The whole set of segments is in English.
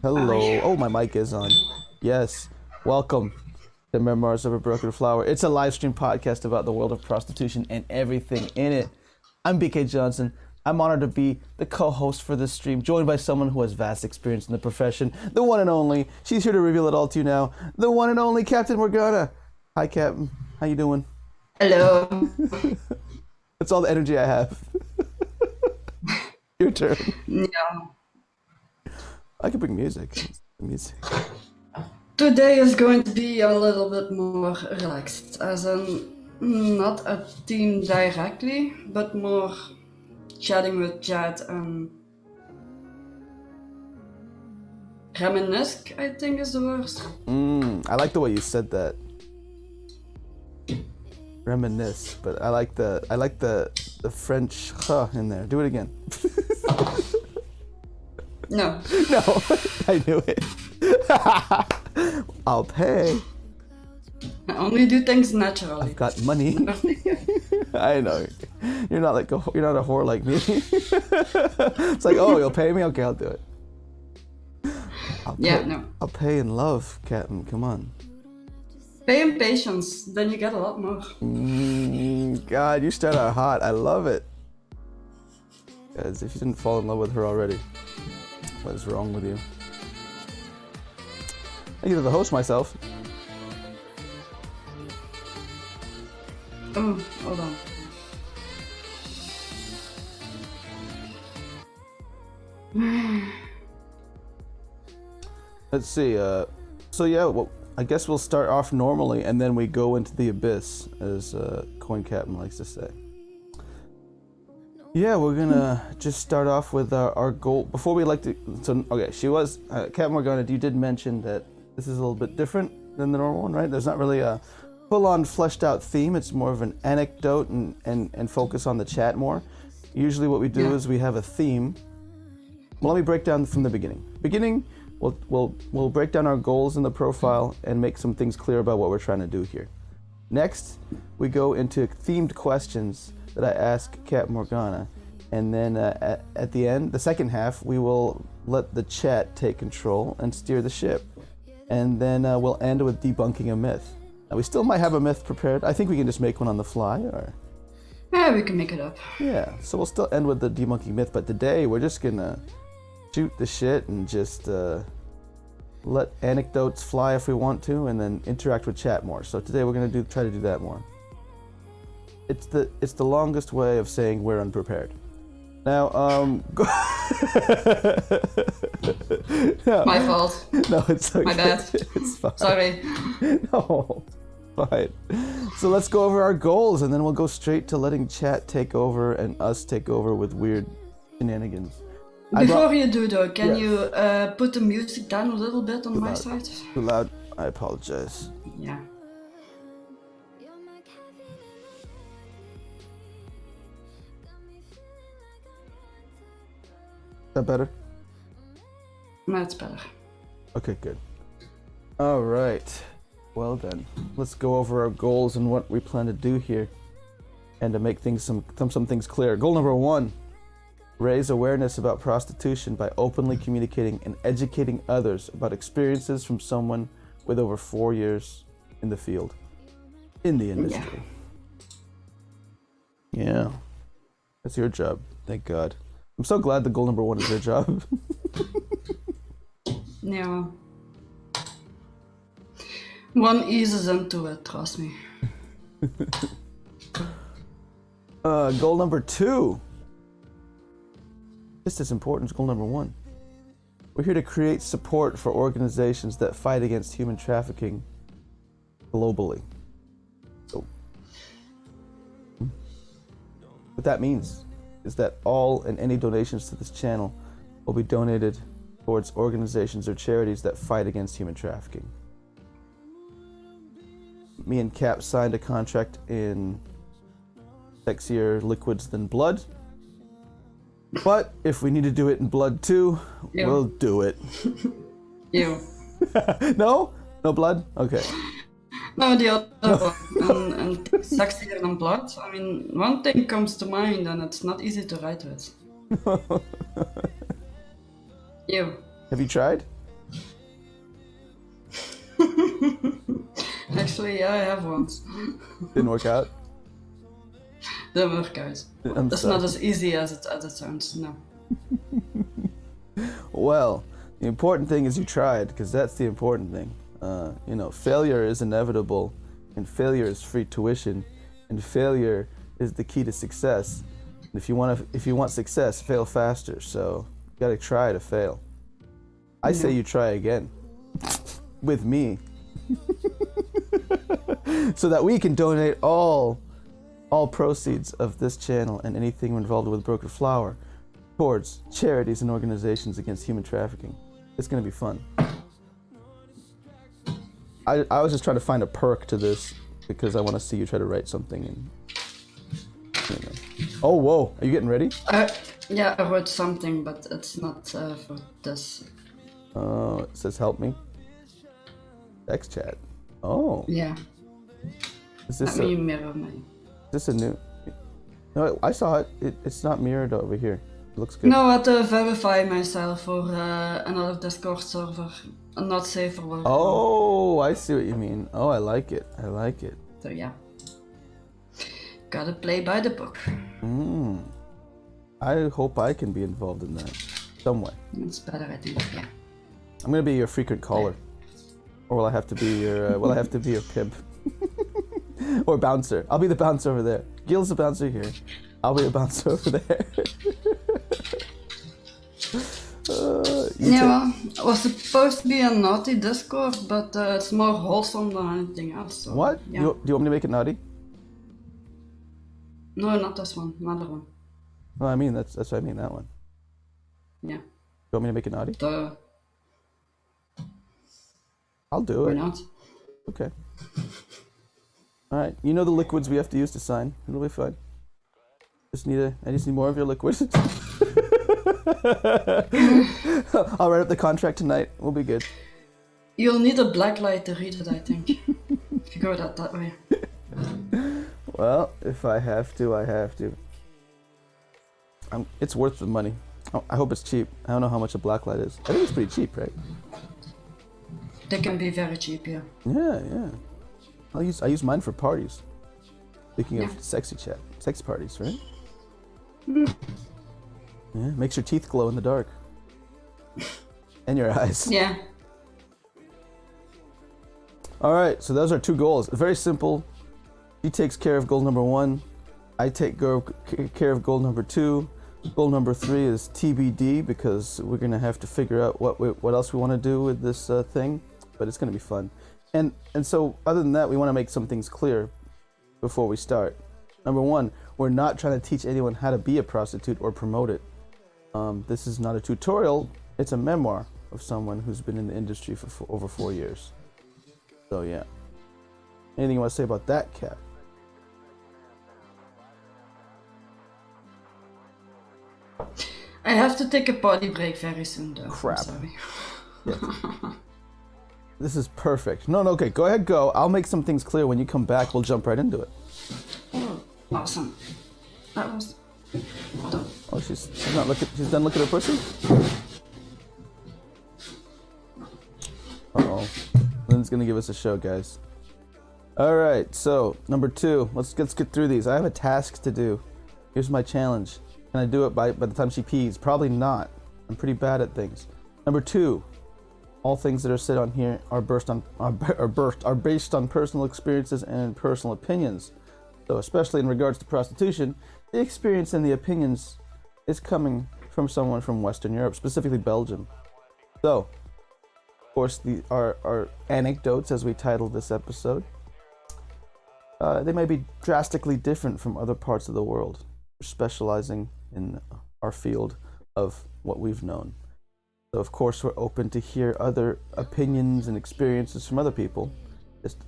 Hello. Oh, my mic is on. Yes. Welcome to Memoirs of a Broken Flower. It's a live stream podcast about the world of prostitution and everything in it. I'm BK Johnson. I'm honored to be the co-host for this stream, joined by someone who has vast experience in the profession, the one and only. She's here to reveal it all to you now. The one and only Captain Morgana. Hi, Captain. How you doing? Hello. That's all the energy I have. Your turn. Yeah. I could bring music. Today is going to be a little bit more relaxed, as in not a team directly, but more chatting with chat and reminisce, I think is the word. I like the way you said that. Reminisce, but I like the French huh in there. Do it again. No. No, I knew it. I'll pay. I only do things naturally. I've got money. I know. You're not a whore like me. It's like, oh, you'll pay me? Okay, I'll do it. I'll pay in love, Captain. Come on. Pay in patience, then you get a lot more. God, you start out hot. I love it. Guys, if you didn't fall in love with her already, what is wrong with you? I get to the host myself. Oh, hold on. Let's see. So yeah, well, I guess we'll start off normally, and then we go into the abyss, as Coin Captain likes to say. Yeah, we're gonna just start off with our goal. Before we like to, okay, she was Captain Morgana. You did mention that this is a little bit different than the normal one, right? There's not really a full-on fleshed-out theme. It's more of an anecdote and focus on the chat more. Usually, what we do is we have a theme. Well, let me break down from the beginning. We'll break down our goals in the profile and make some things clear about what we're trying to do here. Next, we go into themed questions that I ask Cap Morgana, and then at the end, the second half, we will let the chat take control and steer the ship, and then we'll end with debunking a myth. Now, we still might have a myth prepared. I think we can just make one on the fly, or Yeah, we can make it up. yeah. So we'll still end with the debunking myth, but today we're just gonna shoot the shit and just let anecdotes fly if we want to, and then interact with chat more. So today we're gonna try to do that more. It's the longest way of saying we're unprepared. Now, no, My fault. no, it's okay. My bad. It's fine. Sorry. No, fine. So let's go over our goals, and then we'll go straight to letting chat take over and us take over with weird shenanigans. Before you do though, can you put the music down a little bit on my side? Too loud. I apologize. Yeah. Is that better? That's better. Okay, good. All right. Well then, let's go over our goals and what we plan to do here, and to make things some things clear. Goal number 1: raise awareness about prostitution by openly communicating and educating others about experiences from someone with over 4 years in the field, in the industry. Yeah. That's your job. Thank God. I'm so glad the goal number 1 is your job. Yeah. One eases into it, trust me. Goal number 2. Just as important as goal number 1. We're here to create support for organizations that fight against human trafficking globally. So, what that means is that all and any donations to this channel will be donated towards organizations or charities that fight against human trafficking. Me and Cap signed a contract in Sexier Liquids Than Blood. But if we need to do it in blood too, we'll do it. You. No? No blood? Okay. No, the other one. And sexier than blood. I mean, one thing comes to mind and it's not easy to write with. You. Have you tried? Actually, yeah, I have once. Didn't work out? Didn't work out. It's not as easy as it sounds, no. Well, the important thing is you tried, because that's the important thing. Failure is inevitable, and failure is free tuition, and failure is the key to success. And if you want success, fail faster. So you gotta try to fail. I say you try again with me, so that we can donate all proceeds of this channel and anything involved with Broken Flower towards charities and organizations against human trafficking. It's gonna be fun. I was just trying to find a perk to this because I want to see you try to write something. And, Oh, whoa! Are you getting ready? Yeah, I wrote something, but it's not for this. Oh, it says help me. Text chat. Oh. Yeah. Is this Let me mirror my... Is this a new? No, I saw it. It's not mirrored over here. It looks good. No, I had to verify myself for another Discord server. Not safe for work. Oh, I see what you mean. Oh, I like it. I like it. So yeah. Gotta play by the book. I hope I can be involved in that some way. It's better, I think. Yeah. I'm gonna be your frequent caller, or will I have to be your? Will I have to be your pimp? Or bouncer? I'll be the bouncer over there. Gil's the bouncer here. I'll be the bouncer over there. Yeah, it was supposed to be a naughty Discord, but it's more wholesome than anything else. So, What? yeah. Do you want me to make it naughty? No, not this one. Another one. Well, I mean that's what I mean. That one. Yeah. You want me to make it naughty? I'll do Why it. not? Okay. All right. You know the liquids we have to use to sign. It'll be fine. I just need more of your liquid. I'll write up the contract tonight. We'll be good. You'll need a black light to read it, I think. If you go that way. Well, if I have to, I have to. It's worth the money. I hope it's cheap. I don't know how much a black light is. I think it's pretty cheap, right? They can be very cheap, yeah. Yeah. I use mine for parties. Speaking of Yeah. sex parties, right? Yeah, makes your teeth glow in the dark. And your eyes. Yeah. Alright, so those are two goals. Very simple. He takes care of goal number 1. I take care of goal number 2. Goal number 3 is TBD because we're going to have to figure out what else we want to do with this thing. But it's going to be fun. And so other than that, we want to make some things clear before we start. Number 1, we're not trying to teach anyone how to be a prostitute or promote it. This is not a tutorial, it's a memoir of someone who's been in the industry for over 4 years. So yeah. Anything you want to say about that, Kat? I have to take a potty break very soon, though. Crap. I'm sorry. Yeah. This is perfect. No, okay, go ahead, go. I'll make some things clear. When you come back, we'll jump right into it. Oh, awesome. That was done. Oh, she's done looking at her pussy? Uh-oh. Lynn's gonna give us a show, guys. Alright, so number 2. Let's get through these. I have a task to do. Here's my challenge. Can I do it by the time she pees? Probably not. I'm pretty bad at things. Number 2. All things that are said on here are based on personal experiences and personal opinions. So especially in regards to prostitution, the experience and the opinions is coming from someone from Western Europe, specifically Belgium. So, of course, our anecdotes, as we titled this episode, they may be drastically different from other parts of the world, specializing in our field of what we've known. So, of course, we're open to hear other opinions and experiences from other people. Just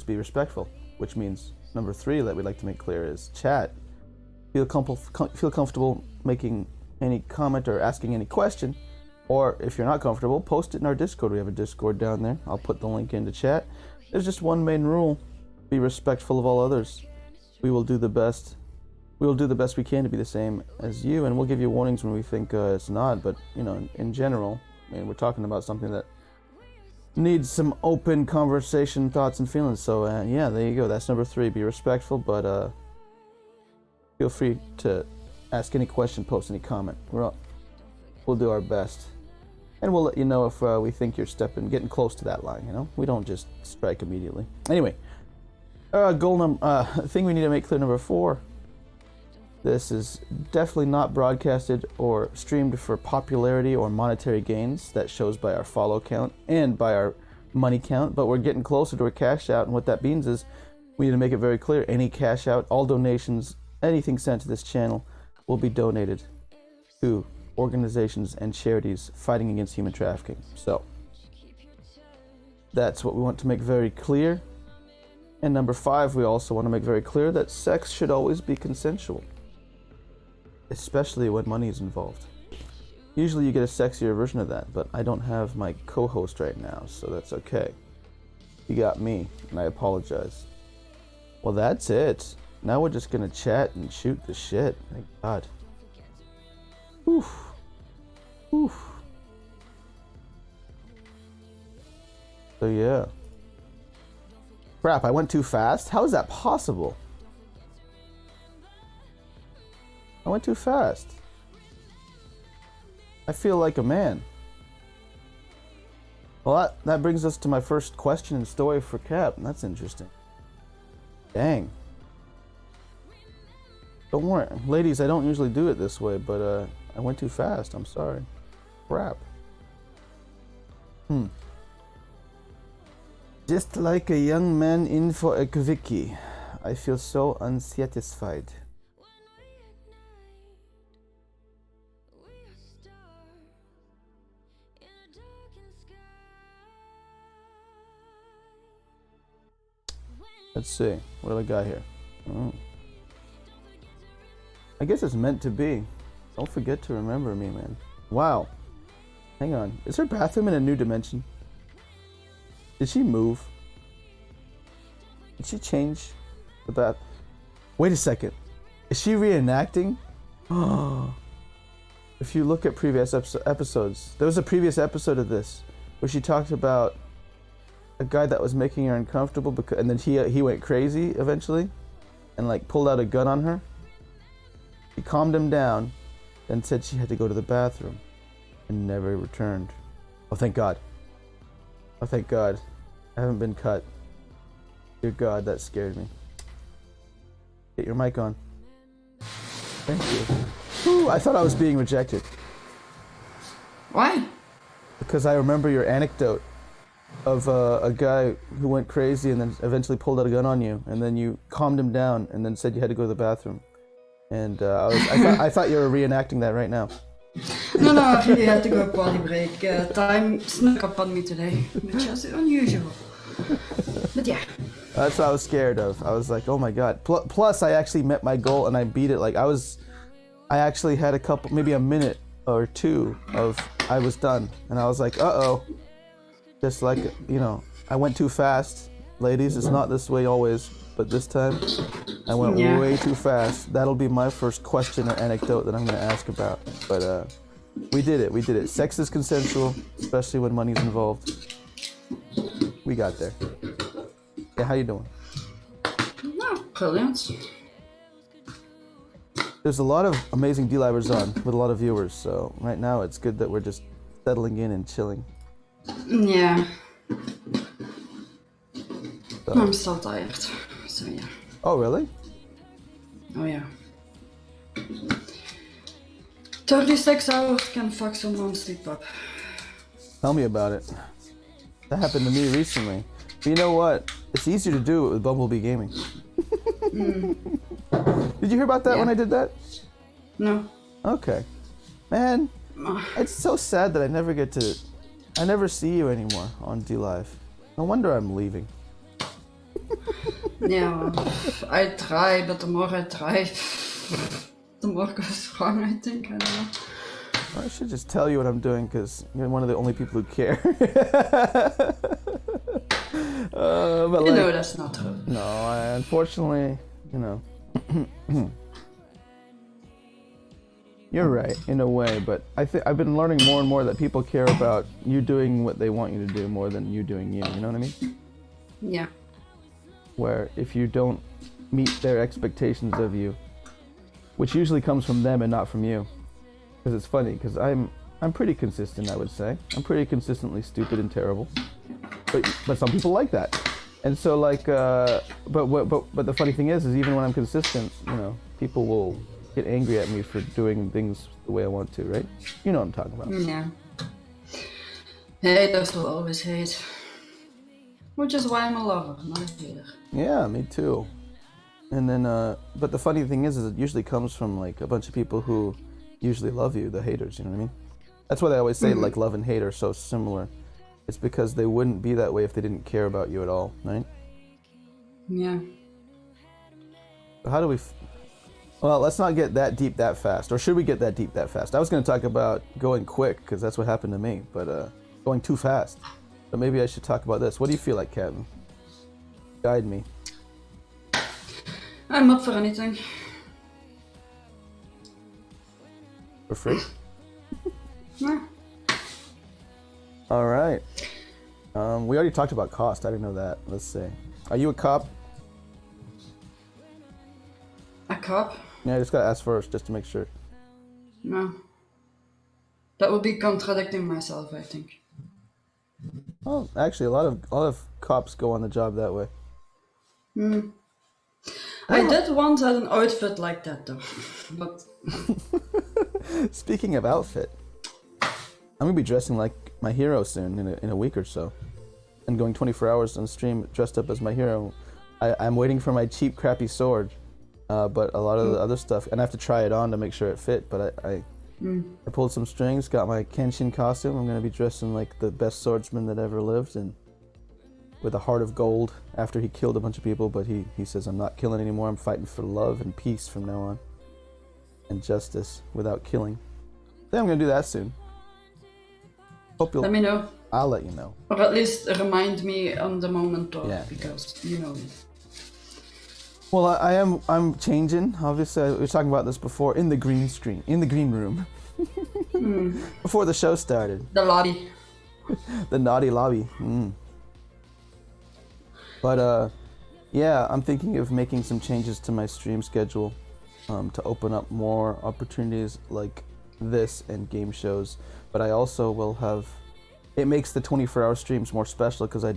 be respectful, which means number 3 that we'd like to make clear is chat. Feel comfortable making any comment or asking any question, or if you're not comfortable, post it in our Discord. We have a Discord down there. I'll put the link into chat. There's just one main rule: be respectful of all others. We will do the best. We will do the best we can to be the same as you, and we'll give you warnings when we think it's not. But in general, I mean, we're talking about something that needs some open conversation, thoughts, and feelings. So yeah, there you go. That's number 3. Be respectful, but feel free to ask any question, post any comment. We'll do our best, and we'll let you know if we think you're getting close to that line. You know, we don't just strike immediately. Anyway, thing we need to make clear, number 4. This is definitely not broadcasted or streamed for popularity or monetary gains. That shows by our follow count and by our money count, but we're getting closer to a cash out, and what that means is we need to make it very clear, any cash out, all donations, anything sent to this channel will be donated to organizations and charities fighting against human trafficking. So that's what we want to make very clear. And number 5, we also want to make very clear that sex should always be consensual, especially when money is involved. Usually you get a sexier version of that, but I don't have my co-host right now, so that's okay. You got me, and I apologize. Well, that's it. Now we're just gonna chat and shoot the shit. Thank God. Oof. Oof. So yeah. Crap, I went too fast? How is that possible? I went too fast. I feel like a man. Well, that brings us to my first question and story for Cap. That's interesting. Dang. Don't worry. Ladies, I don't usually do it this way, but I went too fast. I'm sorry. Crap. Just like a young man in for a quickie, I feel so unsatisfied. Let's see. What do I got here? I guess it's meant to be. Don't forget to remember me, man. Wow. Hang on. Is her bathroom in a new dimension? Did she move? Did she change the bath? Wait a second. Is she reenacting? If you look at previous episodes, there was a previous episode of this where she talked about a guy that was making her uncomfortable, and then he went crazy eventually and like pulled out a gun on her. He calmed him down, then said she had to go to the bathroom and never returned. Oh, thank God. Oh, thank God. I haven't been cut. Dear God, that scared me. Get your mic on. Thank you. Ooh, I thought I was being rejected. Why? Because I remember your anecdote of a guy who went crazy and then eventually pulled out a gun on you, and then you calmed him down and then said you had to go to the bathroom. And I thought you were reenacting that right now. No, I really had to go party break. Time snuck up on me today, which is unusual. But yeah. That's what I was scared of. I was like, oh my God. Plus, I actually met my goal and I beat it. Like I actually had maybe a minute or 2 of I was done, and I was like, uh-oh. Just like, you know, I went too fast. Ladies, it's not this way always, but this time I went way too fast. That'll be my first question or anecdote that I'm going to ask about. But we did it. Sex is consensual, especially when money's involved. We got there. Yeah, how you doing? Oh, brilliant. There's a lot of amazing D-Livers on with a lot of viewers, so right now it's good that we're just settling in and chilling. Yeah. So. I'm so tired. So yeah. Oh, really? Oh yeah. 36 hours can fuck someone sleep up. Tell me about it. That happened to me recently. But you know what? It's easier to do it with Bumblebee Gaming. Did you hear about that when I did that? No. Okay. Man, it's so sad that I never see you anymore on D-Live. No wonder I'm leaving. Yeah, I try, but the more I try, the more goes wrong, I think. I don't know. I should just tell you what I'm doing, because you're one of the only people who care. But you know that's not true. No, unfortunately, you know. You're right, in a way, but I've been learning more and more that people care about you doing what they want you to do more than you doing you. You know what I mean? Yeah. Where if you don't meet their expectations of you, which usually comes from them and not from you, because it's funny, because I'm pretty consistent, I would say. I'm pretty consistently stupid and terrible, but some people like that, and so like, but the funny thing is even when I'm consistent, you know, people will get angry at me for doing things the way I want to, right? You know what I'm talking about. Yeah. Haters will always hate. Which is why I'm a lover, not a hater. Yeah, me too. And then, but the funny thing is it usually comes from like a bunch of people who usually love you, the haters, you know what I mean? That's why they always say like love and hate are so similar. It's because they wouldn't be that way if they didn't care about you at all, right? Yeah. How do we... Well, let's not get that deep that fast. Or should we get that deep that fast? I was going to talk about going quick, because that's what happened to me, but going too fast. But maybe I should talk about this. What do you feel like, Captain? Guide me. I'm up for anything. For free? Yeah. All right. We already talked about cost. I didn't know that. Let's see. Are you a cop? A cop? Yeah, I just got to ask first, just to make sure. No. That would be contradicting myself, I think. Oh, actually, a lot of cops go on the job that way. I did once have an outfit like that, though. But Speaking of outfit, I'm gonna be dressing like my hero soon in a week or so, and going 24 hours on stream dressed up as my hero. I'm waiting for my cheap, crappy sword, but a lot of the other stuff, and I have to try it on to make sure it fit. But I pulled some strings, got my Kenshin costume. I'm gonna be dressing like the best swordsman that ever lived, and with a heart of gold after he killed a bunch of people. But he says, I'm not killing anymore. I'm fighting for love and peace from now on, and justice without killing. I think I'm gonna do that soon. Hope you'll. let me know. I'll let you know. Or at least remind me on the moment of, Yeah. because you know me. Well, I'm changing. Obviously, we were talking about this before in the green room, before the show started. The lobby. The naughty lobby. But yeah, I'm thinking of making some changes to my stream schedule to open up more opportunities like this and game shows. But I also will have. It makes the 24-hour streams more special because I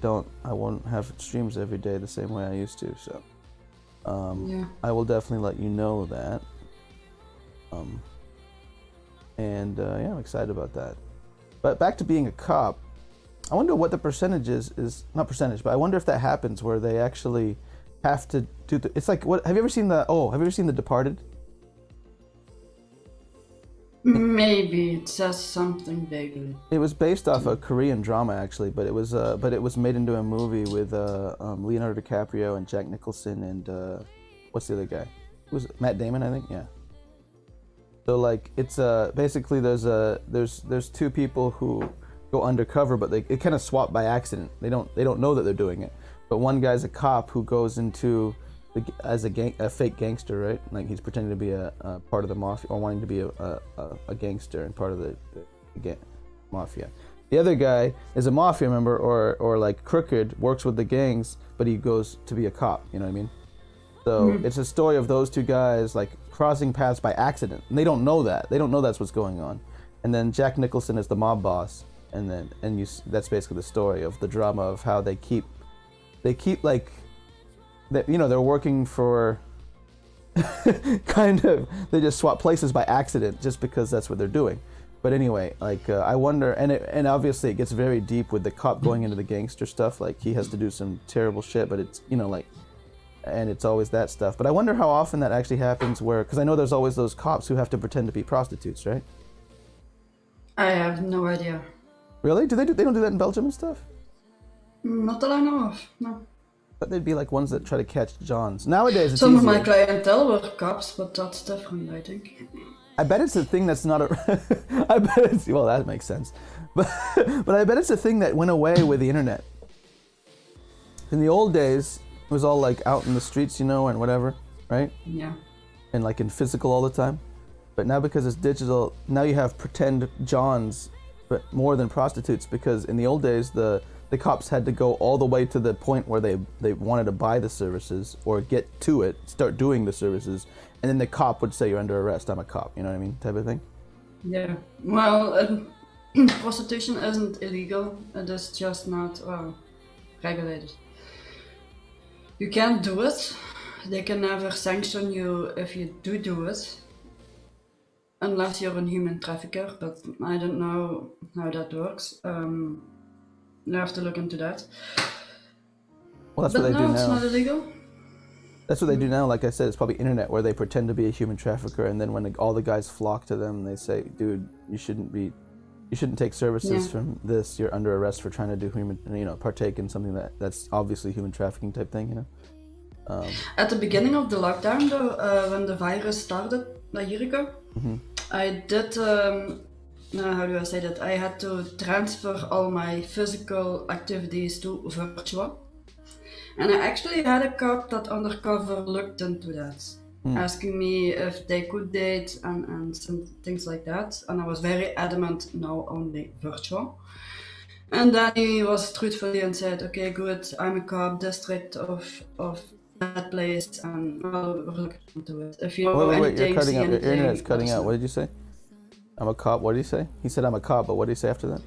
won't have streams every day the same way I used to. So Yeah. I will definitely let you know that. And yeah, I'm excited about that. But back to being a cop. I wonder what the percentage is not percentage, but I wonder if that happens where they actually have to do it's like what have you ever seen The Departed? Maybe it says something vaguely. It was based off a Korean drama actually, but it was made into a movie with Leonardo DiCaprio and Jack Nicholson and what's the other guy? It was Matt Damon, I think. Yeah. So like it's basically there's two people who go undercover, but they kind of swap by accident. They don't know that they're doing it. But one guy's a cop who goes into as a fake gangster, right? Like he's pretending to be a part of the mafia or wanting to be a gangster and part of the mafia. The other guy is a mafia member or like crooked, works with the gangs, but he goes to be a cop. You know what I mean? So it's a story of those two guys like crossing paths by accident, and they don't know that. They don't know that's what's going on. And then Jack Nicholson is the mob boss, that's basically the story of the drama of how they keep like that, you know, they're working for kind of, they just swap places by accident just because that's what they're doing. But anyway, like I wonder, and obviously it gets very deep with the cop going into the gangster stuff. Like he has to do some terrible shit, but it's, you know, like, and it's always that stuff. But I wonder how often that actually happens where, because I know there's always those cops who have to pretend to be prostitutes, right? I have no idea. Really? They don't do that in Belgium and stuff? Not that I know of, no. But they'd be like ones that try to catch Johns. Nowadays it's Some easier. of my clientele were cops, but that's different, I think. I bet it's a thing that's not a... I bet it's... Well, that makes sense. But I bet it's a thing that went away with the internet. In the old days, it was all like out in the streets, you know, and whatever, right? Yeah. And like in physical all the time. But now because it's digital, now you have pretend Johns, but more than prostitutes, because in the old days the cops had to go all the way to the point where they wanted to buy the services or get to it, start doing the services, and then the cop would say, you're under arrest, I'm a cop, you know what I mean, type of thing. Yeah, well, prostitution isn't illegal, it is just not regulated. You can't do it, they can never sanction you if you do it, unless you're a human trafficker, but I don't know how that works. You have to look into that. Well, that's but what they no, do it's now. not illegal. That's what they do now. Like I said, it's probably internet where they pretend to be a human trafficker, and then when all the guys flock to them, they say, "Dude, you shouldn't take services from this. You're under arrest for trying to do partake in something that's obviously human trafficking type thing." You know. At the beginning of the lockdown, though, when the virus started a year ago, I did. How do I say that? I had to transfer all my physical activities to virtual. And I actually had a cop that undercover looked into that, asking me if they could date and some things like that. And I was very adamant, no, only virtual. And then he was truthfully and said, okay, good, I'm a cop, district of that place, and I'll look into it. If you know wait, anything, you're cutting see out. Your anything, internet's cutting out. let us What did you say? I'm a cop. What did he say? He said I'm a cop, but what did he say after that?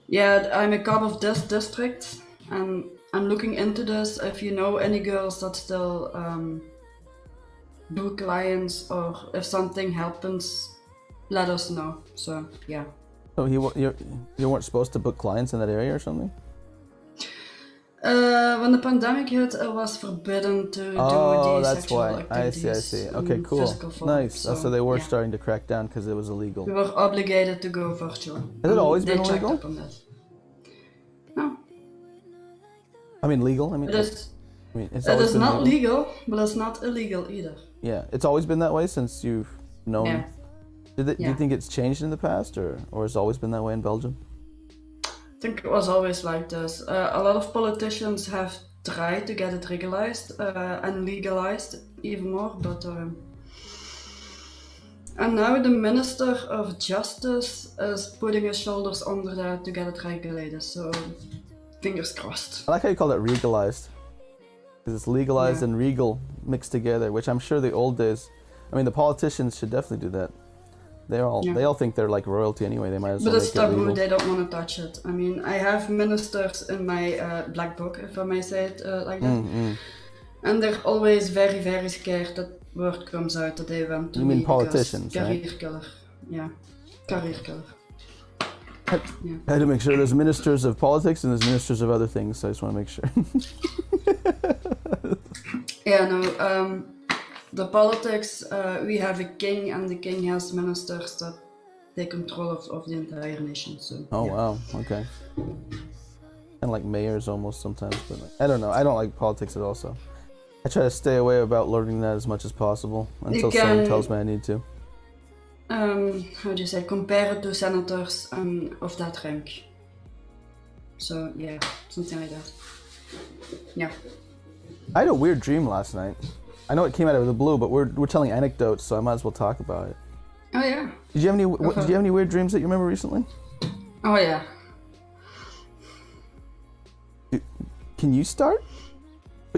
Yeah, I'm a cop of this district, and I'm looking into this. If you know any girls that still do clients, or if something happens, let us know. So yeah. So you weren't supposed to book clients in that area or something? When the pandemic hit, it was forbidden to do these sexual activities. I see. Okay, cool. Nice. So they were starting to crack down because it was illegal. We were obligated to go virtual. Has it always been illegal? Up on that. No. I mean, legal? I mean, it is not legal, but it's not illegal either. Yeah, it's always been that way since you've known. Yeah. Do you think it's changed in the past, or has it always been that way in Belgium? I think it was always like this. A lot of politicians have tried to get it legalized and legalized even more, but and now the Minister of Justice is putting his shoulders under that to get it regulated. So fingers crossed. I like how you call it regalized, because it's legalized and regal mixed together, which I'm sure the old days. I mean, the politicians should definitely do that. They all think they're like royalty anyway. They might as well. But it's make it taboo. legal. They don't want to touch it. I mean, I have ministers in my black book, if I may say it like that, and they're always very, very scared that word comes out that they went to. You mean politicians, career right? killer. Yeah, career killer. I had to make sure there's ministers of politics and there's ministers of other things. So I just want to make sure. Yeah, no. The politics, we have a king, and the king has ministers that take control of the entire nation. So. Oh wow, okay. And like mayors almost sometimes, but I don't know. I don't like politics at all, so I try to stay away about learning that as much as possible until someone tells me I need to. How do you say? Compare it to senators of that rank. So yeah, something like that. Yeah. I had a weird dream last night. I know it came out of the blue, but we're telling anecdotes, so I might as well talk about it. Oh yeah. Did you have any weird dreams that you remember recently? Oh yeah. Can you start?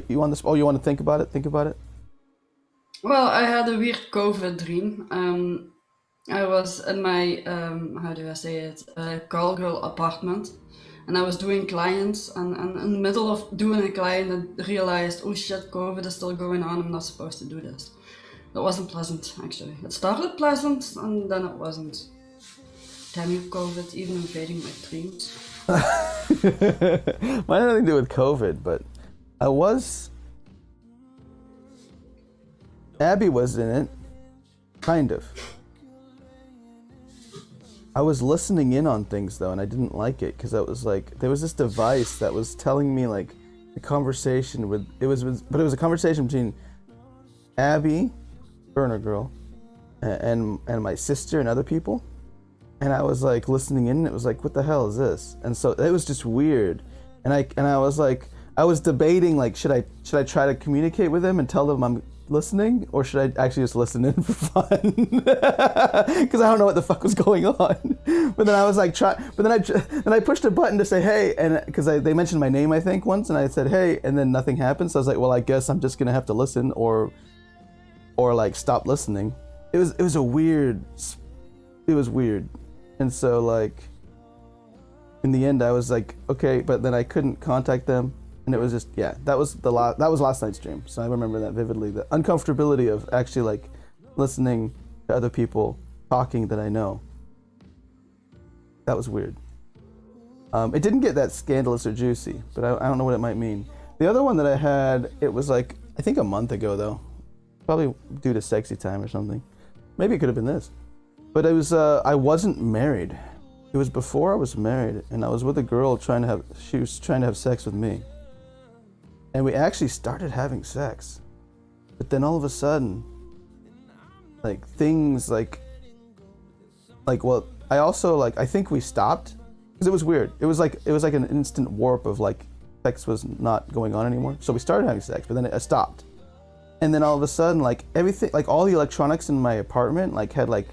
You want you want to think about it? Think about it. Well, I had a weird COVID dream. I was in my how do I say it? Callgirl apartment. And I was doing clients, and in the middle of doing a client, I realized, oh shit, COVID is still going on, I'm not supposed to do this. It wasn't pleasant, actually. It started pleasant, and then it wasn't. Damn you, COVID, even invading my dreams. Mine had nothing to do with COVID, but Abby was in it, kind of. I was listening in on things though, and I didn't like it because I was like, there was this device that was telling me like a conversation but it was a conversation between Abby, burner girl, and my sister and other people, and I was like listening in, and it was like, what the hell is this? And so it was just weird, and I was like, I was debating like should I try to communicate with them and tell them I'm listening, or should I actually just listen in for fun? Because I don't know what the fuck was going on. But then I was like, then I pushed a button to say hey, and because they mentioned my name I think once, and I said hey, and then nothing happened. So I was like, well, I guess I'm just gonna have to listen, or like stop listening. It was weird, and so like in the end I was like okay, but then I couldn't contact them. And it was just, yeah, that was last night's dream. So I remember that vividly. The uncomfortability of actually like listening to other people talking that I know. That was weird. It didn't get that scandalous or juicy, but I don't know what it might mean. The other one that I had, it was like, I think a month ago though. Probably due to sexy time or something. Maybe it could have been this. But it was, I wasn't married. It was before I was married, and I was with a girl she was trying to have sex with me. And we actually started having sex. But then all of a sudden, like things like well, I also like, I think we stopped because it was weird. It was like an instant warp of like sex was not going on anymore. So we started having sex, but then it stopped. And then all of a sudden, like everything, like all the electronics in my apartment, like had like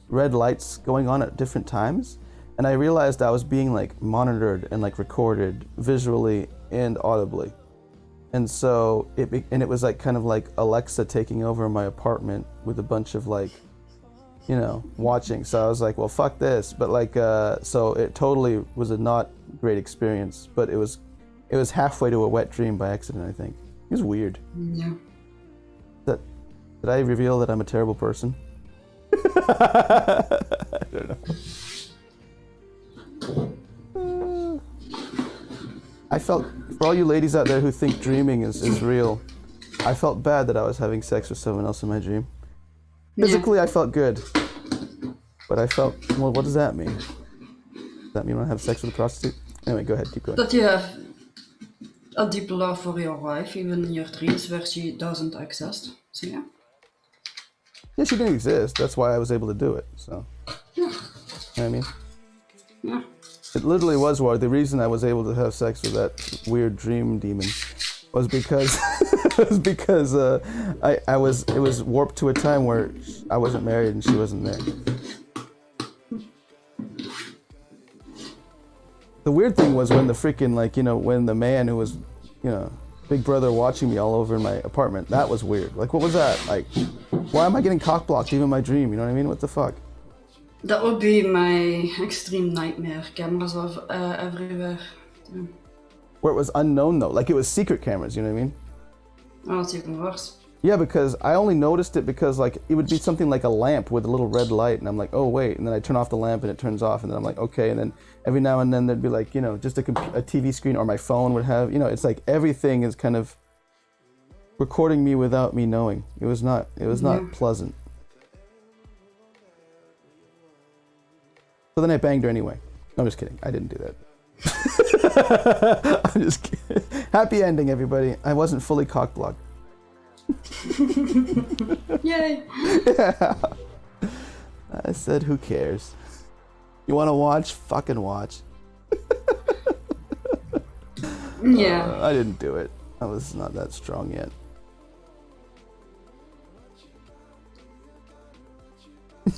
red lights going on at different times. And I realized I was being like monitored and like recorded visually and audibly. And so it was like kind of like Alexa taking over my apartment with a bunch of like, you know, watching. So I was like, well, fuck this. But like, so it totally was a not great experience, but it was halfway to a wet dream by accident, I think. It was weird. Yeah. Did I reveal that I'm a terrible person? I don't know. I felt, for all you ladies out there who think dreaming is real, I felt bad that I was having sex with someone else in my dream. Physically, I felt good. But I felt, well, what does that mean? Does that mean when I have sex with a prostitute? Anyway, go ahead, keep going. That you have a deep love for your wife, even in your dreams where she doesn't exist. So yeah. Yeah, she didn't exist. That's why I was able to do it, so. Yeah. You know what I mean? Yeah. It literally was why the reason I was able to have sex with that weird dream demon was because it was warped to a time where I wasn't married and she wasn't there. The weird thing was when the freaking, like, you know, when the man who was, you know, big brother watching me all over in my apartment, that was weird. Like, what was that? Like, why am I getting cock blocked even in my dream? You know what I mean? What the fuck? That would be my extreme nightmare. Cameras everywhere. Yeah. Where it was unknown though, like it was secret cameras, you know what I mean? Oh, it's even worse. Yeah, because I only noticed it because like it would be something like a lamp with a little red light, and I'm like, oh wait, and then I turn off the lamp and it turns off, and then I'm like, okay, and then every now and then there'd be like, you know, just a TV screen, or my phone would have, you know, it's like everything is kind of recording me without me knowing. It was not pleasant. So then I banged her anyway. No, I'm just kidding. I didn't do that. I'm just kidding. Happy ending, everybody. I wasn't fully cock blocked. Yay! Yeah. I said, who cares? You want to watch? Fucking watch. Yeah. I didn't do it. I was not that strong yet.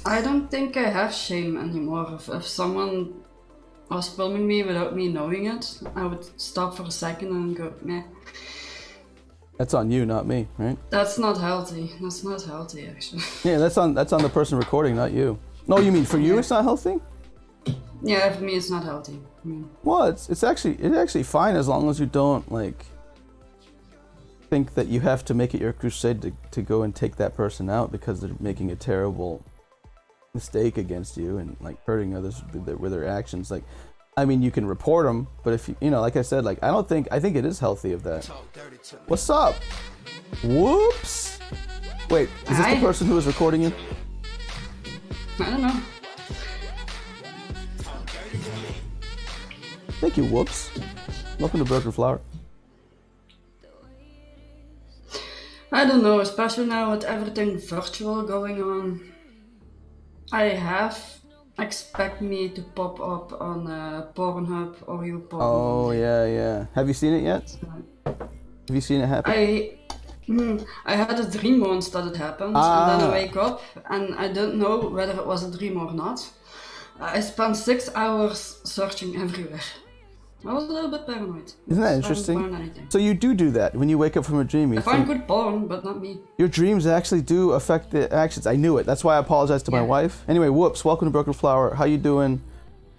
I don't think I have shame anymore. If someone was filming me without me knowing it, I would stop for a second and go, meh. That's on you, not me, right? That's not healthy. That's not healthy, actually. Yeah, that's on the person recording, not you. No, you mean for you it's not healthy? Yeah, for me it's not healthy. Well, it's actually fine as long as you don't like think that you have to make it your crusade to go and take that person out because they're making a terrible mistake against you and like hurting others with their actions. Like, I mean, you can report them, but if you know, like I said, like I think it is healthy of that. What's up? Whoops. Wait, is this the person who was recording you? I don't know. Thank you, Whoops. Welcome to Broken Flower. I don't know, especially now with everything virtual going on. I expect me to pop up on Pornhub or YouPorn. Oh yeah. Have you seen it yet? Have you seen it happen? I had a dream once that it happened, and then I wake up and I don't know whether it was a dream or not. I spent 6 hours searching everywhere. I was a little bit paranoid. Isn't that interesting? I didn't find anything. So you do that when you wake up from a dream. I find good porn, but not me. Your dreams actually do affect the actions. I knew it. That's why I apologize to my wife. Anyway, whoops. Welcome to Broken Flower. How you doing?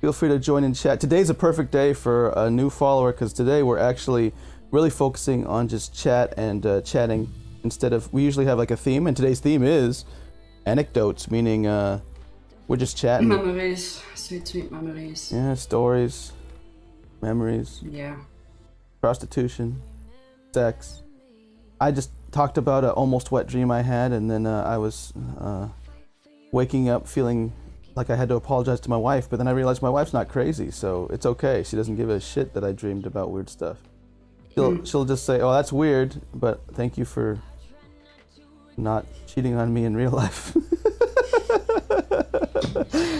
Feel free to join in chat. Today's a perfect day for a new follower because today we're actually really focusing on just chat and chatting instead of, we usually have like a theme, and today's theme is anecdotes, meaning we're just chatting. Memories, sweet memories. Yeah, stories, memories. Yeah. Prostitution, sex. I just talked about an almost wet dream I had, and then I was waking up feeling like I had to apologize to my wife, but then I realized my wife's not crazy, so it's okay. She doesn't give a shit that I dreamed about weird stuff. She'll just say, "Oh, that's weird, but thank you for not cheating on me in real life."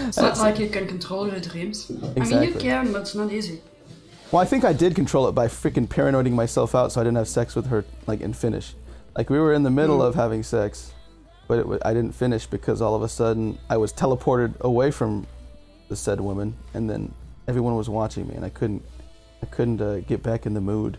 It's not like you can control your dreams. Exactly. I mean, you can, but it's not easy. Well, I think I did control it by freaking paranoiding myself out so I didn't have sex with her, like, and finish. Like, we were in the middle of having sex, but I didn't finish because all of a sudden I was teleported away from the said woman, and then everyone was watching me, and I couldn't get back in the mood.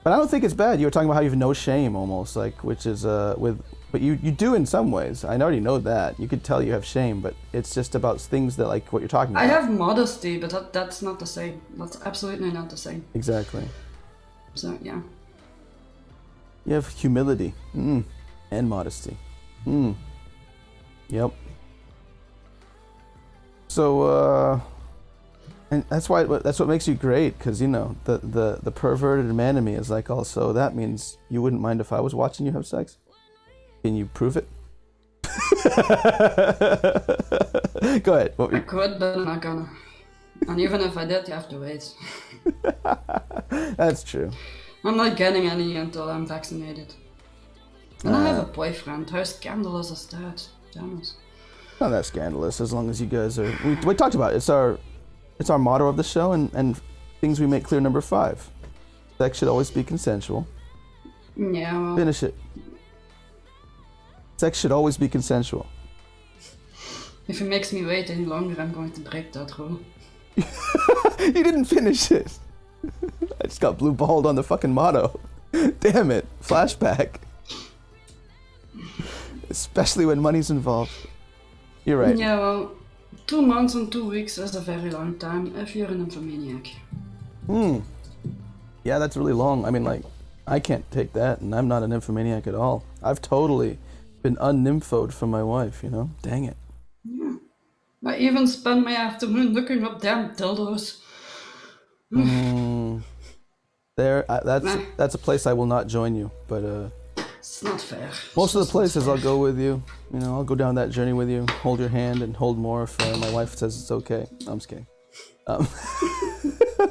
But I don't think it's bad. You were talking about how you have no shame, almost, like, which is but you do in some ways. I already know that. You could tell you have shame, but it's just about things that, like, what you're talking about. I have modesty, but that's not the same. That's absolutely not the same. Exactly. So, yeah. You have humility and modesty. Yep. So, and that's what makes you great, because, you know, the perverted man in me is like, also, that means you wouldn't mind if I was watching you have sex? Can you prove it? Go ahead. I could, but I'm not gonna. And even if I did, you have to wait. That's true. I'm not getting any until I'm vaccinated. And I have a boyfriend. How scandalous is that? Damn it. Not that scandalous, as long as you guys are... We talked about it. It's our motto of the show, and things we make clear, number 5. Sex should always be consensual. Yeah, well... Finish it. Sex should always be consensual. If it makes me wait any longer, I'm going to break that rule. You didn't finish it. I just got blue-balled on the fucking motto. Damn it. Flashback. Especially when money's involved. You're right. Yeah, well, 2 months and 2 weeks is a very long time if you're an nymphomaniac. Yeah, that's really long. I mean, like, I can't take that, and I'm not a nymphomaniac at all. I've totally been unnymphoed from my wife, you know? Dang it. Yeah. I even spend my afternoon looking up damn dildos. That's a place I will not join you, but it's not fair. Most of the places I'll go with you. You know, I'll go down that journey with you, hold your hand, and hold more if my wife says it's okay. No, I'm just kidding. I'm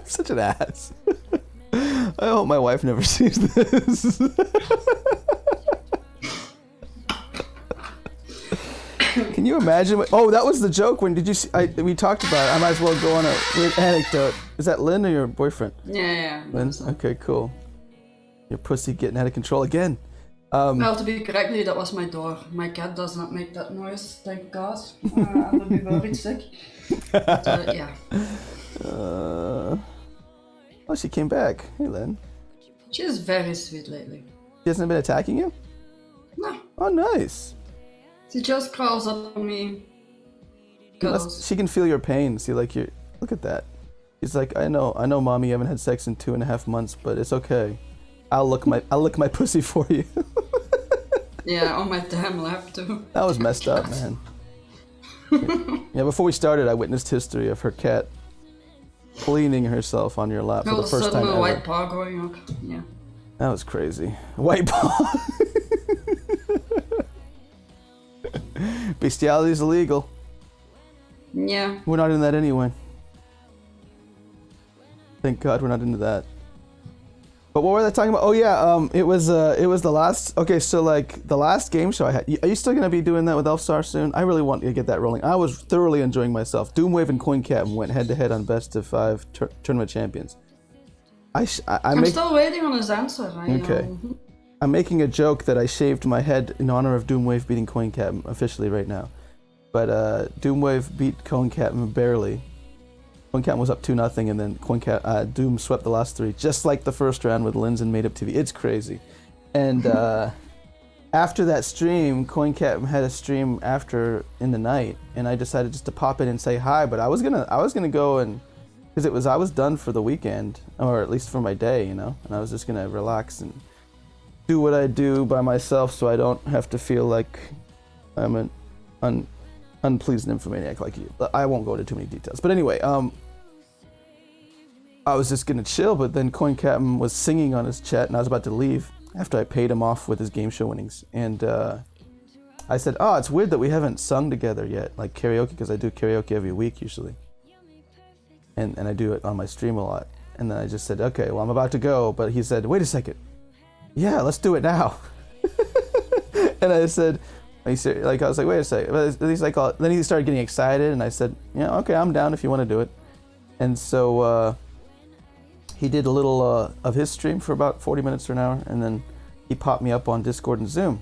such an ass. I hope my wife never sees this. Can you imagine? Oh, that was the joke. When did you see? We talked about it. I might as well go on a weird anecdote. Is that Lynn or your boyfriend? Yeah. Lynn? Okay, cool. Your pussy getting out of control again. Well, to be correctly, that was my door. My cat does not make that noise, thank God. I would be worried sick. But, yeah. Oh, she came back. Hey, Lynn. She's very sweet lately. She hasn't been attacking you? No. Oh, nice. She just crawls up on me. She can feel your pain. See, like, look at that. She's like, I know, Mommy, you haven't had sex in 2.5 months, but it's okay. I'll lick my pussy for you. Yeah, on my damn lap too. That was messed up, man. Yeah, before we started, I witnessed history of her cat cleaning herself on your lap for the first time ever. A white paw going up. Yeah. That was crazy. White paw. Bestiality is illegal. Yeah. We're not in that anyway. Thank God we're not into that. But what were they talking about? Oh yeah, it was the last. Okay, so like the last game show I had. Are you still gonna be doing that with Elfstar soon? I really want to get that rolling. I was thoroughly enjoying myself. Doomwave and CoinCap went head to head on best of 5 tournament champions. I'm still waiting on his answer. Okay. I'm making a joke that I shaved my head in honor of Doomwave beating CoinCaptain officially right now. But Doomwave beat CoinCaptain barely. CoinCaptain was up 2-0, and then Doom swept the last 3, just like the first round with Linz and Made Up TV. It's crazy. And after that stream, CoinCaptain had a stream after in the night, and I decided just to pop in and say hi. But I was gonna go and because I was done for the weekend, or at least for my day, and I was just gonna relax and do what I do by myself, so I don't have to feel like I'm an unpleased nymphomaniac like you. I won't go into too many details. But anyway, I was just gonna chill, but then CoinCaptain was singing on his chat, and I was about to leave after I paid him off with his game show winnings. And I said, "Oh, it's weird that we haven't sung together yet, like karaoke, because I do karaoke every week usually, and I do it on my stream a lot." And then I just said, "Okay, well, I'm about to go," but he said, "Wait a second, yeah, let's do it now." And I said, I was like, "Wait a second." He's like, then he started getting excited, and I said, "Yeah, okay, I'm down if you want to do it." And so he did a little of his stream for about 40 minutes or an hour, and then he popped me up on Discord and Zoom.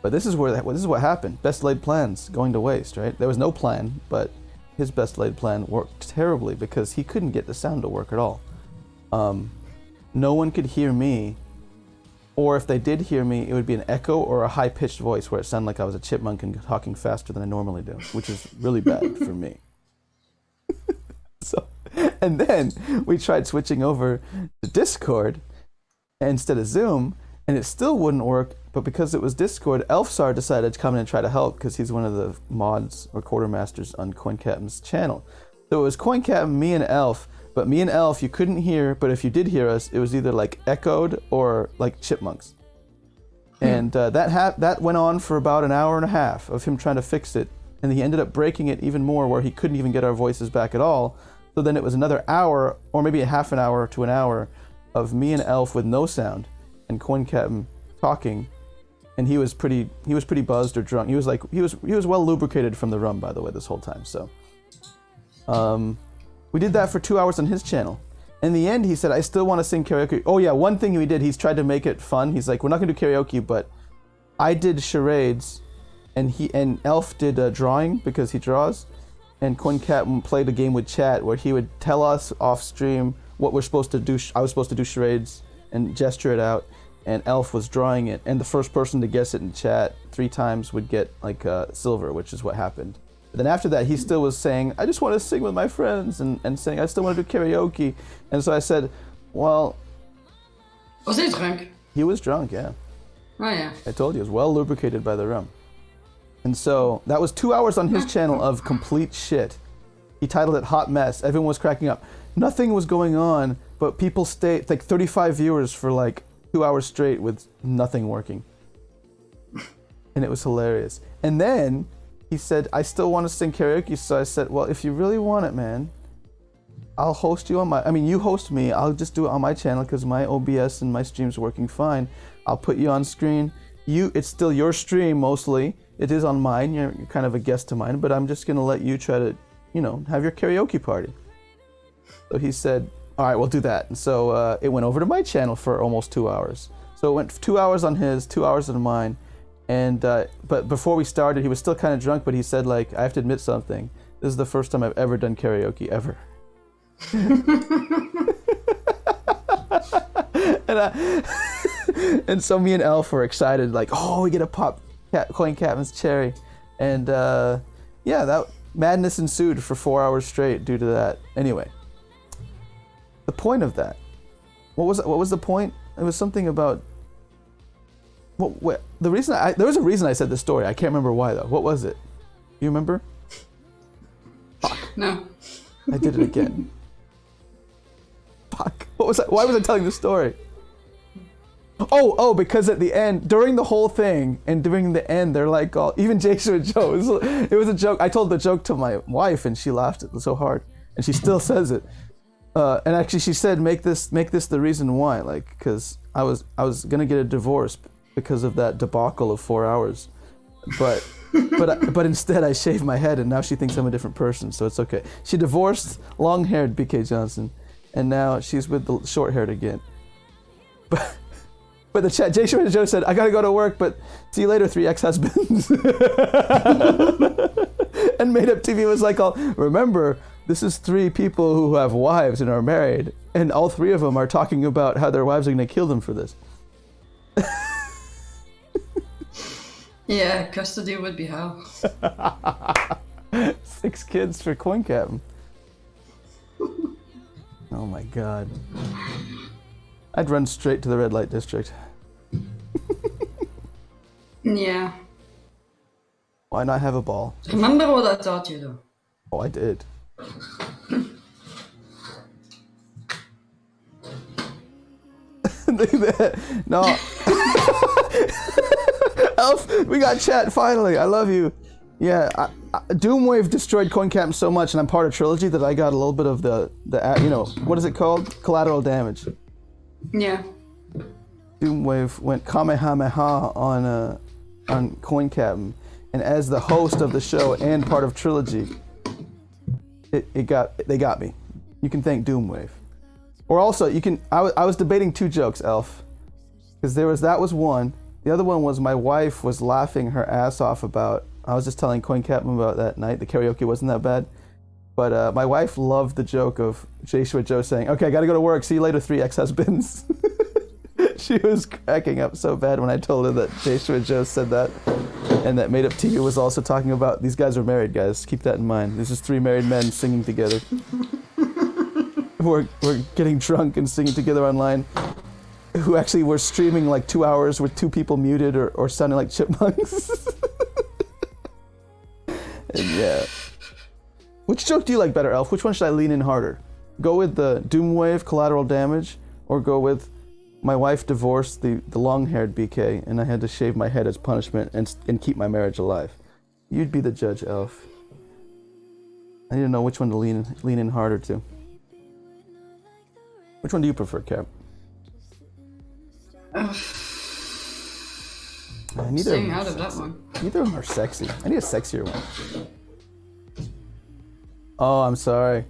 But this is what happened. Best laid plans going to waste, right? There was no plan, but his best laid plan worked terribly because he couldn't get the sound to work at all. No one could hear me, or if they did hear me, it would be an echo or a high-pitched voice where it sounded like I was a chipmunk and talking faster than I normally do, which is really bad for me. And then we tried switching over to Discord instead of Zoom, and it still wouldn't work. But because it was Discord, Elfsar decided to come in and try to help because he's one of the mods or quartermasters on CoinCaptain's channel. So it was CoinCaptain, me, and Elf. But me and Elf, you couldn't hear. But if you did hear us, it was either like echoed or like chipmunks. And that went on for about an hour and a half of him trying to fix it. And he ended up breaking it even more, where he couldn't even get our voices back at all. So then it was another hour, or maybe a half an hour to an hour, of me and Elf with no sound, and CoinCaptain talking, and he was pretty buzzed or drunk. He was well lubricated from the rum, by the way, this whole time. So, we did that for 2 hours on his channel. In the end, he said, "I still want to sing karaoke." Oh yeah, one thing he did, he's tried to make it fun. He's like, "We're not gonna do karaoke, but I did charades, and Elf did drawing because he draws." And CoinCaptain played a game with chat where he would tell us off stream what we're supposed to do. I was supposed to do charades and gesture it out, and Elf was drawing it. And the first person to guess it in chat 3 times would get like silver, which is what happened. But then after that, he still was saying, "I just want to sing with my friends," and saying, "I still want to do karaoke." And so I said, "Well..." Was he drunk? He was drunk, yeah. Oh yeah. I told you, he was well lubricated by the rum. And so that was 2 hours on his channel of complete shit. He titled it Hot Mess. Everyone was cracking up. Nothing was going on, but people stayed, like 35 viewers for like 2 hours straight with nothing working. And it was hilarious. And then he said, "I still want to sing karaoke." So I said, "Well, if you really want it, man, I'll host you on you host me. I'll just do it on my channel because my OBS and my stream's working fine. I'll put you on screen. It's still your stream mostly. It is on mine, you're kind of a guest to mine, but I'm just gonna let you try to, have your karaoke party." So he said, "All right, we'll do that." And so it went over to my channel for almost 2 hours. So it went 2 hours on his, 2 hours on mine. And, but before we started, he was still kind of drunk, but he said, like, "I have to admit something. This is the first time I've ever done karaoke, ever." And so me and Elf were excited, like, "Oh, we get a pop CoinCaptain's cherry," and that madness ensued for 4 hours straight due to that. Anyway, the point of that, what was the point? It was something about there was a reason I said this story. I can't remember why though. What was it? You remember? Fuck. No. I did it again. Fuck. What was that? Why was I telling this story? Oh, because at the end, during the whole thing, and during the end, they're like, even Jason and Joe, it was a joke. I told the joke to my wife, and she laughed it so hard, and she still says it. And actually, she said, make this the reason why, like, because I was gonna get a divorce because of that debacle of 4 hours, but instead I shaved my head, and now she thinks I'm a different person, so it's okay. She divorced long-haired BK Johnson, and now she's with the short-haired again. But the chat, Joe said, I gotta go to work, but see you later, 3 ex-husbands. And Made Up TV was like, remember, this is 3 people who have wives and are married, and all 3 of them are talking about how their wives are gonna kill them for this. Yeah, custody would be hell. 6 kids for coin captain. Oh my god. I'd run straight to the red light district. Yeah. Why not have a ball? Remember what I taught you though. Oh, I did. No. Elf, we got chat finally. I love you. Yeah, Doomwave destroyed Coin Captain so much, and I'm part of Trilogy, that I got a little bit of the what is it called? Collateral damage. Yeah. Doomwave went Kamehameha on Coin Captain, and as the host of the show and part of Trilogy, they got me. You can thank Doomwave. Or also, you can. I was debating 2 jokes, Elf, because that was one. The other one was my wife was laughing her ass off about. I was just telling Coin Captain about that night. The karaoke wasn't that bad, but my wife loved the joke of Joshua Joe saying, "Okay, I gotta go to work. See you later, 3 ex-husbands." She was cracking up so bad when I told her that Joshua Joe said that, and that Made Up TV was also talking about these guys are married, guys. Keep that in mind. This is 3 married men singing together. We're getting drunk and singing together online. Who actually were streaming like 2 hours with 2 people muted or sounding like chipmunks. And yeah. Which joke do you like better, Elf? Which one should I lean in harder? Go with the Doomwave collateral damage, or go with my wife divorced the long-haired BK and I had to shave my head as punishment and keep my marriage alive? You'd be the judge, Elf. I need to know which one to lean in harder to. Which one do you prefer, Cap? Staying out of that one. Neither of them are sexy. I need a sexier one. Oh, I'm sorry.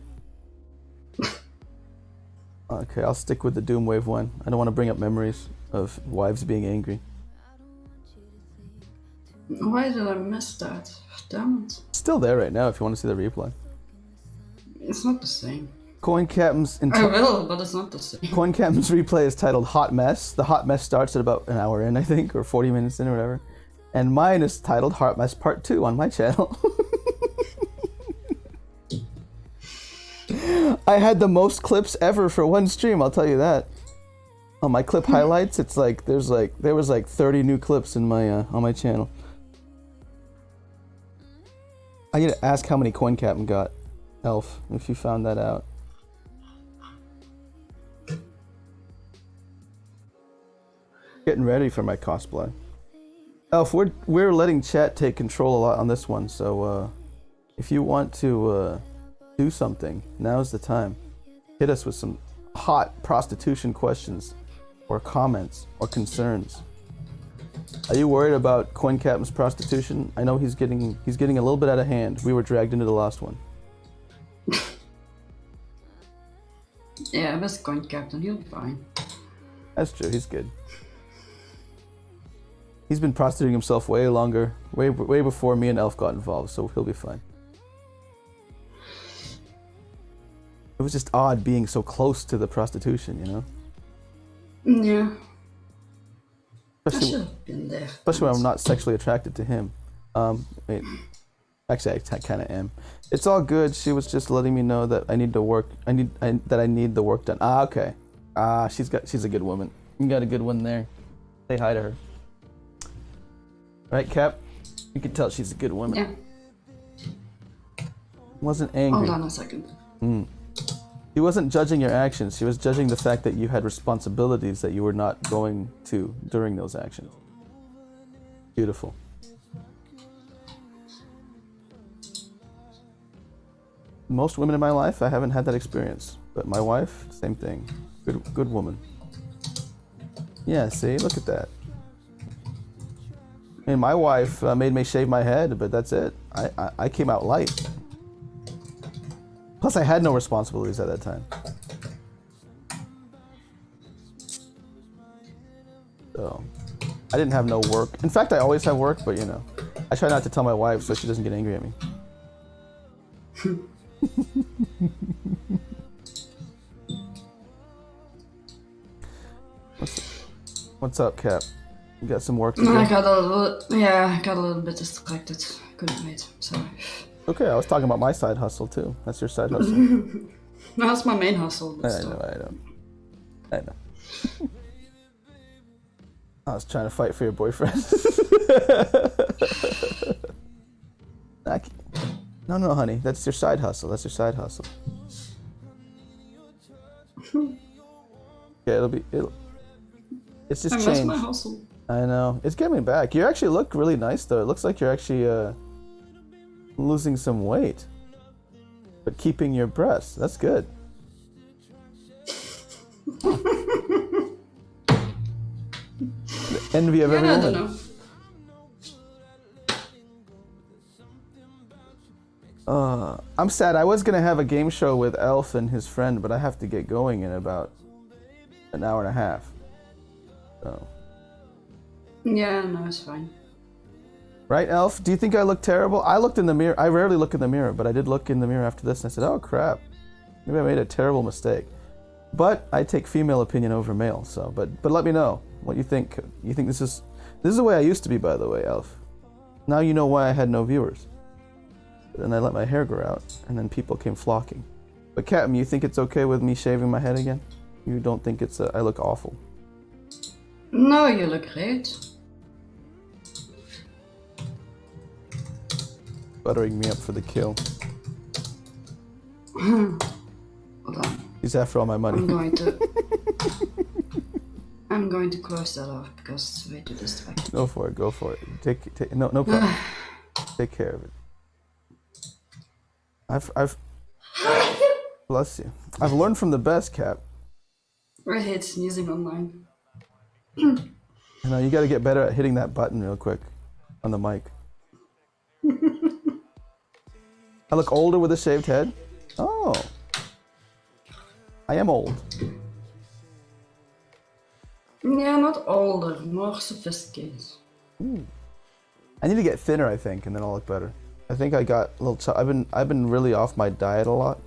Okay, I'll stick with the Doomwave one. I don't want to bring up memories of wives being angry. Why did I miss that? Damn it. It's still there right now if you want to see the replay. It's not the same. Coin Captain's I will, but it's not the same. Coin Captain's replay is titled Hot Mess. The Hot Mess starts at about an hour in, I think, or 40 minutes in or whatever. And mine is titled Hot Mess Part 2 on my channel. I had the most clips ever for one stream, I'll tell you that. On my clip highlights, it's like there was 30 new clips in my on my channel. I need to ask how many Coin Captain got, Elf, if you found that out. Getting ready for my cosplay. Elf, we're letting chat take control a lot on this one, so if you want to do something, now's the time. Hit us with some hot prostitution questions, or comments, or concerns. Are you worried about Coin Captain's prostitution? I know he's getting a little bit out of hand. We were dragged into the last one. Yeah, I miss Coin Captain. He'll be fine. That's true. He's good. He's been prostituting himself way longer, way before me and Elf got involved, so he'll be fine. It was just odd being so close to the prostitution, you know? Yeah. I should Especially, have been there. especially when I'm not sexually attracted to him. Wait. Actually, I kind of am. It's all good. She was just letting me know that I need to work. I need the work done. Ah, okay. Ah, she's a good woman. You got a good one there. Say hi to her. Right, Cap? You can tell she's a good woman. Yeah. Wasn't angry. Hold on a second. She wasn't judging your actions. She was judging the fact that you had responsibilities that you were not going to during those actions. Beautiful. Most women in my life, I haven't had that experience. But my wife, same thing. Good woman. Yeah, see? Look at that. I mean, my wife made me shave my head, but that's it. I came out light. Plus, I had no responsibilities at that time. So I didn't have no work. In fact, I always have work, but you know, I try not to tell my wife so she doesn't get angry at me. What's up, Cap? You got some work to do? I got a little bit distracted. Couldn't wait. Sorry. Okay, I was talking about my side hustle too. That's your side hustle. That's my main hustle. But I know. I was trying to fight for your boyfriend. No, honey. That's your side hustle. It's just I miss changed. my hustle. I know. It's getting back. You actually look really nice though. It looks like you're actually losing some weight, but keeping your breasts. That's good. The envy of every I woman. don't know. I'm sad. I was gonna have a game show with Elf and his friend, but I have to get going in about an hour and a half. So. Yeah, no, it's fine. Right, Elf? Do you think I look terrible? I looked in the mirror. I rarely look in the mirror, but I did look in the mirror after this, and I said, "Oh crap, maybe I made a terrible mistake." But I take female opinion over male. So, but let me know what you think. You think this is the way I used to be, by the way, Elf. Now you know why I had no viewers. Then I let my hair grow out, and then people came flocking. But Captain, you think it's okay with me shaving my head again? You don't think it's I look awful? No, you look great. Buttering me up for the kill. Hold on. He's after all my money. I'm going to close that off because it's way too distracting. Go for it. Take no problem. Take care of it. I've bless you. I've learned from the best, Cap. I hate sneezing online. I know you got to get better at hitting that button real quick on the mic. I look older with a shaved head. Oh, I am old. Yeah, not older, more sophisticated. I need to get thinner, I think, and then I'll look better. I think I got a little. I've been really off my diet a lot,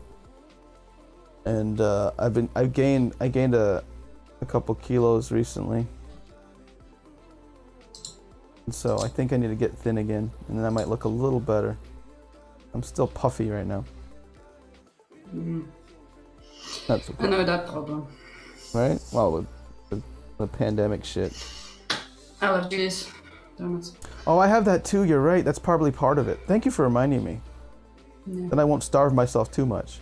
and I gained a couple kilos recently, and so I think I need to get thin again, and then I might look a little better. I'm still puffy right now. That's okay. I know that problem. Right? Well, with the pandemic shit. Allergies. Damn it. Oh, I have that too. You're right. That's probably part of it. Thank you for reminding me. Yeah. Then I won't starve myself too much.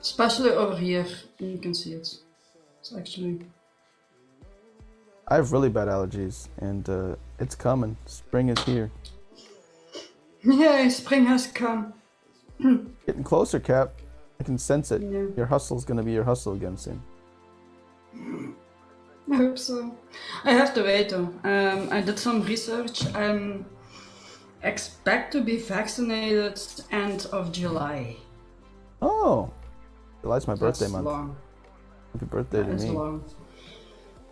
Especially over here, you can see it. It's actually. I have really bad allergies, and it's coming. Spring is here. Yeah, spring has come. Getting closer, Cap. I can sense it. Yeah. Your hustle's gonna be your hustle again soon. I hope so. I have to wait though. I did some research. I expect to be vaccinated end of July. Oh, July's my birthday That's month. long. Happy birthday to That is me. long.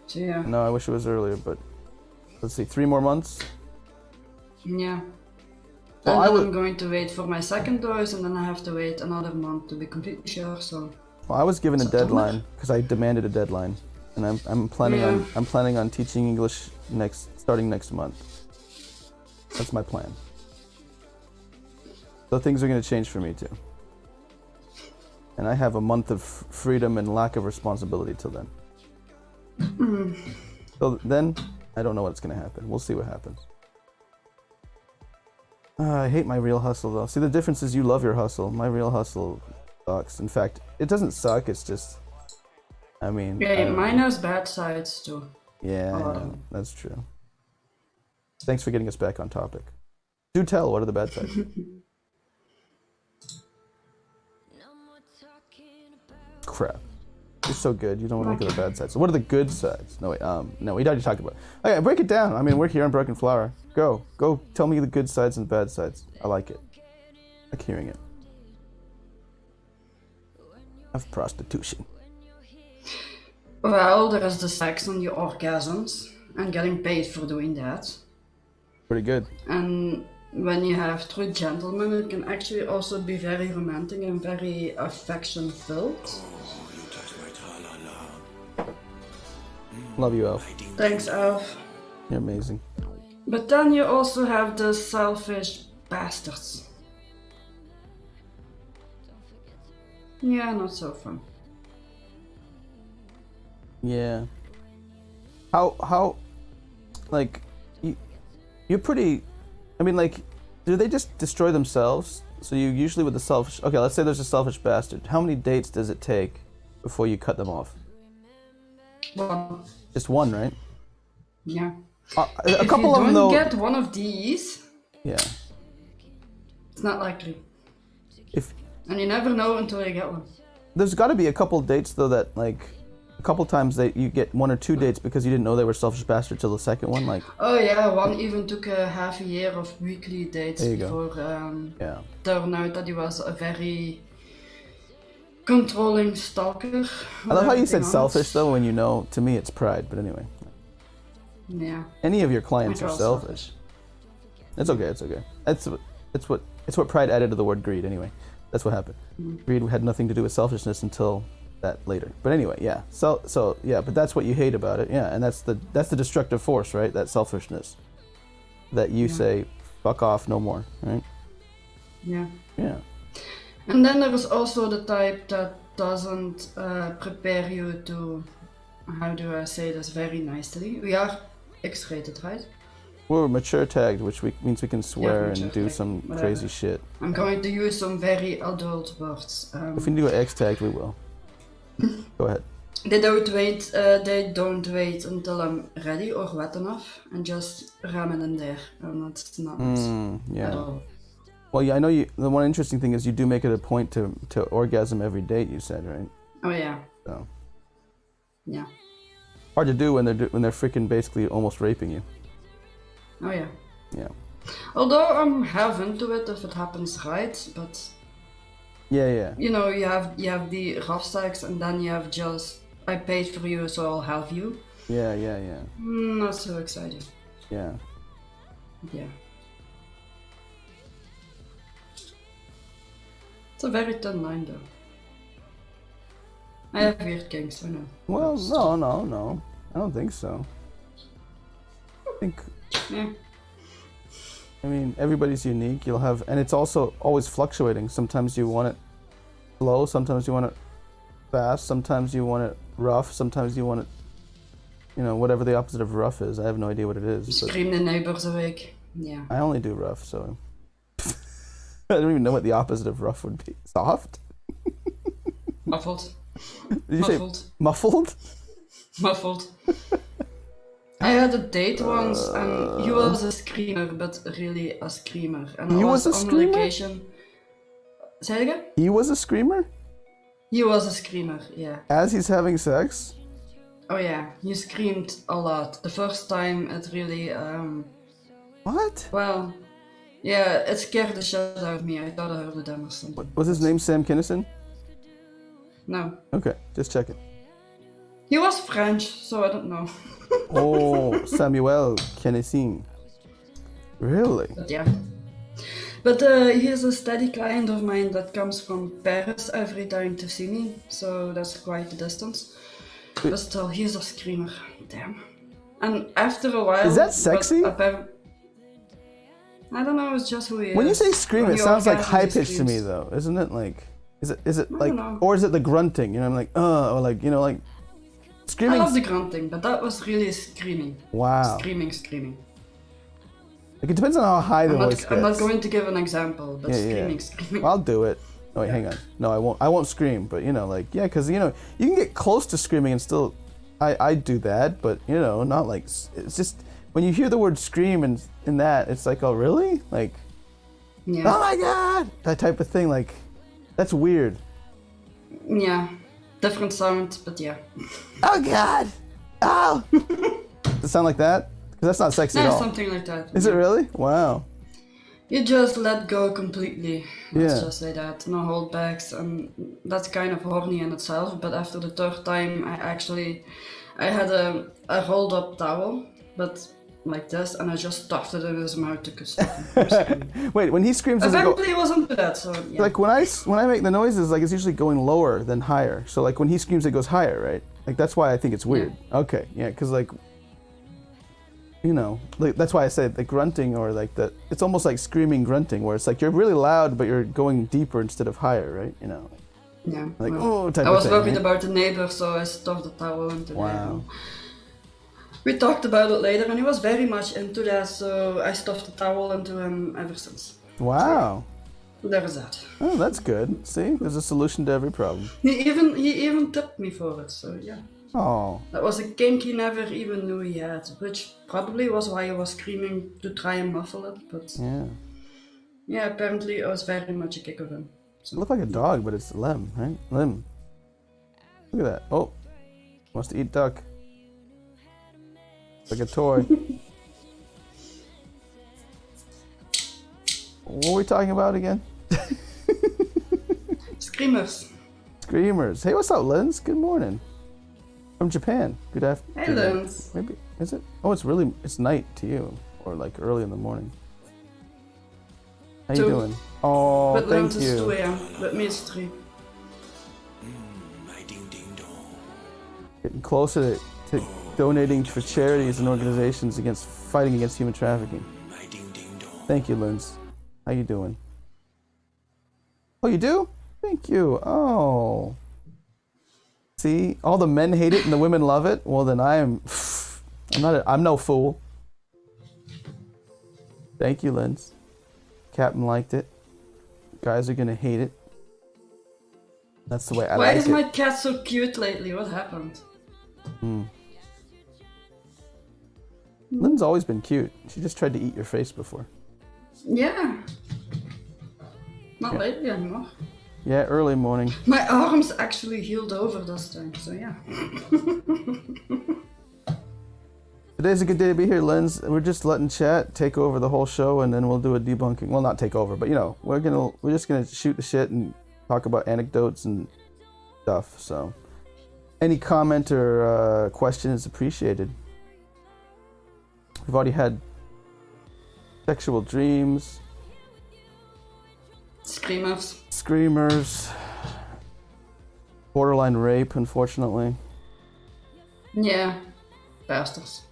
So yeah. No, I wish it was earlier, but let's see, 3 more months. Yeah. Well, And then I'm going to wait for my second dose, and then I have to wait another month to be completely sure. So. Well, I was given a September? deadline because I demanded a deadline, and I'm planning on teaching English starting next month. That's my plan. So things are going to change for me too. And I have a month of freedom and lack of responsibility till then. So then, I don't know what's going to happen. We'll see what happens. I hate my real hustle though. See, the difference is you love your hustle. My real hustle sucks. In fact, it doesn't suck. It's just, I mean. Yeah, mine has bad sides too. Yeah, I know. That's true. Thanks for getting us back on topic. Do tell, what are the bad sides? Crap. You're so good. You don't want to look at the bad sides. So what are the good sides? No, wait. No, we already talked about it. Okay, break it down. I mean, we're here on Broken Flower. Go. Tell me the good sides and bad sides. I like it. I like hearing it. Of prostitution. Well, there is the sex and the orgasms. and getting paid for doing that. Pretty good. And when you have true gentlemen, it can actually also be very romantic and very affection filled. Love you, Elf. Thanks, Elf. You're amazing. But then you also have the selfish bastards. Yeah, not so fun. Yeah. How, like, you're pretty, I mean, like, do they just destroy themselves? So you usually with the selfish, okay, let's say there's a selfish bastard. How many dates does it take before you cut them off? One. Just one, right? Yeah. A couple of them, though. If you don't get one of these, yeah. it's not likely. If And you never know until you get one. there's got to be a couple dates though that like a couple times that you get one or two dates because you didn't know they were selfish bastards till the second one, like. Oh yeah, one even took a half a year of weekly dates There you go. before Yeah. turned out that he was a very controlling stalker. I love how you said everything selfish else. though when you know, to me it's pride, but anyway. Yeah. Any of your clients are Like selfish. It's okay, it's okay. It's what pride added to the word greed anyway. That's what happened. Greed had nothing to do with selfishness until that later. But anyway, yeah. So yeah, but that's what you hate about it. Yeah, and that's the destructive force, right? That selfishness. That you say, fuck off, no more, right? Yeah. Yeah. And then there is also the type that doesn't prepare you to, how do I say this very nicely? We are X-rated, right? We're mature tagged, which means we can swear mature and do tagged, some whatever. crazy shit. I'm going to use some very adult words. If we need to go X tagged, we will. Go ahead. They don't wait until I'm ready or wet enough and just ram it in there. And that's not at Yeah. all. Well, yeah, I know you. The one interesting thing is you do make it a point to orgasm every date. You said, right? Oh yeah. So Yeah. hard to do when they're freaking basically almost raping you. Oh yeah. Yeah. Although I'm half into it if it happens right, but Yeah. you know, you have the rough sex and then you have just I paid for you so I'll have you. Yeah. Not so exciting. Yeah. Yeah. It's a very thin line though. I have weird kinks, I know. Well, no. I don't think so. I think. Yeah. I mean, everybody's unique. You'll have, and it's also always fluctuating. Sometimes you want it slow. Sometimes you want it fast. Sometimes you want it rough. Sometimes you want it, whatever the opposite of rough is. I have no idea what it is. But Scream the neighbors awake. Yeah. I only do rough, so I don't even know what the opposite of rough would be. Soft? Muffled. Did you say muffled? Muffled. I had a date once and he was a screamer, but really a screamer. And He I was a on screamer? location. Say it again? He was a screamer? He was a screamer, yeah. As he's having sex? Oh yeah, he screamed a lot. The first time it really, What? well, yeah, it scared the shit out of me. I thought I heard them or something. Was his name Sam Kinison? No. Okay, just checking. He was French, so I don't know. Oh, Samuel Kinison. Really? But yeah. But he is a steady client of mine that comes from Paris every time to see me, so that's quite a distance. But still, he's a screamer. Damn. And after a while... Is that sexy? I don't know, it's just who he is. When you say scream, When it he sounds like orgasms, high he pitched to me screams. though, isn't it? Like, is it like, know. or is it the grunting? I'm like, or like, like I screaming. love the grunting, but that was really screaming. Wow. Screaming. Like, it depends on how high the voice gets. I'm not going to give an example, but Yeah. screaming. I'll do it. Oh wait, hang on. No, I won't. I won't scream, but like, yeah, because you can get close to screaming and still, I do that, but not like it's just when you hear the word scream and in that, it's like, oh really? Like, Yeah. oh my god, that type of thing. Like, that's weird. Yeah. Different sound, but yeah. Oh god, oh. Does it sound like that? Because that's not sexy at Yeah, all. something like that. Is it really? Wow. You just let go completely. Let's Yeah. just say that. No holdbacks, and that's kind of horny in itself. But after the third time, I had a rolled up towel but like this, and I just stuffed it in his mouth to stop him. Wait, when he screams, does it go? Eventually, he was into that, so yeah. Like when I make the noises, like it's usually going lower than higher. So like when he screams, it goes higher, right? Like that's why I think it's weird. Yeah. Okay, yeah, because like, you know, like that's why I say the grunting or like the, it's almost like screaming grunting, where it's like you're really loud, but you're going deeper instead of higher, right? You know. Yeah. Like well, type I was of thing, worried right? about the neighbor, so I stuffed the towel into there. Wow. We talked about it later, and he was very much into that, so I stuffed the towel into him ever since. Wow. So, there is that. Oh, that's good. See, there's a solution to every problem. He even tipped me for it, so yeah. Oh. That was a kink he never even knew he had, which probably was why he was screaming to try and muffle it, but yeah, apparently it was very much a kick of him. So. It looked like a dog, but it's Lem, right? Lem. Look at that. Oh, wants to eat duck. It's like a toy. What were we talking about again? Screamers. Screamers. Hey, what's up, Lens? Good morning. From Japan. Good afternoon. Hey, Lens. Maybe, is it? Oh, it's night to you. Or like early in the morning. How you doing? Oh, but thank Lens you. is 2 a.m. With me it's 3. Getting closer to donating for charities and organizations fighting against human trafficking. Thank you, Linz. How you doing? Oh, you do? Thank you. Oh. See, all the men hate it and the women love it. Well, then I'm no fool. Thank you, Linz. Captain liked it. Guys are gonna hate it. That's the way I like it. Why is my cat so cute lately? What happened? Lynn's always been cute. She just tried to eat your face before. Yeah. Not lately anymore. Yeah, early morning. My arms actually healed over this time, so yeah. Today's a good day to be here, Linz. We're just letting chat take over the whole show, and then we'll do a debunking. Well, not take over, but you know, we're just gonna shoot the shit and talk about anecdotes and stuff. So, any comment or question is appreciated. We've already had sexual dreams, screamers, borderline rape, unfortunately. Yeah, bastards.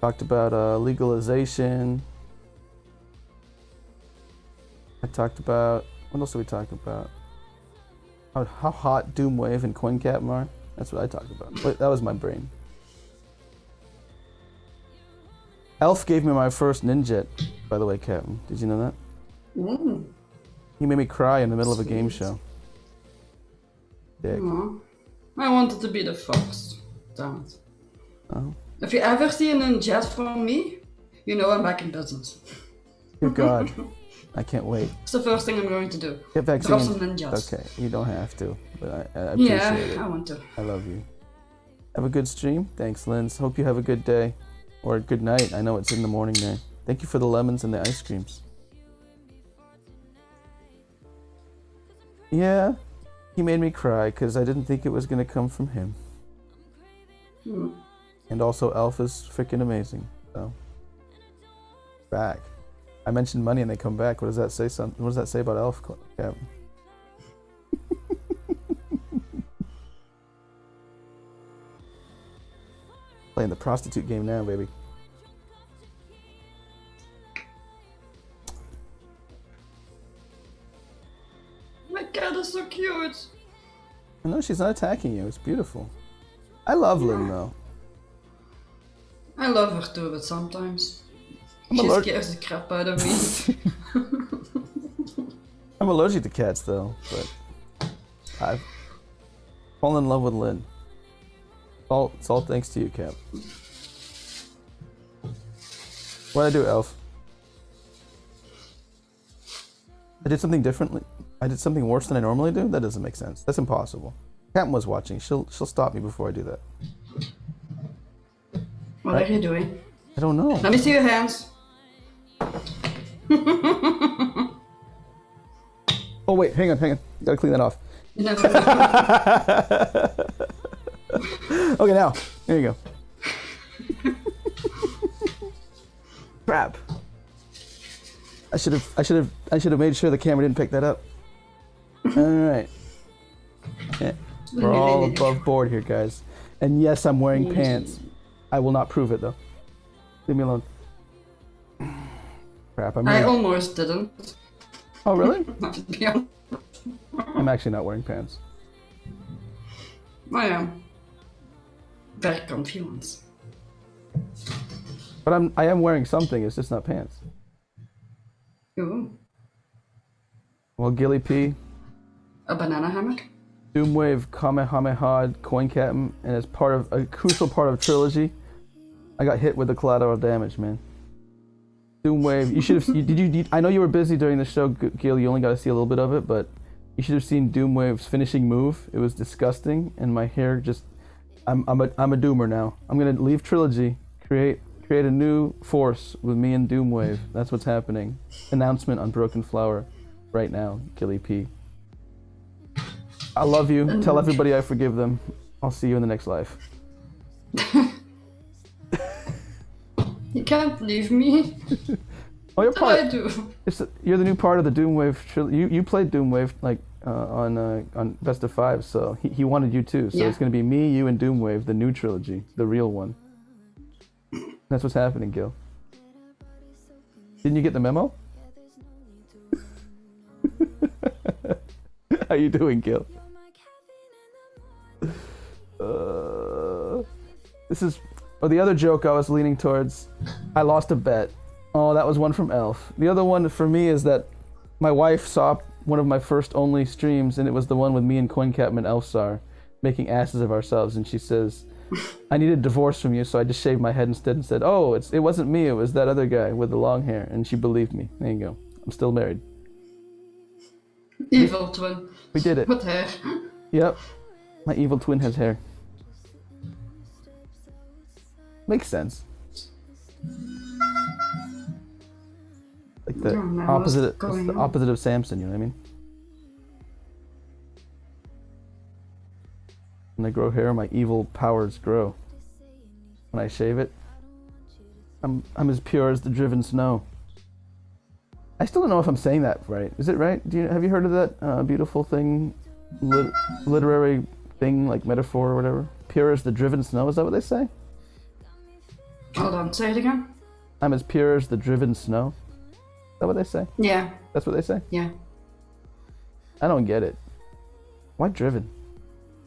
Talked about legalization. I talked about, what else did we talk about? How hot Doomwave and CoinCaptain are. That's what I talked about. Wait, that was my brain. Elf gave me my first ninjet, by the way, Captain. Did you know that? Mm. He made me cry in the middle of a game show. Dick. Aww. I wanted to be the first. Damn it. Oh. If you ever see a ninjet from me, you know I'm back in business. Dear God. I can't wait. It's the first thing I'm going to do. Get back Drop to some ninjas. Okay, you don't have to, but I appreciate it. Yeah, I want to. I love you. Have a good stream. Thanks, Linz. Hope you have a good day. Or good night. I know it's in the morning there. Thank you for the lemons and the ice creams. Yeah, he made me cry because I didn't think it was going to come from him. Mm. And also, Elf is freaking amazing. So, back. I mentioned money and they come back. What does that say? What does that say about Elf, Captain? Playing the prostitute game now, baby. My cat is so cute. No, she's not attacking you. It's beautiful. I love Lynn, though. I love her too, but sometimes she scares the crap out of me. I'm allergic to cats, though, but I've fallen in love with Lynn. It's all thanks to you, Cap. What'd I do, Elf? I did something differently. I did something worse than I normally do? That doesn't make sense. That's impossible. Captain was watching. She'll stop me before I do that. What are you doing? I don't know. Let me see your hands. Oh wait, hang on. Gotta clean that off. You never know. Okay, now. There you go. Crap. I should have made sure the camera didn't pick that up. All right. Yeah. We're all above board here, guys. And yes, I'm wearing pants. I will not prove it though. Leave me alone. Crap. I almost didn't. Oh really? To be honest. I'm actually not wearing pants. I am. Very comfy ones. But I am wearing something. It's just not pants. Ooh. Well, Gilly P. A banana hammock. Doomwave Kamehameha coin captain, and as part of a crucial part of trilogy, I got hit with the collateral damage, man. Doomwave, you should have. I know you were busy during the show, Gil. You only got to see a little bit of it, but you should have seen Doomwave's finishing move. It was disgusting, and my hair just. I'm a doomer now. I'm gonna leave trilogy, create a new force with me and Doomwave. That's what's happening. Announcement on Broken Flower, right now, Gilly P. I love you. Tell everybody I forgive them. I'll see you in the next life. You can't leave me. Oh, you're part. I do. You're the new part of the Doomwave trilogy. You played Doomwave like on Best of Five, so he wanted you too. So Yeah. it's gonna be me, you, and Doomwave, the new trilogy, the real one. That's what's happening, Gil. Didn't you get the memo? How you doing, Gil? This is the other joke I was leaning towards. I lost a bet. Oh, that was one from Elf. The other one for me is that my wife saw one of my first only streams, and it was the one with me and CoinCaptain and Elfsar making asses of ourselves, and she says, I need a divorce from you, so I just shaved my head instead and said, oh, it wasn't me, it was that other guy with the long hair, and she believed me. There you go. I'm still married. Evil twin. We did it. With hair. Yep. My evil twin has hair. Makes sense. Like the Oh, no, opposite. what's It's going the on? opposite of Samson. You know what I mean? When I grow hair, my evil powers grow. When I shave it, I'm as pure as the driven snow. I still don't know if I'm saying that right. Is it right? Have you heard of that beautiful thing, literary thing, like metaphor or whatever? Pure as the driven snow. Is that what they say? Hold on, say it again. I'm as pure as the driven snow. Is that what they say? Yeah, That's what they say? yeah. I don't get it. Why driven?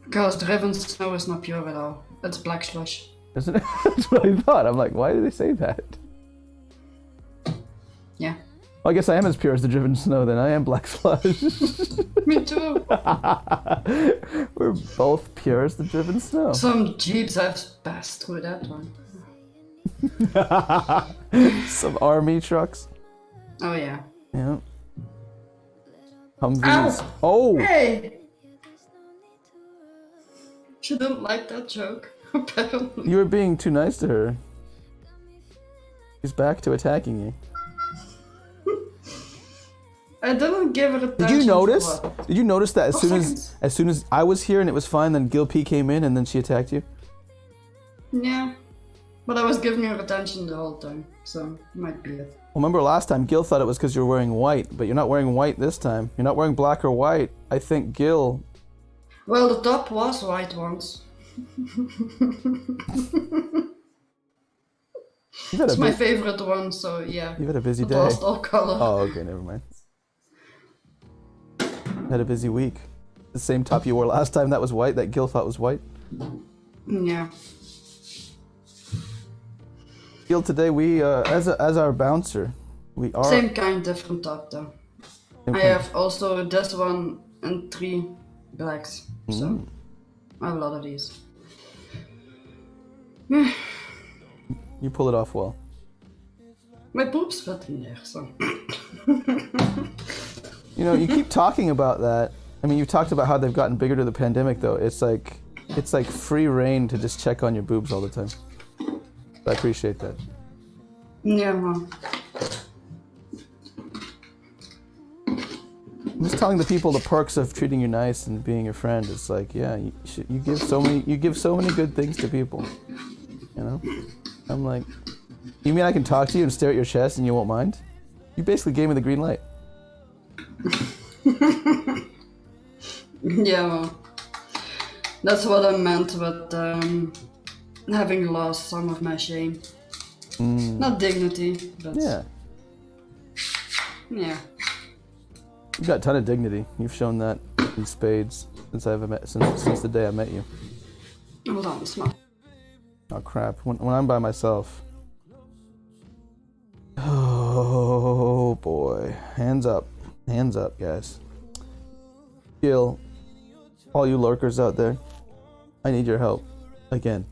Because driven snow is not pure at all. It's black slush. Isn't it? That's what I thought. I'm like, why do they say that? Yeah. Well, I guess I am as pure as the driven snow then. I am black slush. Me too. We're both pure as the driven snow. Some jeeps have passed through that one. Some army trucks. Oh yeah. Yeah. Humvees. Oh! Hey! She didn't like that joke, apparently. You were being too nice to her. She's back to attacking you. I didn't give her attention. Did you notice? for what? Did you notice that For as soon as I was here and it was fine, then Gil P came in and then she attacked you? Yeah. But I was giving her attention the whole time, so might be it. Well, remember last time Gil thought it was because you were wearing white, but you're not wearing white this time. You're not wearing black or white. I think Gil. Well, the top was white once. It's my favorite one, so yeah. You've had a busy It day. lost all color. Oh, okay, never mind. Had a busy week. The same top you wore last time that was white, that Gil thought was white. Yeah. Gil, today we, as our bouncer, we are... Same kind, different top though. I have also this one and 3 blacks, so I have a lot of these. You pull it off well. My boobs fit in there, so. You know, you keep talking about that. I mean, you talked about how they've gotten bigger to the pandemic, though. It's like free reign to just check on your boobs all the time. I appreciate that. Yeah, well. I'm just telling the people the perks of treating you nice and being your friend. It's like, yeah, you give so many good things to people. You know, I'm like, You mean I can talk to you and stare at your chest and you won't mind? You basically gave me the green light. Yeah, well, that's what I meant with having lost some of my shame. Not dignity, but Yeah. yeah. You've got a ton of dignity. You've shown that in spades since the day I met you. Hold on, smell. Oh crap! When I'm by myself. Oh boy! Hands up, guys. Gil, all you lurkers out there, I need your help. Again.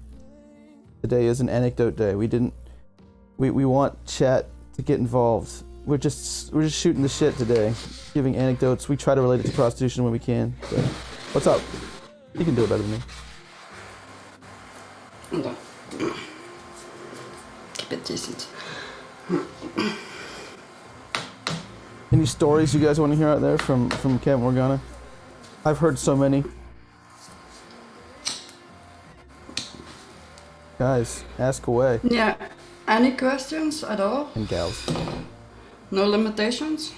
Today is an anecdote day. We want chat to get involved. We're just shooting the shit today, giving anecdotes. We try to relate it to prostitution when we can. So, what's up? You can do it better than me. Hold on. Keep it decent. Any stories you guys want to hear out there from Camp Morgana? I've heard so many. Guys, ask away. Yeah. Any questions at all? And gals. No limitations?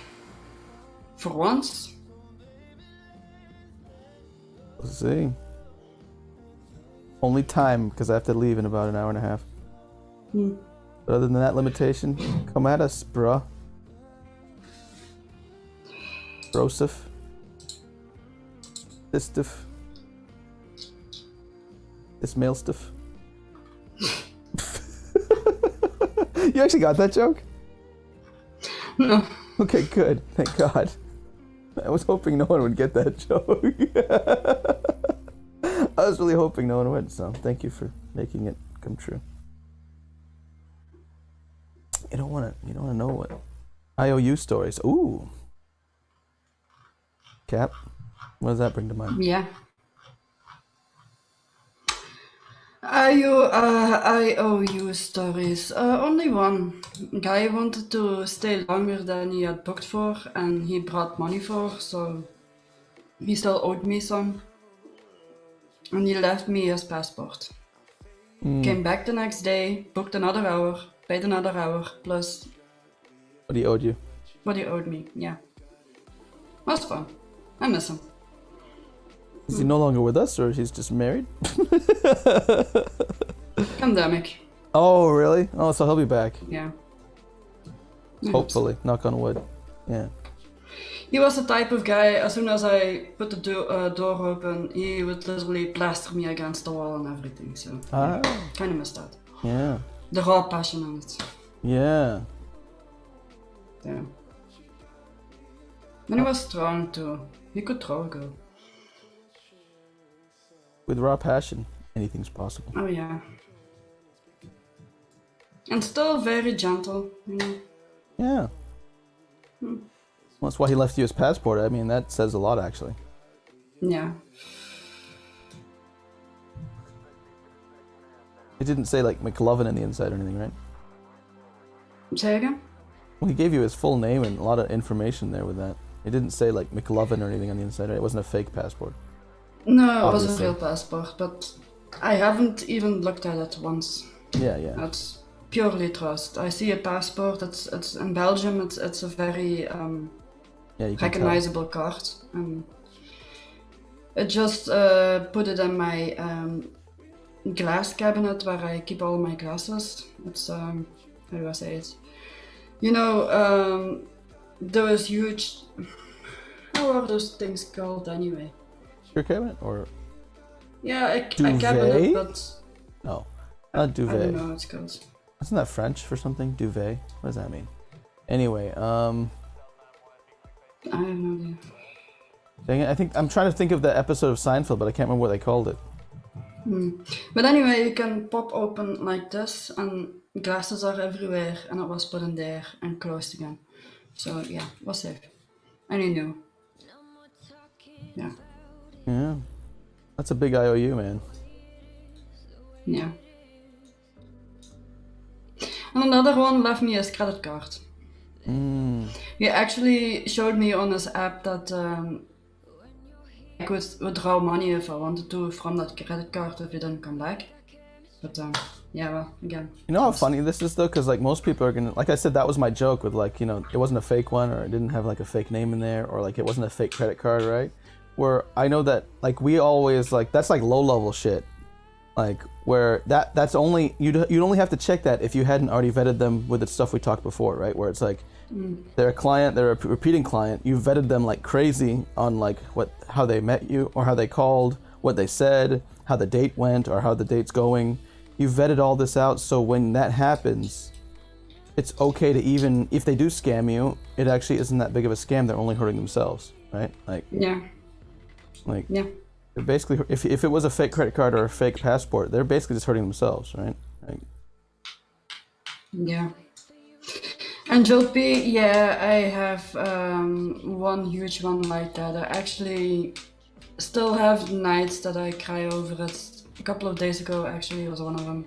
For once? Let's see. Only time, because I have to leave in about an hour and a half. But other than that limitation, come at us, bruh. Broseph. This stuff. This male stuff. You actually got that joke? No. Okay, good. Thank God. I was hoping no one would get that joke. I was really hoping no one would, so thank you for making it come true. You don't want to know what IOU stories. Ooh. Cap, what does that bring to mind? Yeah. IOU stories. Only one. Guy wanted to stay longer than he had booked for, and he brought money for, so he still owed me some. And he left me his passport. Came back the next day, booked another hour, paid another hour, plus What he owed you? what he owed me, yeah. Was fun. I miss him. Is he no longer with us, or he's just married? Pandemic, Oh, really? Oh, so he'll be back. yeah. Hopefully. Knock on wood. Yeah. He was the type of guy, as soon as I put the door open, he would literally plaster me against the wall and everything, so Ah. kind of missed that. Yeah. The raw passion on it. Yeah. Yeah. And he was strong too. He could throw a girl. With raw passion, anything's possible. Oh yeah. And still very gentle, you know. Yeah. Well, that's why he left you his passport. I mean, that says a lot, actually. Yeah. It didn't say, like, McLovin in the inside or anything, right? Say again? Well, he gave you his full name and a lot of information there with that. It didn't say, like, McLovin or anything on the inside, right? It wasn't a fake passport. No, it was Obviously. a real passport, but I haven't even looked at it once. Yeah, yeah. It's purely trust. I see a passport. It's in Belgium. It's a very Yeah, you can recognizable card. I just put it in my glass cabinet where I keep all my glasses. It's how do I say it? You know, those huge. How are those things called anyway? Your cabinet or Yeah, a Duvet? cabinet, but no, not I duvet. don't know what it's called. Isn't that French for something? Duvet. What does that mean? Anyway, I have no idea. dang it, I think I'm trying to think of the episode of Seinfeld, but I can't remember what they called it. But anyway, you can pop open like this, and glasses are everywhere, and it was put in there and closed again. So yeah, it was safe. And he knew. Yeah. Yeah, that's a big IOU, man. Yeah. And another one left me his credit card. He actually showed me on his app that I could withdraw money if I wanted to from that credit card if he didn't come back. But yeah, well, again. You know how funny this is though, because like most people are gonna, like I said, that was my joke with like, you know, it wasn't a fake one, or it didn't have like a fake name in there, or like it wasn't a fake credit card, right? Where I know that like we always like that's like low level shit, like where that's only you'd only have to check that if you hadn't already vetted them with the stuff we talked before, right? Where it's like they're a client, they're a repeating client, you vetted them like crazy on like how they met you or how they called, what they said, how the date went or how the date's going. You vetted all this out, so when that happens, it's okay to, even if they do scam you, it actually isn't that big of a scam. They're only hurting themselves, right? Like Yeah. Like Yeah. they're basically, if it was a fake credit card or a fake passport, they're basically just hurting themselves, right? Like, Yeah. And Jopi, yeah, I have one huge one like that. I actually still have nights that I cry over it. A couple of days ago, actually, was one of them.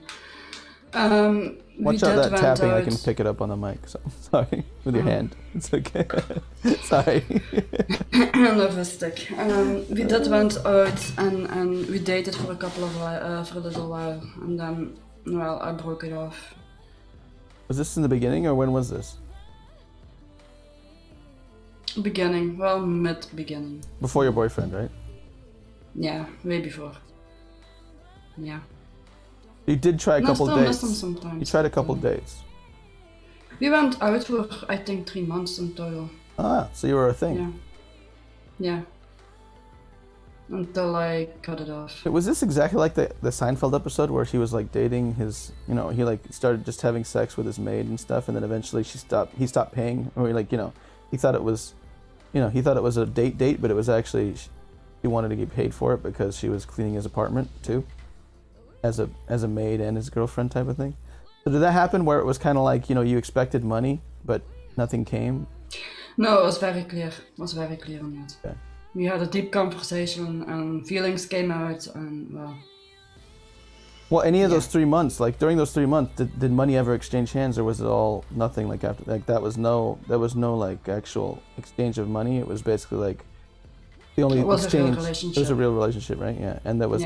watch out that tapping. I can pick it up on the mic. So sorry, with your hand. It's okay. Sorry. Another stick. We did went out and we dated for a little while, and then, well, I broke it off. Was this in the beginning or when was this? Beginning, well, mid-beginning. Before your boyfriend, right? Yeah, way before. Yeah. You did try a couple I still dates. miss them sometimes. You tried a couple dates. We went out for, I think, 3 months in total. Ah, so you were a thing. Yeah. Yeah. Until I cut it off. Was this exactly like the Seinfeld episode where he was like dating his, you know, he like started just having sex with his maid and stuff, and then eventually he stopped paying, or like, you know, he thought it was a date, but it was actually, he wanted to get paid for it because she was cleaning his apartment too, as a maid and his girlfriend type of thing. So did that happen where it was kind of like, you know, you expected money but nothing came? No, it was very clear. It was very clear on that. Okay. We had a deep conversation and feelings came out, and Well, any of those 3 months, like during those 3 months, did money ever exchange hands, or was it all nothing? Like after, like there was no like actual exchange of money. It was basically like the only exchange. It was a real relationship, right? Yeah, and there was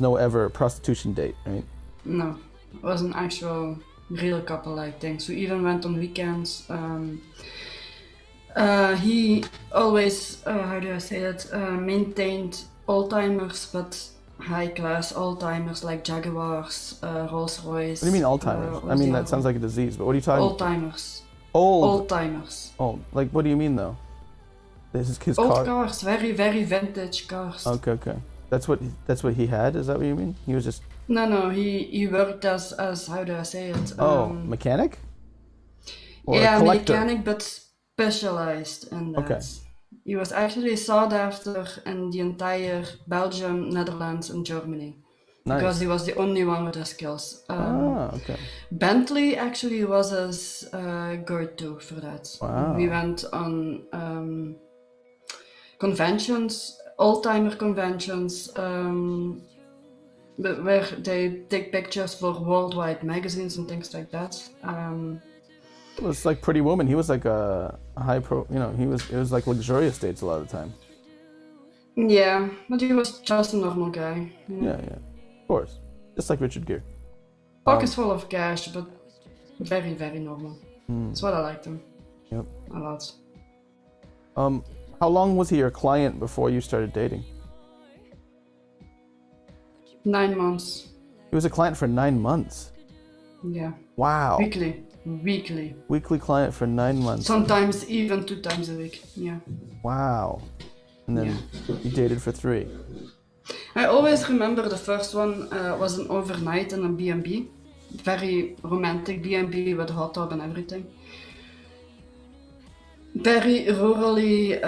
no ever prostitution date, right? No, it was an actual real couple-like thing. So we even went on weekends. He always, how do I say that, maintained old-timers, but high-class old-timers like Jaguars, Rolls-Royce. What do you mean old-timers? I mean, that sounds like a disease, but what are you talking about? Old-timers. Old? Old-timers. Oh, like what do you mean though? This is his Old car? cars, very, very vintage cars. Okay. That's what he had? Is that what you mean? He was just... No, he worked as how do I say it? Mechanic? Or yeah, a collector? mechanic, but specialized in that. Okay. He was actually sought after in the entire Belgium, Netherlands, and Germany. Nice. Because he was the only one with the skills. Okay. Bentley actually was his go-to for that. Wow. We went on conventions, old-timer conventions, where they take pictures for worldwide magazines and things like that. It was like Pretty Woman. He was like a high pro, you know, it was like luxurious dates a lot of the time. Yeah, but he was just a normal guy. You know? Yeah. Of course. Just like Richard Gere. Pockets full of cash, but very, very normal. That's what I liked him. Yep. A lot. How long was he your client before you started dating? 9 months. He was a client for 9 months. Yeah. Wow. Weekly. Weekly client for 9 months. Sometimes even 2 times a week. Yeah. Wow. And then you dated for 3. I always remember the first one was an overnight in a B&B. Very romantic B&B with a hot tub and everything. Very rurally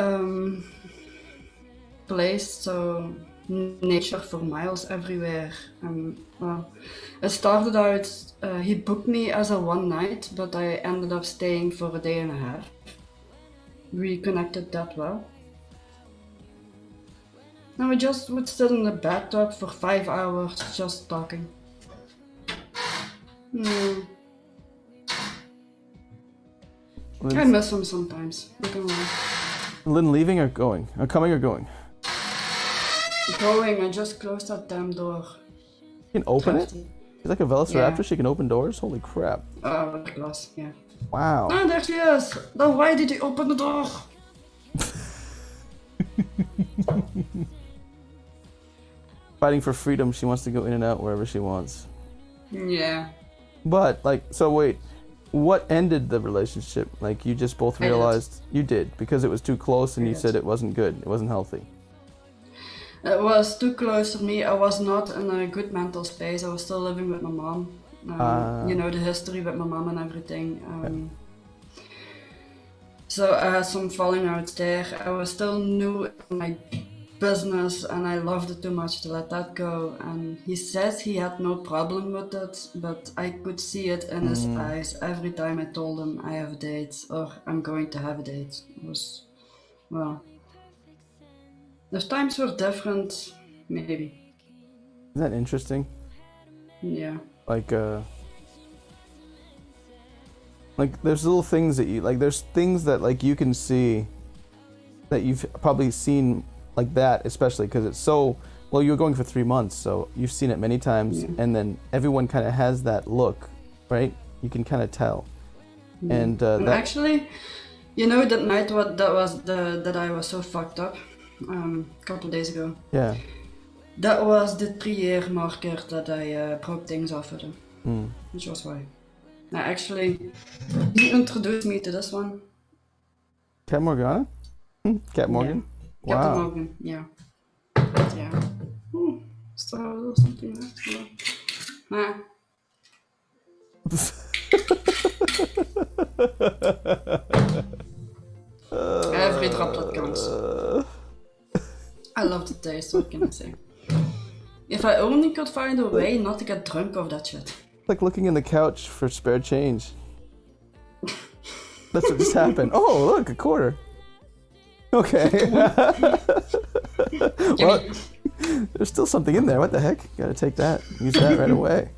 placed, so nature for miles everywhere. Well, it started out, he booked me as a one night, but I ended up staying for a day and a half. We connected that well. And we just would sit in the bathtub for 5 hours just talking. I miss him sometimes. Lynn leaving or going? Or coming or going? Going, I just closed that damn door. You can open it? She's like a velociraptor. Yeah. She can open doors. Holy crap! Oh, glass, yeah. Wow. Ah, there she is. Then why did you open the door? Fighting for freedom. She wants to go in and out wherever she wants. Yeah. But like, so wait, what ended the relationship? Like, you just both realized you did because it was too close, and you said it wasn't good. It wasn't healthy. It was too close to me. I was not in a good mental space. I was still living with my mom. You know, the history with my mom and everything. So I had some falling out there. I was still new in my business and I loved it too much to let that go. And he says he had no problem with it, but I could see it in his eyes every time I told him I have a date or I'm going to have a date. It was, well, if times were different, maybe. Isn't that interesting? Yeah. Like there's little things that you like. There's things that like you can see that you've probably seen like that, especially because it's so. Well, you were going for 3 months, so you've seen it many times, and then everyone kind of has that look, right? You can kind of tell. And that actually, you know, that night that I was so fucked up, a couple of days ago. Yeah. That was the 3-year marker that I broke things off with him, which was why. Now, actually, he introduced me to this one. Cat Morgana? Cat Morgan? Yeah. Wow. Cat Morgan, yeah. Yeah. So, something there. Nah. Every droplet counts. I love the taste, what can I say? If I only could find a way not to get drunk off that shit. Like looking in the couch for spare change. That's what just happened. Oh, look, a quarter. Okay. Well, there's still something in there. What the heck? Gotta take that. Use that right away.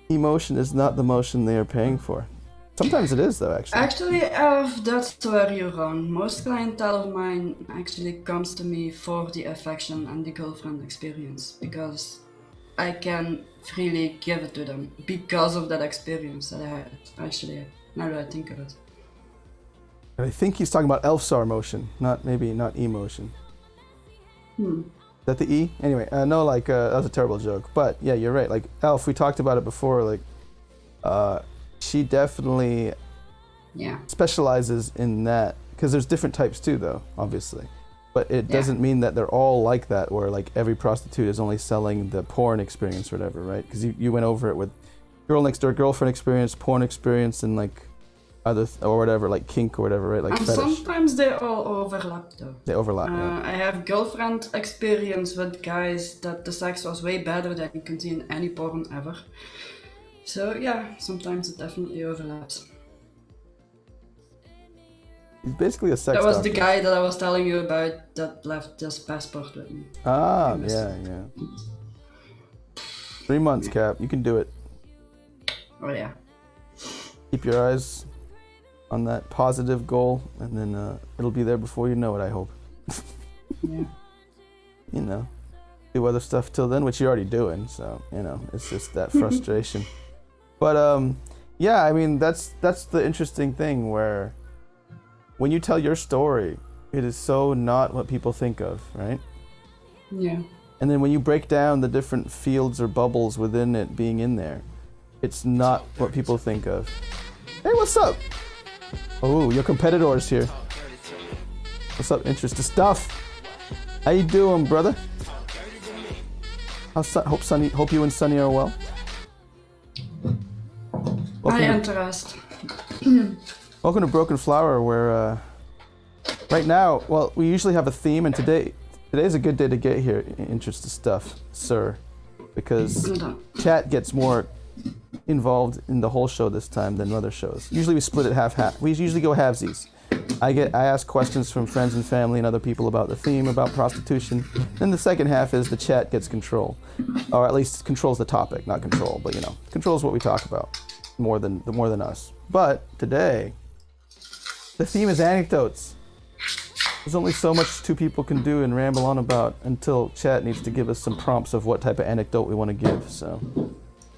Emotion is not the motion they are paying for. Sometimes it is, though, actually. Actually, that's where you're wrong. Most clientele of mine actually comes to me for the affection and the girlfriend experience, because I can freely give it to them because of that experience that I had, actually, now that I think of it. I think he's talking about Elfsar motion, not emotion. Is that the E? Anyway, no, like, that was a terrible joke. But, yeah, you're right. Like, Elf, we talked about it before, like, she definitely specializes in that, because there's different types too, though, obviously. But it doesn't mean that they're all like that, where like every prostitute is only selling the porn experience or whatever, right? Because you went over it with girl next door girlfriend experience, porn experience, and like other or whatever, like kink or whatever, right? Like and fetish. Sometimes they all overlap, though. They overlap. Yeah. I have girlfriend experience with guys that the sex was way better than you can see in any porn ever. So yeah, sometimes it definitely overlaps. He's basically a sex That was doctor. the guy that I was telling you about that left his passport with me. Ah, yeah. 3 months, Cap. You can do it. Oh yeah. Keep your eyes on that positive goal, and then it'll be there before you know it, I hope. Yeah. You know, do other stuff till then, which you're already doing, so, you know, it's just that frustration. But, yeah, I mean, that's the interesting thing, where when you tell your story, it is so not what people think of, right? Yeah. And then when you break down the different fields or bubbles within it being in there, it's not what people think of. Hey, what's up? Oh, your competitor's here. What's up, interesting stuff? How you doing, brother? Hope you and Sunny are well. Hi, interest. Welcome to Broken Flower, where right now, well, we usually have a theme, and today's a good day to get here. Interesting stuff, sir, because chat gets more involved in the whole show this time than other shows. Usually we split it half. We usually go halvesies. I ask questions from friends and family and other people about the theme, about prostitution. Then the second half is the chat gets control, or at least controls the topic, not control, but you know, controls what we talk about more than us. But today, the theme is anecdotes. There's only so much two people can do and ramble on about until chat needs to give us some prompts of what type of anecdote we want to give. So.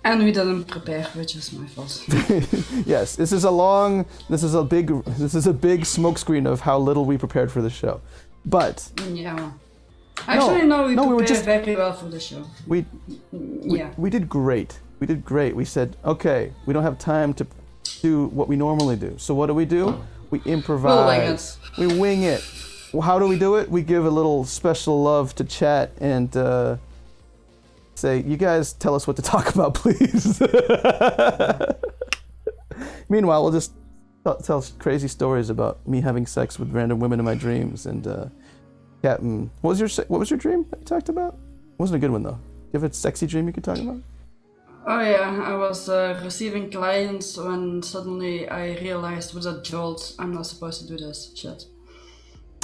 And we didn't prepare, which is my fault. Yes, this is a big smokescreen of how little we prepared for the show. But yeah. Actually, we prepared very well for the show. We did great. We did great. We said, okay, we don't have time to do what we normally do. So what do? We improvise. We'll wing it. We wing it. Well, how do we do it? We give a little special love to chat and say, you guys tell us what to talk about, please. Meanwhile, we'll just tell crazy stories about me having sex with random women in my dreams and Captain. What was your dream that you talked about? It wasn't a good one though. Do you have a sexy dream you could talk about? Oh yeah, I was receiving clients when suddenly I realized with a jolt I'm not supposed to do this shit.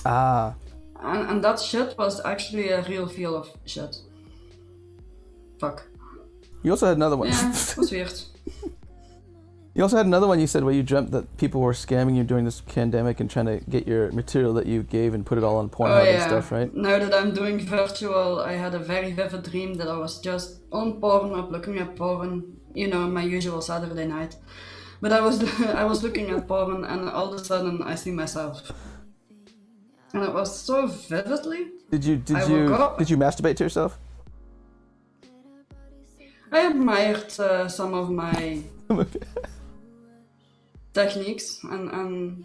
Ah. And that shit was actually a real feel of shit. Fuck. You also had another one. Yeah, it was weird. You also had another one you said where you dreamt that people were scamming you during this pandemic and trying to get your material that you gave and put it all on Pornhub and stuff, right? Now that I'm doing virtual, I had a very vivid dream that I was just on Pornhub looking at porn, my usual Saturday night. But I was looking at porn and all of a sudden I see myself. And it was so vividly. Did you masturbate to yourself? I admired some of my techniques and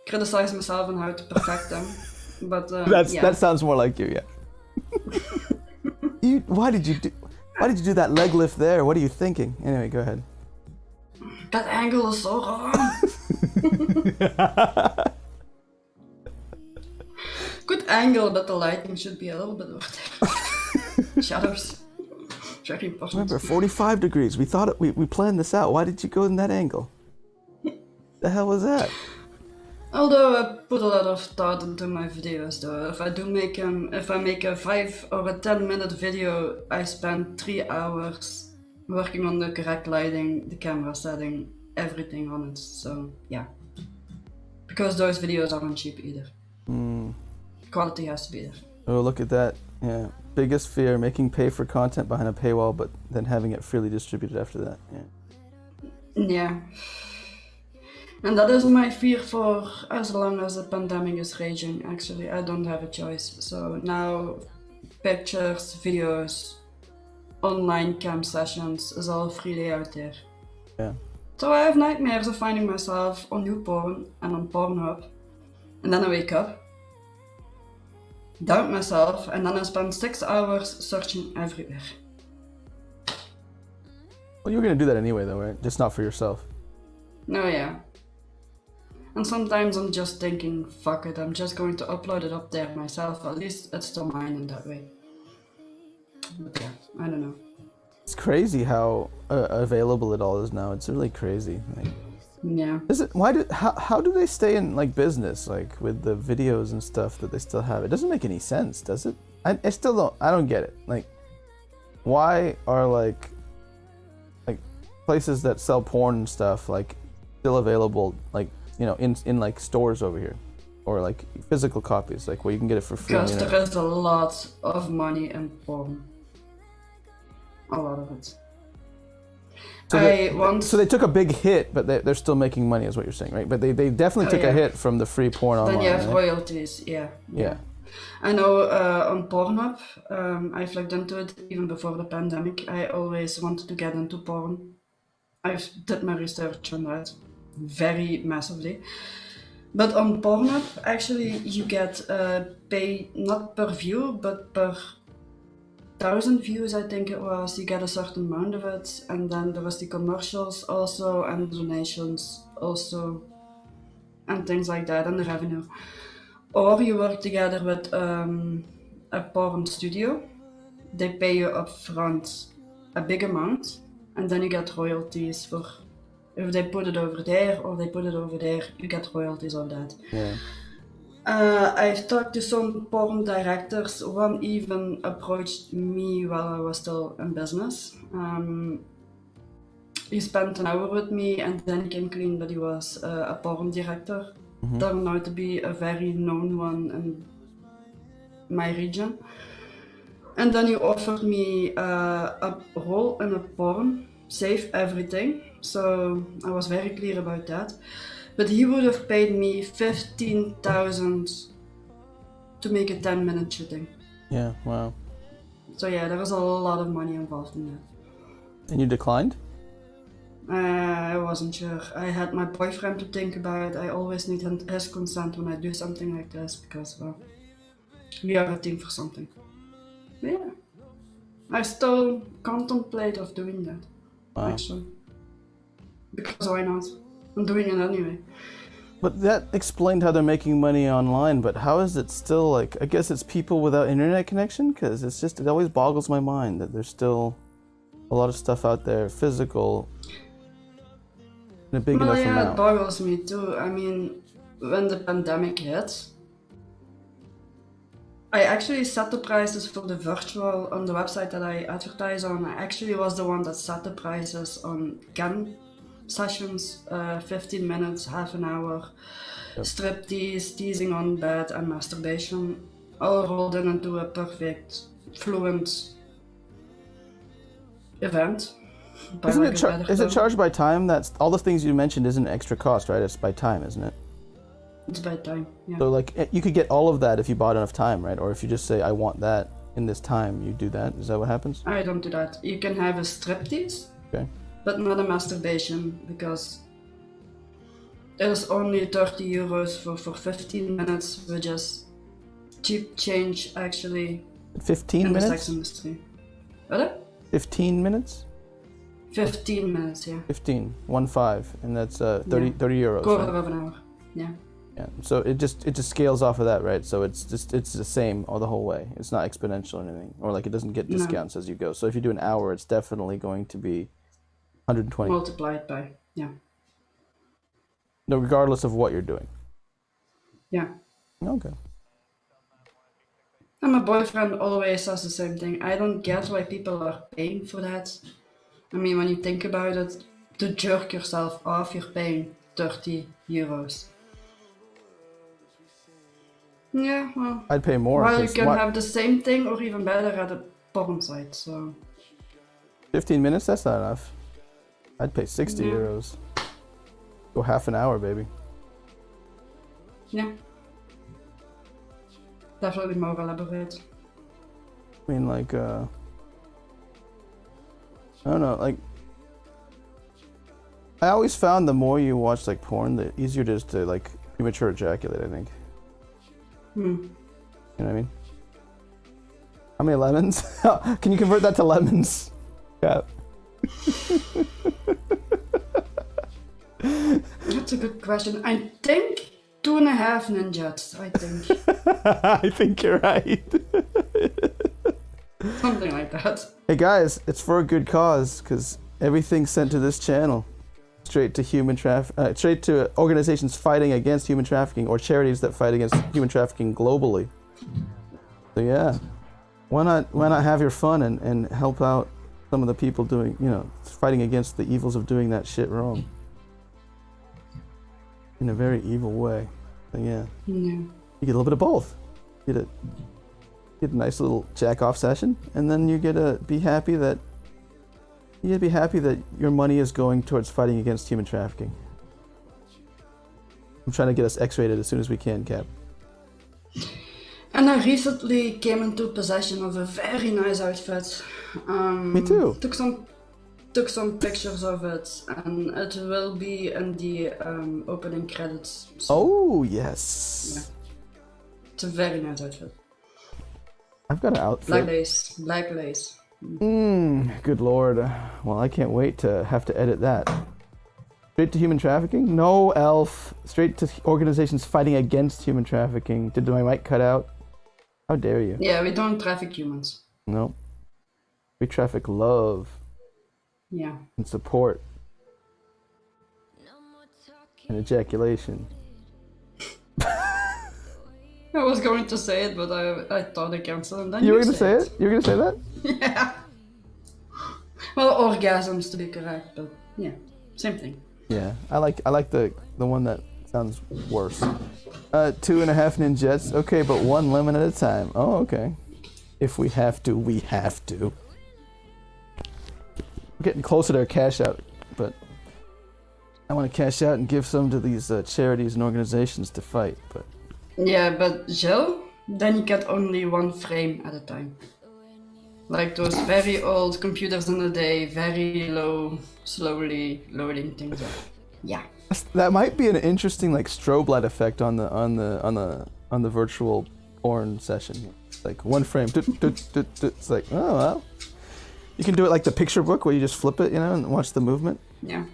criticized myself on how to perfect them. But that sounds more like you, yeah. Why did you do that leg lift there? What are you thinking? Anyway, go ahead. That angle is so wrong. Good angle, but the lighting should be a little bit over there. Shadows. Very important. Remember, 45 degrees. We thought we planned this out. Why did you go in that angle? The hell was that? Although I put a lot of thought into my videos, though. If I make a 5 or a 10-minute video, I spend 3 hours working on the correct lighting, the camera setting, everything on it. So yeah, because those videos aren't cheap either. Quality has to be there. Oh, look at that! Yeah. Biggest fear, making pay for content behind a paywall, but then having it freely distributed after that. Yeah. And that is my fear for as long as the pandemic is raging. Actually, I don't have a choice. So now pictures, videos, online cam sessions is all freely out there. Yeah. So I have nightmares of finding myself on YouPorn and on Pornhub. And then I wake up, doubt myself, and then I spend 6 hours searching everywhere. Well, you were gonna do that anyway, though, right? Just not for yourself. No, yeah. And sometimes I'm just thinking, fuck it, I'm just going to upload it up there myself. At least it's still mine in that way. But yeah, I don't know. It's crazy how available it all is now. It's really crazy. Yeah. How do they stay in business with the videos and stuff that they still have? It doesn't make any sense, does it? I still don't get it. Why are places that sell porn and stuff still available in stores over here, or physical copies where you can get it for free? Because there is a lot of money in porn. A lot of it. So they took a big hit, but they're still making money, is what you're saying, right? But they definitely took a hit from the free porn online. Then you have royalties, yeah. I know on Pornhub, I've looked into it even before the pandemic. I always wanted to get into porn. I've did my research on that very massively. But on Pornhub, actually, you get pay not per view, but per 1,000 views, I think it was. You get a certain amount of it, and then there was the commercials also, and donations also, and things like that, and the revenue. Or you work together with a porn studio. They pay you up front a big amount, and then you get royalties for if they put it over there or they put it over there. You get royalties on that. Yeah. I've talked to some porn directors. One even approached me while I was still in business. He spent an hour with me and then he came clean that he was a porn director turned out to be a very known one in my region. And then he offered me a role in a porn, save everything. So I was very clear about that. But he would have paid me 15,000 to make a 10-minute shooting. Yeah, wow. So yeah, there was a lot of money involved in that. And you declined? I wasn't sure. I had my boyfriend to think about. I always need his consent when I do something like this because, well, we are a team for something. But yeah, I still contemplate of doing that, actually. Because why not? I'm doing it anyway. But that explained how they're making money online, but how is it still like, I guess it's people without internet connection? Because it's just, it always boggles my mind that there's still a lot of stuff out there, physical, in a big enough amount. It boggles me too. I mean, when the pandemic hit, I actually set the prices for the virtual on the website that I advertise on. I actually was the one that set the prices on CAN sessions, 15 minutes, half an hour, striptease, teasing on bed, and masturbation, all rolled in into a perfect, fluent event. Isn't it is it charged by time? That's all the things you mentioned isn't extra cost, right? It's by time, isn't it? It's by time, yeah. So like you could get all of that if you bought enough time, right? Or if you just say I want that in this time, you do that. Is that what happens? I don't do that. You can have a striptease, okay, but not a masturbation because it is only 30 euros for 15 minutes, which is cheap change actually. 15 in minutes? the sex industry. What? 15 minutes? 15 minutes, yeah. 15, 1-5, and that's 30 euros. Quarter right? of an hour, yeah. Yeah. So it just scales off of that, right? So it's the same all the whole way. It's not exponential or anything, or like it doesn't get discounts as you go. So if you do an hour, it's definitely going to be 120. Multiplied by, yeah. No, regardless of what you're doing. Yeah. Okay. And my boyfriend always says the same thing. I don't get why people are paying for that. I mean, when you think about it, to jerk yourself off, you're paying 30 euros. Yeah, well. I'd pay more. Well, you can have the same thing or even better at a porn site, so. 15 minutes? That's not enough. I'd pay 60 euros. Go half an hour, baby. Yeah. Definitely more elaborate. I mean, like, I don't know, like, I always found the more you watch, like, porn, the easier it is to, like, premature ejaculate, I think. You know what I mean? How many lemons? Can you convert that to lemons? Yeah. That's a good question. I think 2.5 ninjas, I think. I think you're right. Something like that. Hey guys, it's for a good cause, because everything's sent to this channel. Straight to straight to organizations fighting against human trafficking or charities that fight against human trafficking globally. So yeah, why not have your fun and help out some of the people doing, fighting against the evils of doing that shit wrong. In a very evil way. So yeah. You get a little bit of both. Get a nice little jack-off session, and then you get to be happy that your money is going towards fighting against human trafficking. I'm trying to get us X-rated as soon as we can, Cap. And I recently came into possession of a very nice outfit. Me too. Took some pictures of it, and it will be in the opening credits. So, oh yes. Yeah. It's a very nice outfit. I've got an outfit. Black lace. Good lord. Well, I can't wait to have to edit that. Straight to human trafficking? No, Elf. Straight to organizations fighting against human trafficking. Did my mic cut out? How dare you? Yeah, we don't traffic humans. No. We traffic love. Yeah. And support. And ejaculation. I was going to say it, but I thought I canceled, and then you were going to say it? You were going to say that? Yeah. Well, orgasms to be correct, but yeah, same thing. Yeah, I like the one that Sounds worse. 2.5 ninjets. Okay, but 1 lemon at a time. Oh, okay. If we have to, we have to. We're getting closer to our cash out, but I want to cash out and give some to these charities and organizations to fight, but... Yeah, but Jill, then you get only 1 frame at a time. Like those very old computers in the day, very low, slowly loading things up. Yeah. That might be an interesting like strobe light effect on the virtual porn session. Like 1 frame. It's like, oh well. You can do it like the picture book where you just flip it, you know, and watch the movement. Yeah.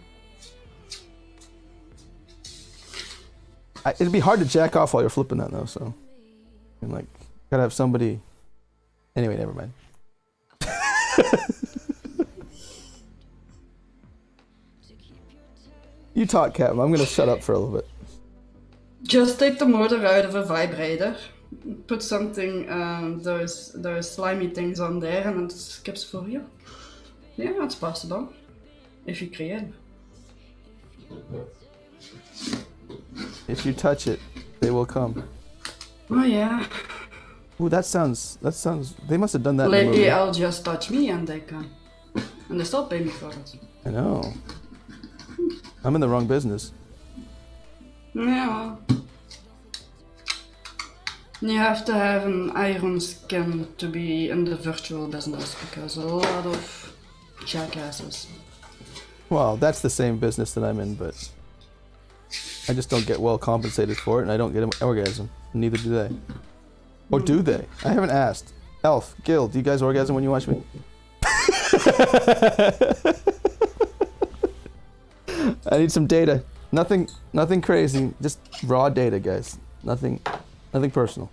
It'd be hard to jack off while you're flipping that though, so. And like, gotta have somebody. Anyway, never mind. You talk, Captain. I'm gonna shut up for a little bit. Just take the motor out of a vibrator, put something, those slimy things on there, and it skips for you. Yeah, that's possible. If you create. If you touch it, they will come. Oh yeah. Ooh, that sounds. They must have done that in the Lately, movie. I'll just touch me and they come. And they still pay me for it. I know. I'm in the wrong business. Yeah, well. You have to have an iron skin to be in the virtual business because a lot of jackasses. Well, that's the same business that I'm in, but I just don't get well compensated for it, and I don't get an orgasm. Neither do they. Or do they? I haven't asked. Elf, Gil, do you guys orgasm when you watch me? I need some data. Nothing crazy. Just raw data, guys. Nothing personal.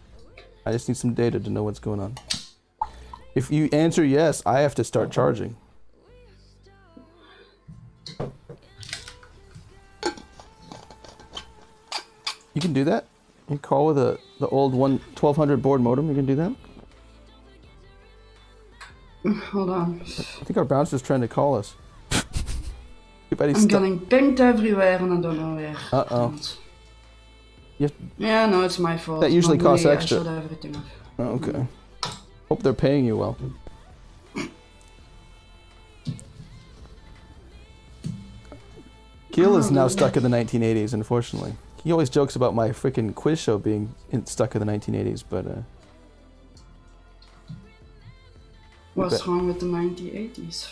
I just need some data to know what's going on. If you answer yes, I have to start charging. You can do that? You can call with the old 1200 board modem, you can do that? Hold on. I think our bouncer's trying to call us. I'm getting pinged everywhere and I don't know where. Uh-oh. Yeah, no, it's my fault. That usually costs extra. I shut everything off. Oh, okay. Hope they're paying you well. Gil is now stuck in the 1980s, unfortunately. He always jokes about my freaking quiz show being stuck in the 1980s, but What's wrong with the 1980s?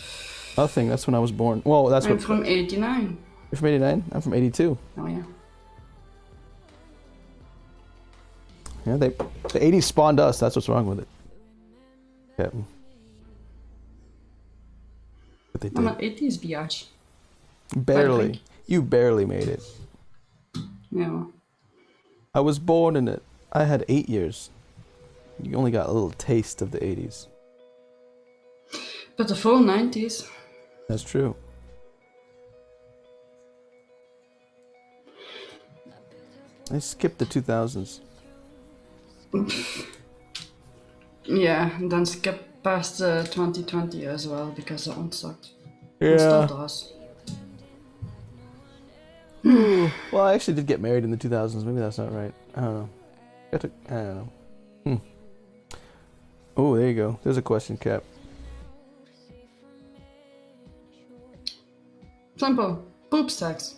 nothing. That's when I was born. Well, that's I'm from 89. You're from 89? I'm from 82. Oh yeah. Yeah, the 80s spawned us. That's what's wrong with it. Yeah. But they did. I'm an 80s biatch. Barely. You barely made it. Yeah. I was born in it. I had 8 years. You only got a little taste of the 80s. But the full 90s. That's true. I skipped the 2000s. Yeah, and then skip past 2020 as well because it unsucked. Yeah. It still does. Well, I actually did get married in the 2000s. Maybe that's not right. I don't know. I don't know. Oh, there you go. There's a question, Cap. Simple. Poop sex.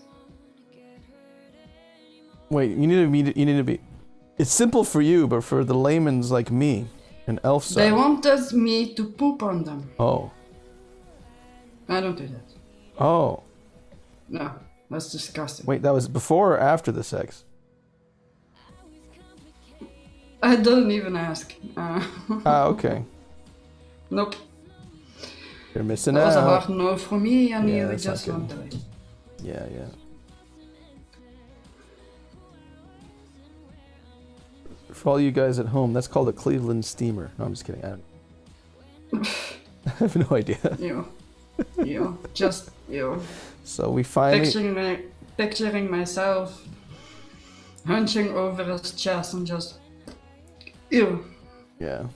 Wait, you need to be. It's simple for you, but for the layman's like me, an elf son. They wanted me to poop on them. Oh. I don't do that. Oh. No, that's disgusting. Wait, that was before or after the sex? I didn't even ask. Okay. Nope. You're missing That out. was a hard no for me, and Yeah, you that's just not went good. away. Yeah. For all you guys at home, that's called a Cleveland steamer. No, I'm just kidding. I have no idea. You. Just you. So we finally... Picturing myself hunching over his chest and just... Ew. Yeah.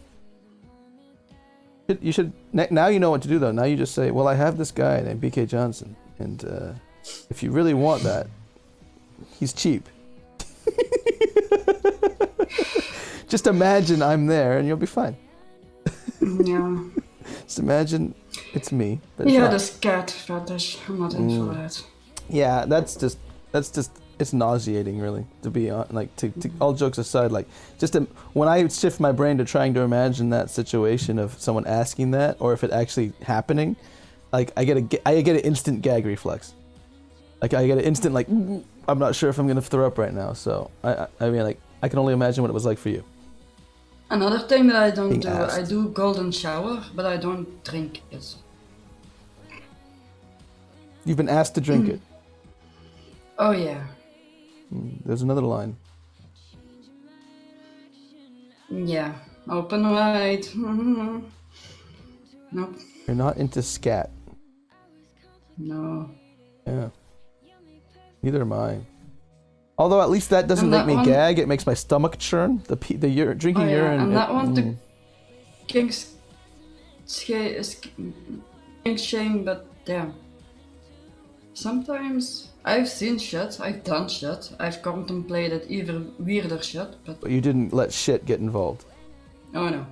You should... Now you know what to do, though. Now you just say, well, I have this guy named BK Johnson, and if you really want that, he's cheap. Just imagine I'm there and you'll be fine. Yeah. Just imagine it's me. But it's Yeah, not. the scat fetish. I'm not in for that. Yeah, that's just it's nauseating, really. To be on, like, to all jokes aside, like, when I shift my brain to trying to imagine that situation of someone asking that, or if it actually happening, like, I get an instant gag reflex. Like, I get an instant, like, I'm not sure if I'm gonna throw up right now. So I mean, like, I can only imagine what it was like for you. Another thing that I don't Being do, asked. I do golden shower, but I don't drink it. You've been asked to drink it. Oh yeah. There's another line. Yeah. Open wide. Nope. You're not into scat. No. Yeah. Neither am I. Although at least that doesn't And make that me one- gag. It makes my stomach churn. Drinking Oh, yeah. urine. And that one, the king's kink shame, but damn. Sometimes I've seen shit, I've done shit, I've contemplated even weirder shit, but But you didn't let shit get involved. oh no.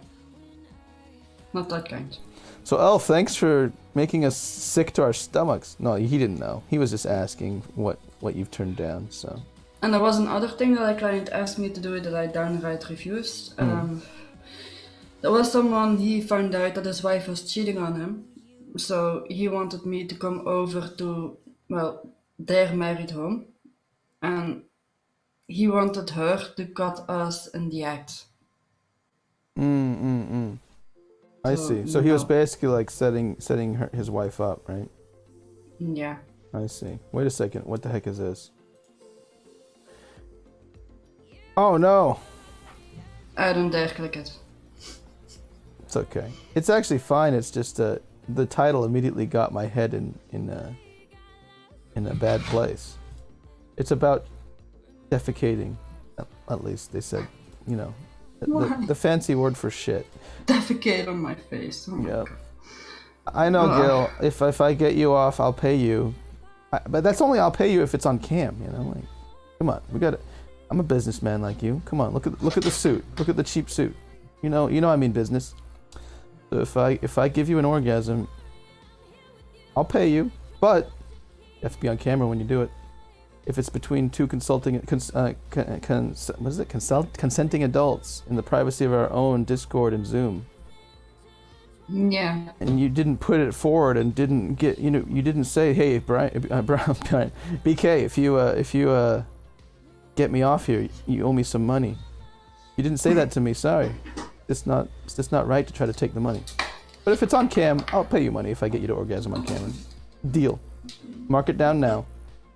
Not that kind. So Elf, thanks for making us sick to our stomachs. No, he didn't know. He was just asking what you've turned down. So. And there was another thing that a client asked me to do that I downright refused. There was someone, he found out that his wife was cheating on him. So he wanted me to come over to, well, their married home. And he wanted her to cut us in the act. I So, see. So he was no. basically like setting his wife up, right? Yeah. I see. Wait a second. What the heck is this? Oh no. I don't dare click it. It's okay. It's actually fine. It's just the title immediately got my head in a bad place. It's about defecating, at least they said. You know, the fancy word for shit. Defecate on my face. Oh my Yeah. God. I know, Gil. If I get you off, I'll pay you. But that's only I'll pay you if it's on cam. You know, like, come on, we got it. I'm a businessman like you. Come on, look at the suit. Look at the cheap suit. You know I mean business. So if I give you an orgasm, I'll pay you, but you have to be on camera when you do it. If it's between two consenting adults in the privacy of our own Discord and Zoom, Yeah. and you didn't put it forward and didn't get, you didn't say, hey, Brian, BK, if you get me off here, you owe me some money. You didn't say that to me. Sorry, it's not right to try to take the money. But if it's on cam, I'll pay you money if I get you to orgasm on camera. Deal. Mark it down now.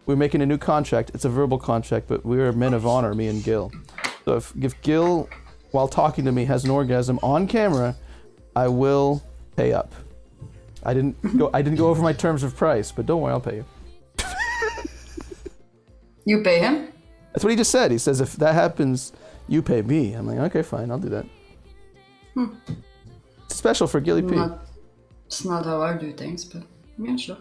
We're making a new contract. It's a verbal contract, but we're men of honor, me and Gil. So if Gil, while talking to me, has an orgasm on camera, I will pay up. I didn't go over my terms of price, but don't worry, I'll pay you. You pay him? That's what he just said. He says if that happens, you pay me. I'm like, okay, fine, I'll do that. It's special for Gilly P. It's not how I do things, but yeah, sure.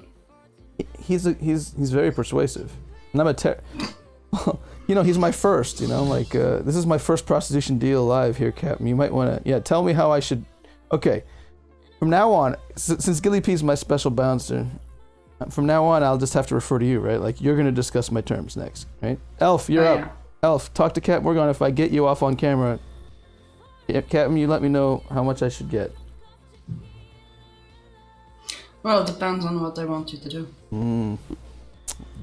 He's very persuasive, and I'm he's my first. This is my first prostitution deal live here, Captain. You might want to tell me how I should. Okay, from now on, since Gilly P's my special bouncer, from now on I'll just have to refer to you, right? Like you're gonna discuss my terms next, right? Elf, you're up. Yeah. Elf, talk to Cap Morgan if I get you off on camera. Captain, you let me know how much I should get. Well, it depends on what they want you to do.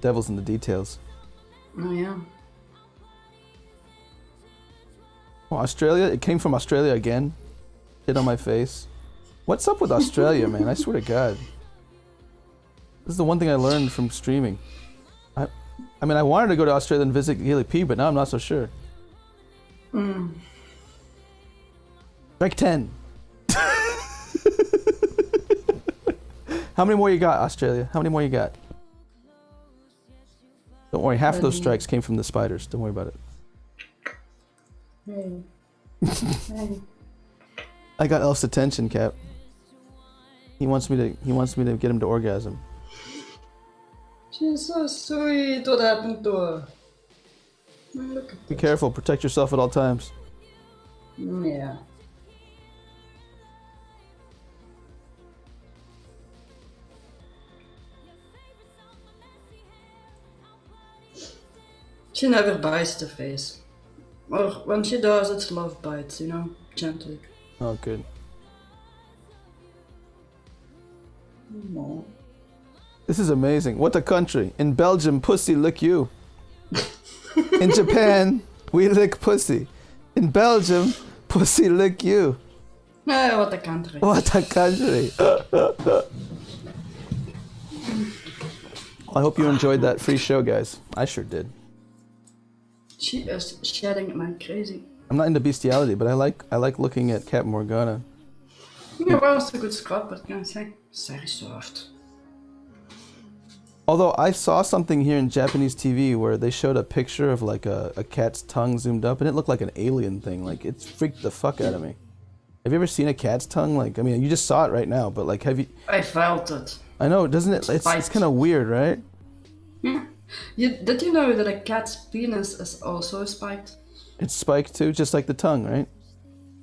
Devil's in the details. Oh yeah. Well, Australia, it came from Australia again. Hit on my face. What's up with Australia, man? I swear to God. This is the one thing I learned from streaming. I mean, I wanted to go to Australia and visit Gilly P, but now I'm not so sure. Strike 10. How many more you got, Australia? How many more you got? Don't worry, half of those strikes came from the spiders. Don't worry about it. Hey. I got Elf's attention, Cap. He wants me to get him to orgasm. She's so sweet. What happened to her? Look at Be careful, protect yourself at all times. Yeah. She never bites the face. Or when she does, it's love bites, gently. Oh, good. No. This is amazing. What a country. In Belgium, pussy lick you. In Japan, we lick pussy. In Belgium, pussy lick you. What a country. What a country. I hope you enjoyed that free show, guys. I sure did. She is shedding like crazy. I'm not into bestiality, but I like looking at Cat Morgana. Yeah, well, it's a good scrub, but can I say? Very soft. Although I saw something here in Japanese TV where they showed a picture of like a cat's tongue zoomed up, and it looked like an alien thing. Like, it freaked the fuck out of me. Have you ever seen a cat's tongue? Like, I mean, you just saw it right now, but like, have you? I felt it. I know, doesn't it? It's kind of weird, right? Yeah. Did you know that a cat's penis is also spiked? It's spiked too, just like the tongue, right?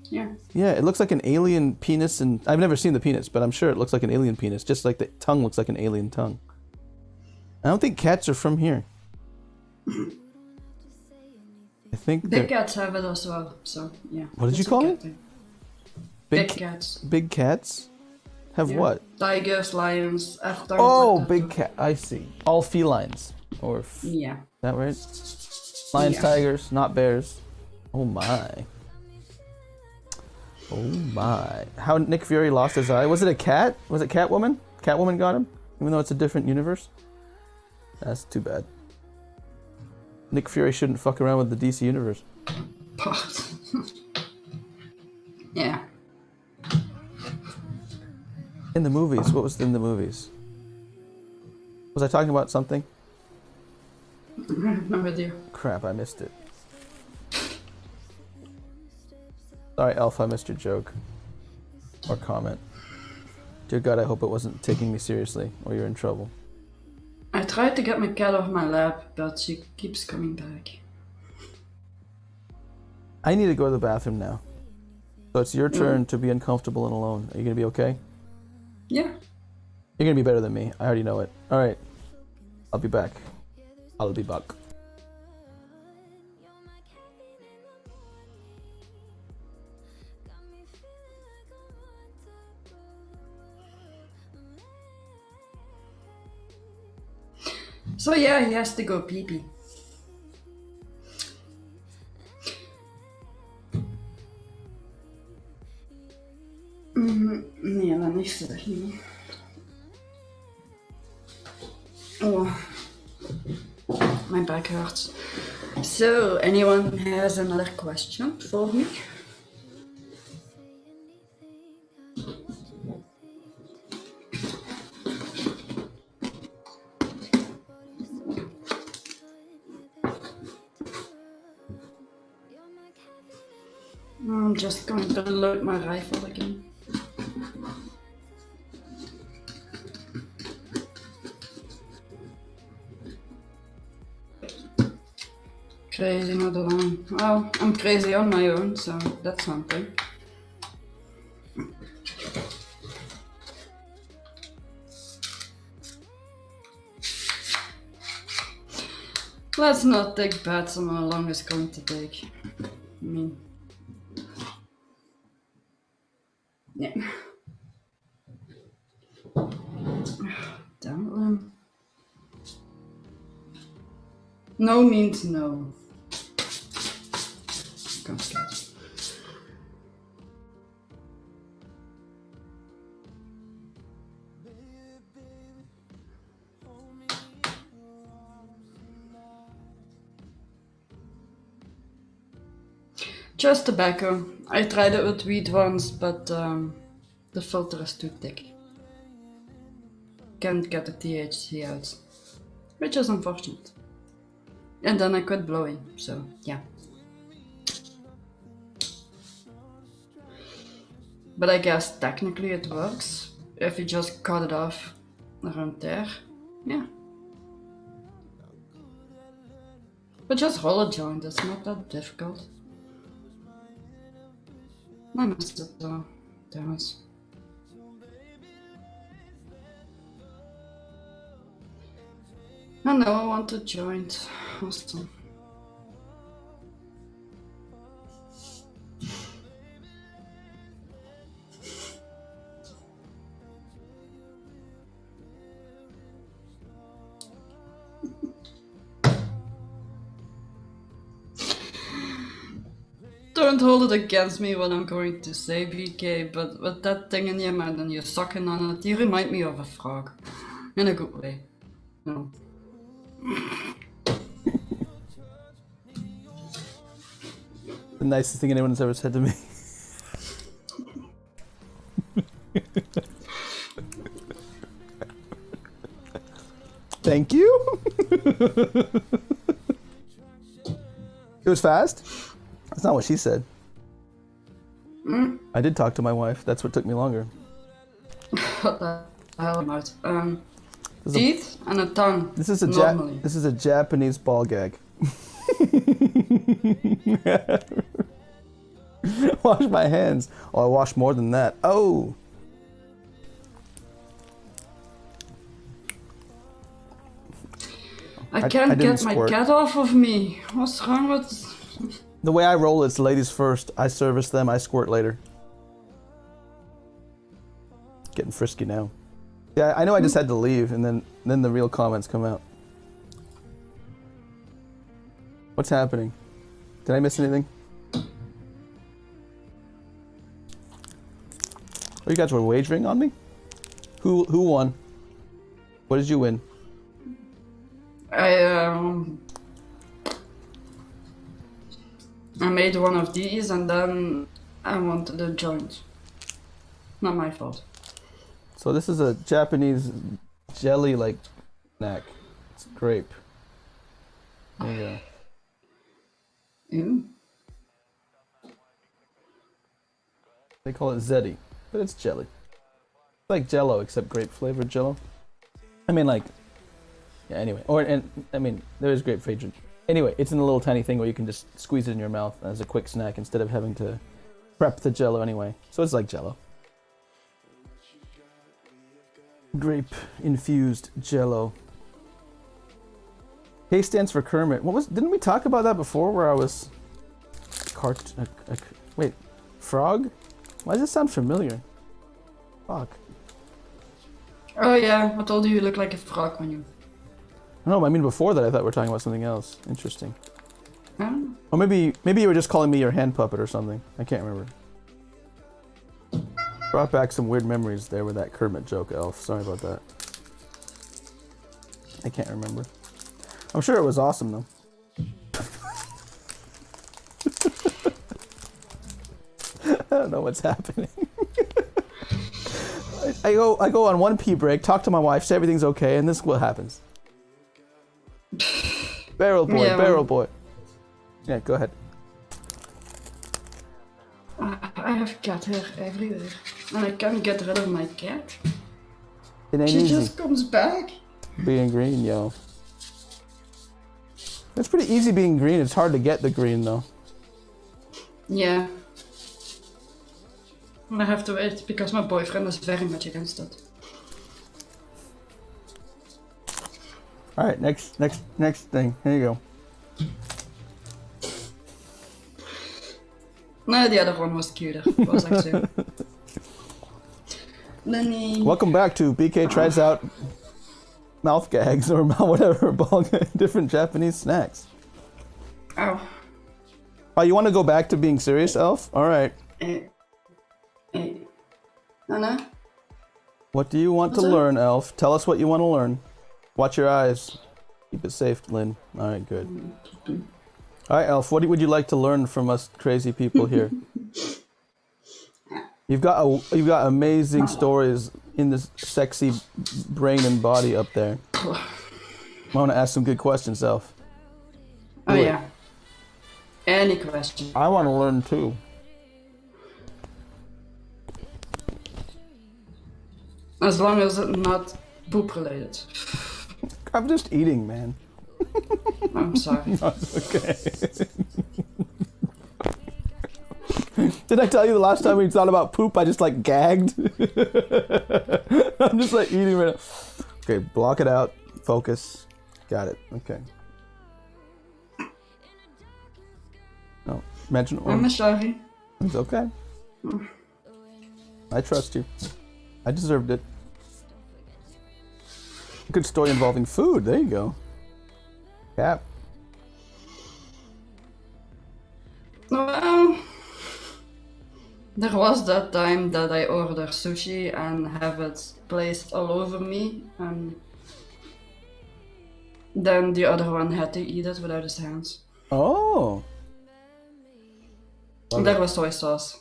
Yeah. Yeah, it looks like an alien penis, and I've never seen the penis, but I'm sure it looks like an alien penis, just like the tongue looks like an alien tongue. I don't think cats are from here. I think big cats have it as well, so yeah. What did you call it? Big cats. Big cats? Have what? Tigers, lions, F-tongues. Oh, like that big too. cat. I see. All felines. Or Yeah. Is that right? Lions, Yeah. tigers, not bears. Oh my. Oh my. How Nick Fury lost his eye. Was it a cat? Was it Catwoman? Catwoman got him? Even though it's a different universe? That's too bad. Nick Fury shouldn't fuck around with the DC universe. Yeah. In the movies, what was in the movies? Was I talking about something? No idea. Crap, I missed it. Sorry, Elf, I missed your joke. Or comment. Dear God, I hope it wasn't taking me seriously, or you're in trouble. I tried to get my cat off my lap, but she keeps coming back. I need to go to the bathroom now. So it's your turn to be uncomfortable and alone. Are you gonna be okay? Yeah. You're gonna be better than me. I already know it. Alright. I'll be back. I'll be back. So yeah, he has to go pee-pee. Nee, dan niet zeg niet. Oh, my back hurts. So, anyone has another question for me? I'm just going to load my rifle again. Crazy not alone. Well, I'm crazy on my own, so that's something. Let's not take bets on how long it's going to take. I mean... Yeah. Damn it, Lim. No means no. Come sketch. Just tobacco. I tried it with weed once, but the filter is too thick. Can't get the THC out, which is unfortunate. And then I quit blowing, so yeah. But I guess technically it works if you just cut it off around there. Yeah. But just roll a joint, it's not that difficult. I missed it though. Damn it. I know I want to join. Awesome. Don't hold it against me what I'm going to say, BK, but with that thing in your mouth and you're sucking on it, you remind me of a frog. In a good way. No. The nicest thing anyone's ever said to me. Thank you. It was fast? That's not what she said. I did talk to my wife. That's what took me longer. What the hell am I? Teeth and a tongue. This is a normally. This is a Japanese ball gag. Wash my hands. Oh, I wash more than that. Oh. I can't get my squirt. cat off of me. What's wrong with... The way I roll is ladies first. I service them. I squirt later. Getting frisky now. Yeah, I know I just had to leave, and then the real comments come out. What's happening? Did I miss anything? Oh, you guys were wagering on me? Who won? What did you win? I made one of these and then I wanted a joint. Not my fault. So this is a Japanese jelly-like snack. It's grape. There you go. Ew. They call it zeti, but it's jelly. It's like Jello, except grape-flavored Jello. I mean, like, yeah. Anyway, there is grape flavored. Anyway, it's in a little tiny thing where you can just squeeze it in your mouth as a quick snack instead of having to prep the Jello anyway. So it's like Jello. Grape-infused Jello. K stands for Kermit. Didn't we talk about that before? Where I was, wait, frog? Why does it sound familiar? Fuck. Oh yeah, I told you you look like a frog when you... No, I mean before that I thought we were talking about something else. Interesting. Huh? Or maybe you were just calling me your hand puppet or something. I can't remember. Brought back some weird memories there with that Kermit joke, Elf. Sorry about that. I can't remember. I'm sure it was awesome though. I don't know what's happening. I go on one pee break, talk to my wife, say everything's okay, and this is what happens. Barrel boy, Yeah, barrel boy. Yeah, go ahead. I have cat hair everywhere. And I can't get rid of my cat. It ain't She easy just comes back. being green, yo. It's pretty easy being green. It's hard to get the green though. Yeah. And I have to wait because my boyfriend is very much against it. All right, next thing. Here you go. No, the other one was cuter. Was actually. Lenny. Welcome back to BK tries out mouth gags or whatever, different Japanese snacks. Oh. Oh, you want to go back to being serious, Elf? All right. Anna? What do you want to learn, Elf? Tell us what you want to learn. Watch your eyes. Keep it safe, Lynn. All right, good. All right, Elf. What would you like to learn from us crazy people here? You've got amazing stories in this sexy brain and body up there. I want to ask some good questions, Elf. Oh yeah. Any question? I want to learn too. As long as it's not poop related. I'm just eating, man. I'm sorry. That's okay. Did I tell you the last time we thought about poop, I just like gagged? I'm just like eating right now. Okay, block it out. Focus. Got it. Okay. No, mention or. I'm sorry. It's okay. I trust you. I deserved it. Good story involving food. There you go. Cap. Well, there was that time that I ordered sushi and have it placed all over me, and then the other one had to eat it without his hands. Oh. There was soy sauce.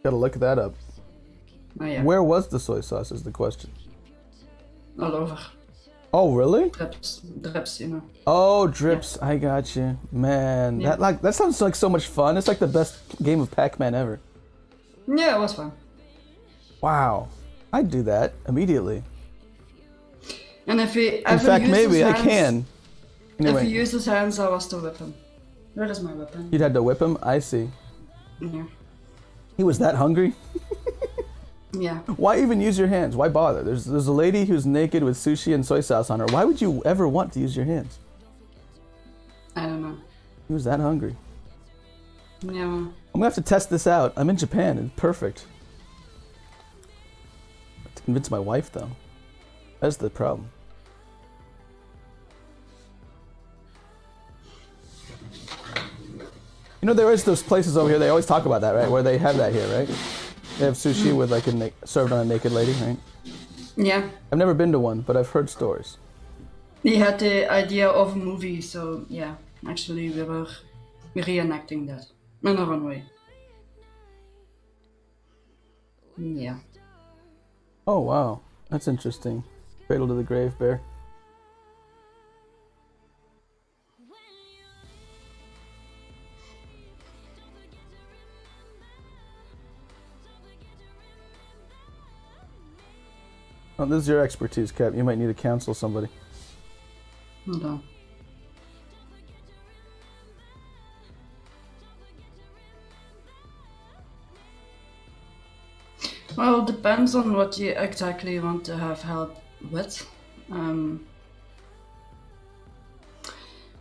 Gotta look that up. Oh yeah. Where was the soy sauce is the question. All over. Oh, really? Drips, you know. Oh, drips. Yeah. I got you. Man, Yeah. that sounds like so much fun. It's like the best game of Pac-Man ever. Yeah, it was fun. Wow. I'd do that immediately. And if he In fact, maybe I can. Anyway. If he used his hands, I was to whip him. Where is my weapon? You'd had to whip him? I see. Yeah. He was that hungry? Yeah. Why even use your hands? Why bother? There's a lady who's naked with sushi and soy sauce on her. Why would you ever want to use your hands? I don't know. He was that hungry. Yeah. I'm gonna have to test this out. I'm in Japan. It's perfect. I have to convince my wife though. That's the problem. You know, there is those places over here. They always talk about that, right? Where they have that here, right? They have sushi with like served on a naked lady, right? Yeah. I've never been to one, but I've heard stories. He had the idea of a movie, so yeah. Actually, we were reenacting that in a runway. Yeah. Oh wow, that's interesting. Cradle to the grave, bear. Oh, this is your expertise, Cap. You might need to counsel somebody. Hold on. Well, it depends on what you exactly want to have help with.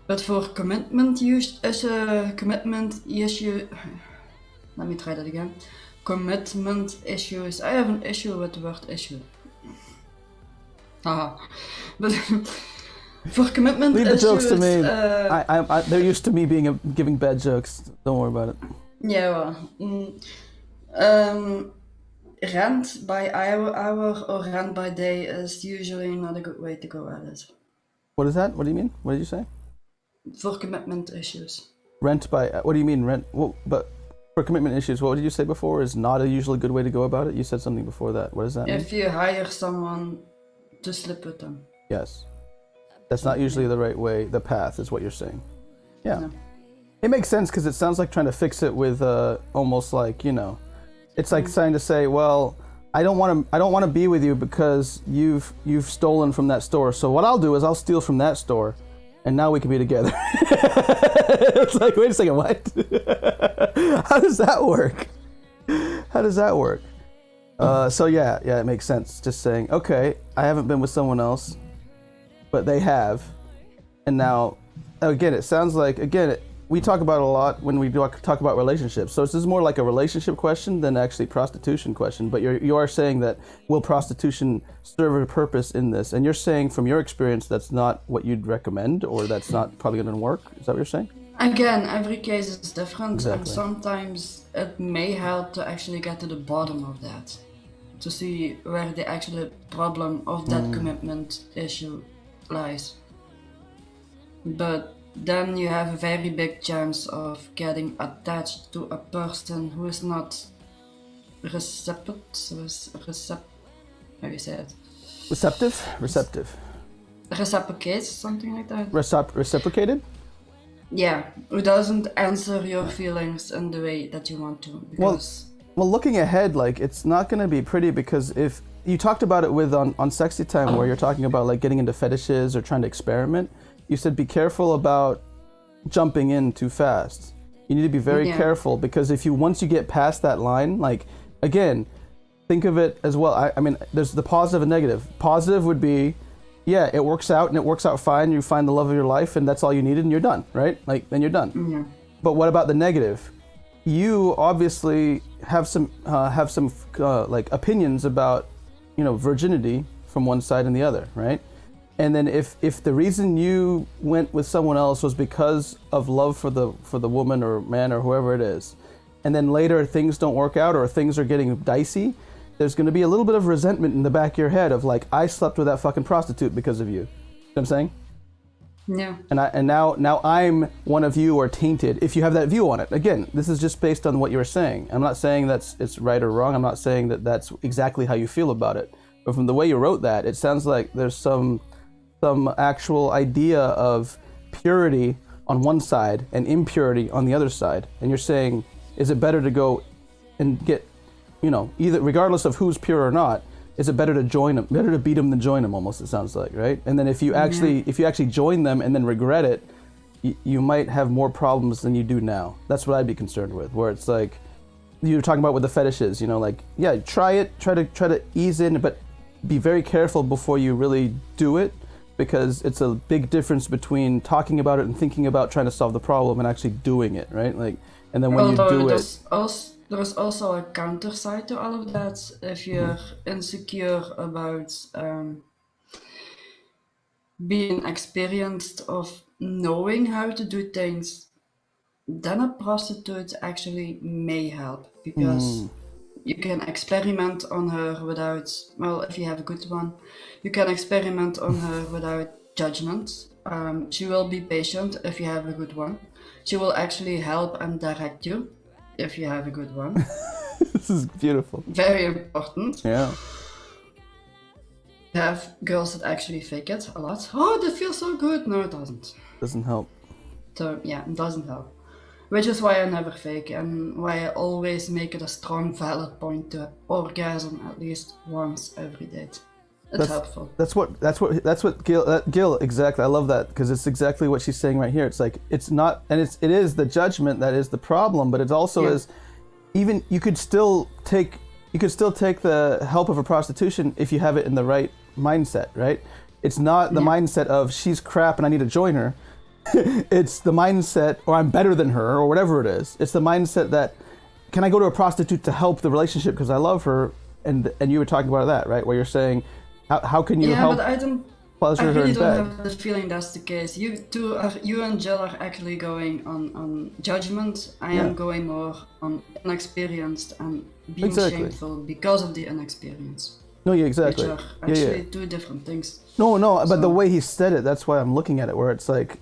But for commitment issue, let me try that again. Commitment issues. I have an issue with the word issue. Haha. But for commitment Leave the issues, jokes to me. They're used to me giving bad jokes. Don't worry about it. Yeah, well, rent by hour or rent by day is usually not a good way to go at it. What is that? What do you mean? What did you say? For commitment issues. Rent by. What do you mean rent? Well, but for commitment issues, what did you say before? Is not a usually good way to go about it. You said something before that. What does that mean? If you hire someone to sleep with them. Yes. That's not usually the right way. The path is what you're saying. Yeah. No. It makes sense because it sounds like trying to fix it with almost like, you know, it's like trying to say, well, I don't want to be with you because you've stolen from that store. So what I'll do is I'll steal from that store, and now we can be together. It's like, wait a second, what? How does that work? How does that work? So yeah, it makes sense. Just saying, okay, I haven't been with someone else, but they have, and now, again, it sounds like, we talk about it a lot when we talk about relationships. So this is more like a relationship question than actually prostitution question. But you are saying that will prostitution serve a purpose in this? And you're saying from your experience that's not what you'd recommend, or that's not probably going to work. Is that what you're saying? Again, every case is different, Exactly. and sometimes it may help to actually get to the bottom of that, to see where the actual problem of that commitment issue lies. But then you have a very big chance of getting attached to a person who is not receptive. How do you say it? Receptive. Reciprocate, something like that. Reciprocated? Yeah, who doesn't answer your feelings in the way that you want to. Because Well, looking ahead, like, it's not going to be pretty, because if you talked about it with on Sexy Time, where you're talking about like getting into fetishes or trying to experiment, you said be careful about jumping in too fast. You need to be very careful, because if you once you get past that line, like, again, think of it as well. I mean, there's the positive and negative. Positive would be, yeah, it works out and it works out fine. You find the love of your life and that's all you needed and you're done, right? Like, then you're done. Yeah. But what about the negative? You obviously have some like opinions about, you know, virginity from one side and the other, right? And then if the reason you went with someone else was because of love for the woman or man or whoever it is, and then later things don't work out or things are getting dicey, there's going to be a little bit of resentment in the back of your head of like, I slept with that fucking prostitute because of you. You know what I'm saying? Yeah. And now I'm one of you, or tainted, if you have that view on it. Again, this is just based on what you were saying. I'm not saying it's right or wrong. I'm not saying that that's exactly how you feel about it. But from the way you wrote that, it sounds like there's some actual idea of purity on one side and impurity on the other side. And you're saying, is it better to go and get, you know, either, regardless of who's pure or not, is it better to join them, better to beat them than join them, almost, it sounds like, right? And then if you actually join them and then regret it, you might have more problems than you do now. That's what I'd be concerned with, where it's like, you were talking about with the fetishes, you know, like, yeah, try to ease in, but be very careful before you really do it, because it's a big difference between talking about it and thinking about trying to solve the problem and actually doing it, right? Like, and then when you do it... There's also a counter side to all of that. If you're insecure about being experienced of knowing how to do things, then a prostitute actually may help, because you can experiment on her without, well, if you have a good one, you can experiment on her without judgment. She will be patient if you have a good one. She will actually help and direct you if you have a good one. This is beautiful. Very important. Yeah. You have girls that actually fake it a lot. Oh, that feels so good. No, it doesn't. Doesn't help. So yeah, it doesn't help. Which is why I never fake, and why I always make it a strong, valid point to orgasm at least once every date. It's helpful. That's what Gil, exactly. I love that, because it's exactly what she's saying right here. It's like, it's not, and it is the judgment that is the problem, but it also is, even you could still take the help of a prostitution if you have it in the right mindset, right? It's not the mindset of she's crap and I need to join her. It's the mindset, or I'm better than her, or whatever it is. It's the mindset that, can I go to a prostitute to help the relationship because I love her? And you were talking about that, right? Where you're saying, how can you help? Yeah, but I really don't have the feeling that's the case. You and Jill are actually going on judgment. I am going more on inexperienced and being shameful because of the inexperience. No, yeah, exactly. Which are actually two different things. No, but the way he said it, that's why I'm looking at it, where it's like,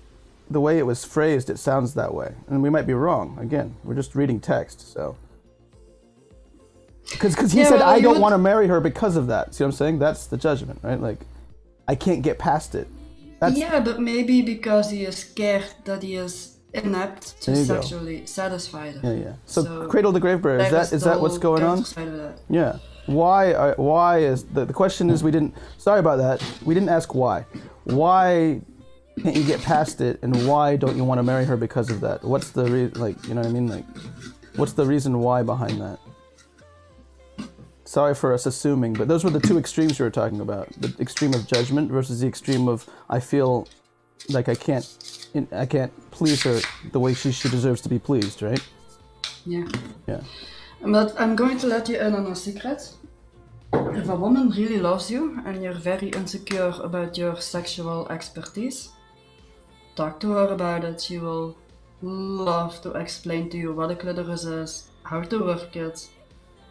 the way it was phrased, it sounds that way. And we might be wrong. Again, we're just reading text, so. Because he said, I don't want to marry her because of that. See what I'm saying? That's the judgment, right? Like, I can't get past it. But maybe because he is scared that he is inept to sexually satisfy them. Yeah. So Cradle to Grave Bearer, is that what's going on? Yeah. Why is the question is, sorry about that. We didn't ask why. Why can't you get past it, and why don't you want to marry her because of that? What's the you know what I mean? Like, what's the reason why behind that? Sorry for us assuming, but those were the two extremes you were talking about. The extreme of judgment versus the extreme of, I feel like I can't please her the way she deserves to be pleased, right? Yeah. Yeah. But I'm going to let you in on a secret. If a woman really loves you and you're very insecure about your sexual expertise, talk to her about it. She will love to explain to you what a clitoris is, how to work it,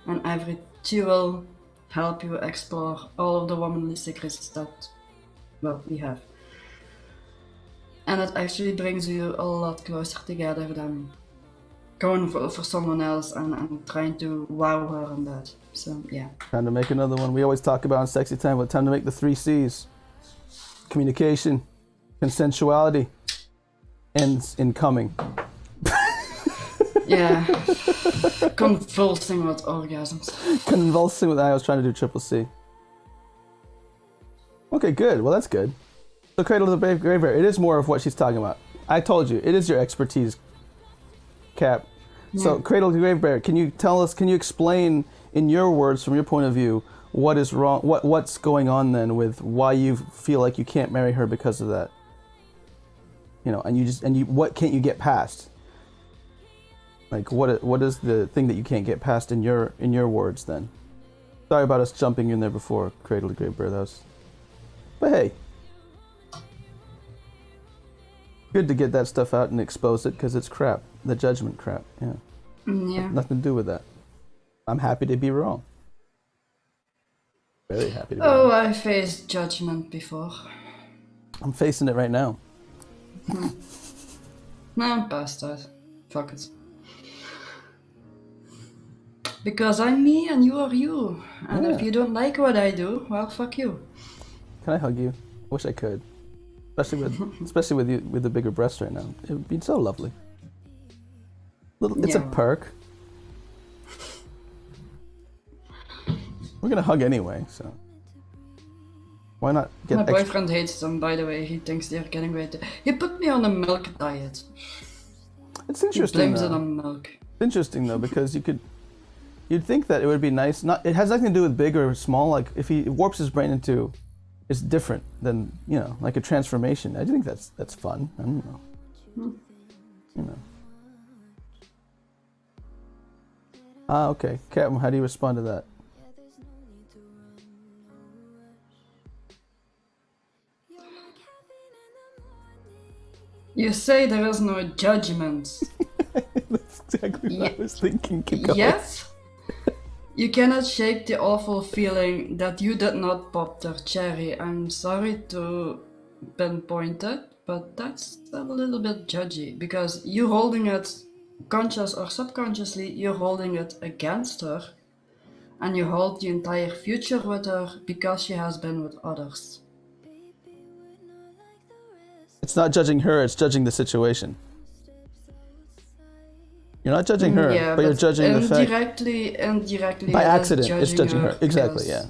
and she will help you explore all of the womanly secrets that, we have. And it actually brings you a lot closer together than going for someone else and trying to wow her on that. So, yeah. Time to make another one. We always talk about in Sexy Time, but time to make the 3 C's. Communication, consensuality, and incoming. Yeah. Convulsing with orgasms. Convulsing with, I was trying to do triple C. Okay, good. Well, that's good. So Cradle of the Grave Bear, it is more of what she's talking about. I told you, it is your expertise. Cap. So, Cradle to Grave Bear, can you explain in your words, from your point of view, what is wrong, what's going on then with why you feel like you can't marry her because of that? You know, what can't you get past? Like, what is the thing that you can't get past in your words then? Sorry about us jumping in there before, Cradle to Grave Bear, but hey. Good to get that stuff out and expose it, because it's crap. The judgment crap, yeah. Yeah. Nothing to do with that. I'm happy to be wrong. Very happy to be Oh, wrong. I faced judgment before. I'm facing it right now. No, I'm past that. Fuck it. Because I'm me and you are you. And if you don't like what I do, well, fuck you. Can I hug you? Wish I could. Especially with you with the bigger breasts right now. It would be so lovely. It's a perk. We're gonna hug anyway, so why not get My boyfriend hates them, by the way. He thinks they're getting weight. He put me on a milk diet. It's interesting. He blames it on milk. It's interesting though, because you'd think that it would be nice. It has nothing to do with big or small. Like if he warps his brain into, it's different than, you know, like a transformation. I think that's fun. I don't know. You know. Okay. Captain, how do you respond to that? You say there is no judgment. That's exactly what I was thinking. Keep going. Yes? You cannot shake the awful feeling that you did not pop their cherry. I'm sorry to pinpoint it, but that's a little bit judgy, because you holding it, conscious or subconsciously, you're holding it against her, and you hold the entire future with her because she has been with others. It's not judging her, it's judging the situation. You're not judging her, but you're judging the fact. Indirectly. By accident, it's judging her. Exactly, because,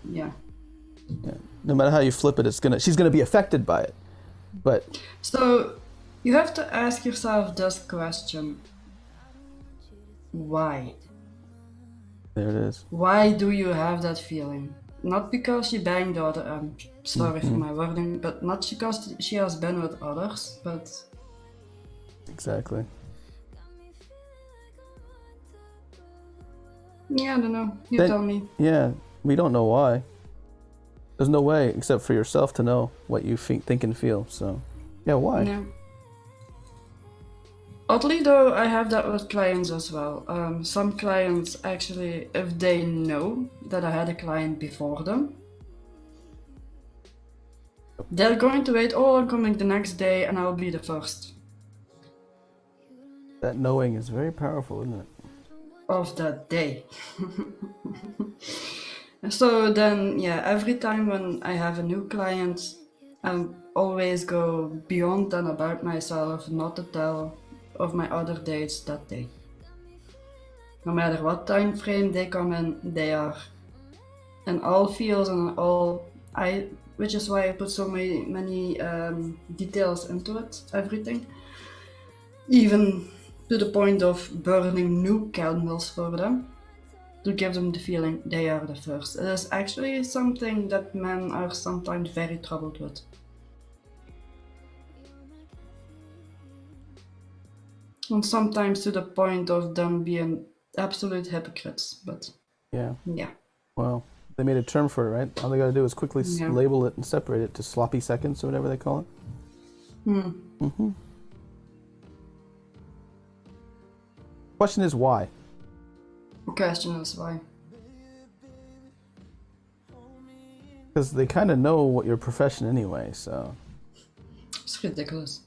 yeah. Yeah. No matter how you flip it, she's gonna be affected by it. But so you have to ask yourself this question: why? There it is. Why do you have that feeling? Not because she banged other. I'm sorry for my wording, but not because she has been with others, but exactly. Yeah, I don't know. You tell me. Yeah, we don't know why. There's no way except for yourself to know what you think and feel. So, yeah, why? Yeah. Oddly though, I have that with clients as well. Some clients actually, if they know that I had a client before them, they're going to wait, oh, I'm coming the next day and I'll be the first. That knowing is very powerful, isn't it? Of that day. So then, yeah, every time when I have a new client, I always go beyond and about myself, not to tell of my other dates that day. No matter what time frame they come in, they are in all fields and all, which is why I put so many details into it, everything. Even to the point of burning new candles for them, to give them the feeling they are the first. It is actually something that men are sometimes very troubled with. And sometimes to the point of them being absolute hypocrites, but yeah. Well, they made a term for it, right? All they gotta do is quickly label it and separate it to sloppy seconds or whatever they call it. Question is why? The question is why. Because they kind of know what your profession anyway, so. It's ridiculous.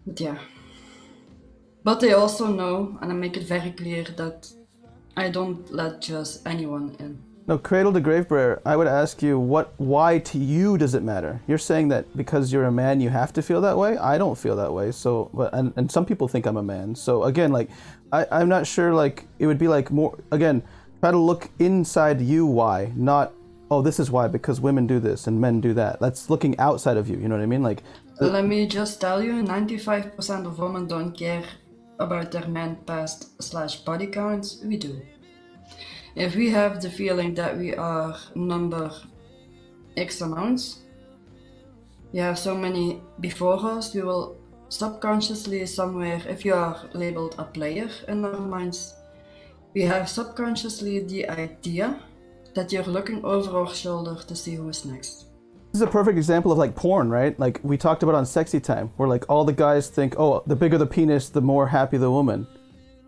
But yeah. But they also know, and I make it very clear, that I don't let just anyone in. No, Cradle to Grave Bearer, I would ask you, why to you does it matter? You're saying that because you're a man you have to feel that way? I don't feel that way, so, and some people think I'm a man. So again, like, I'm not sure, like, it would be like more, again, try to look inside you why, not, oh, this is why, because women do this and men do that. That's looking outside of you, you know what I mean? Like, let me just tell you, 95% of women don't care about their man past / body counts, we do. If we have the feeling that we are number X amounts, we have so many before us, we will subconsciously somewhere, if you are labeled a player in our minds, we have subconsciously the idea that you're looking over our shoulder to see who is next. This is a perfect example of like porn, right? Like we talked about on Sexy Time, where like all the guys think, oh, the bigger the penis, the more happy the woman.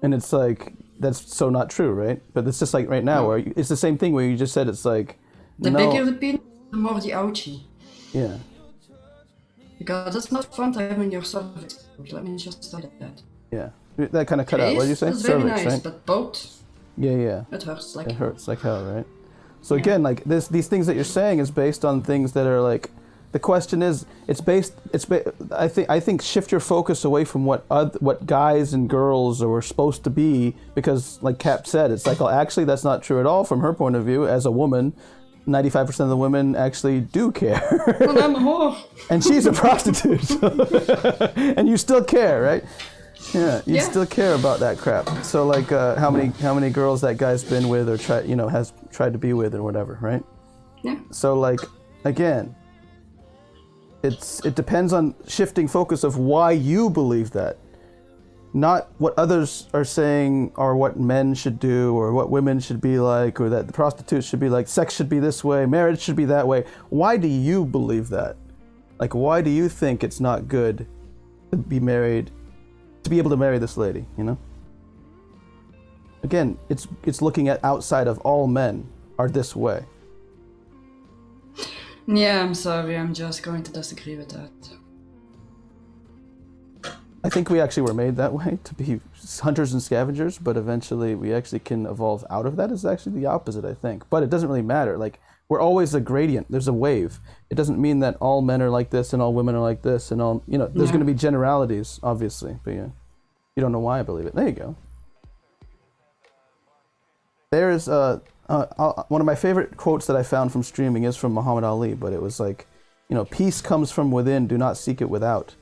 And it's like, that's so not true, right? But it's just like right now, where it's the same thing where you just said it's like... The bigger the penis, the more the ouchie. Yeah. Because it's not fun to have in your cervix. Let me just say that. Yeah. That kind of cut out. What did you say? It's very cervix, nice, right? but both... Yeah. It hurts like hell. It hurts like hell, right? So again, like these things that you're saying is based on things that are like, the question is, I think shift your focus away from what guys and girls are supposed to be, because like Cap said, it's like, well, actually that's not true at all from her point of view. As a woman, 95% of the women actually do care. Well, I'm a whore. And she's a prostitute. And you still care, right? Yeah, you still care about that crap. So like, how many girls that guy's been with or has tried to be with or whatever, right? Yeah. So like, again, it depends on shifting focus of why you believe that, not what others are saying or what men should do or what women should be like, or that the prostitute should be like, sex should be this way, marriage should be that way. Why do you believe that? Like, why do you think it's not good to be married, to be able to marry this lady, you know? Again, it's looking at outside of all men are this way. Yeah, I'm sorry, I'm just going to disagree with that. I think we actually were made that way, to be hunters and scavengers, but eventually we actually can evolve out of that. Is actually the opposite, I think. But it doesn't really matter. Like, we're always a gradient. There's a wave. It doesn't mean that all men are like this and all women are like this and all, there's going to be generalities, obviously. But yeah, you don't know why I believe it. There you go. There's one of my favorite quotes that I found from streaming is from Muhammad Ali, but it was like, peace comes from within, do not seek it without.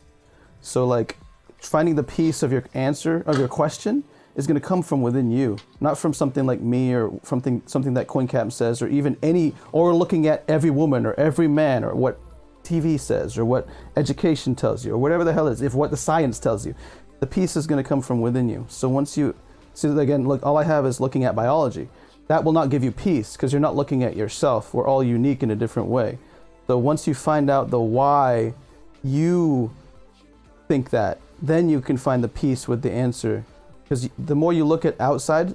So like, finding the peace of your answer, of your question, is going to come from within you, not from something like me or something that CoinCap says, or even or looking at every woman or every man, or what TV says, or what education tells you, or whatever the hell it is, if what the science tells you. The peace is going to come from within you. So once you, see again, look, all I have is looking at biology. That will not give you peace, because you're not looking at yourself. We're all unique in a different way. So once you find out the why you think that, then you can find the peace with the answer. Because the more you look at outside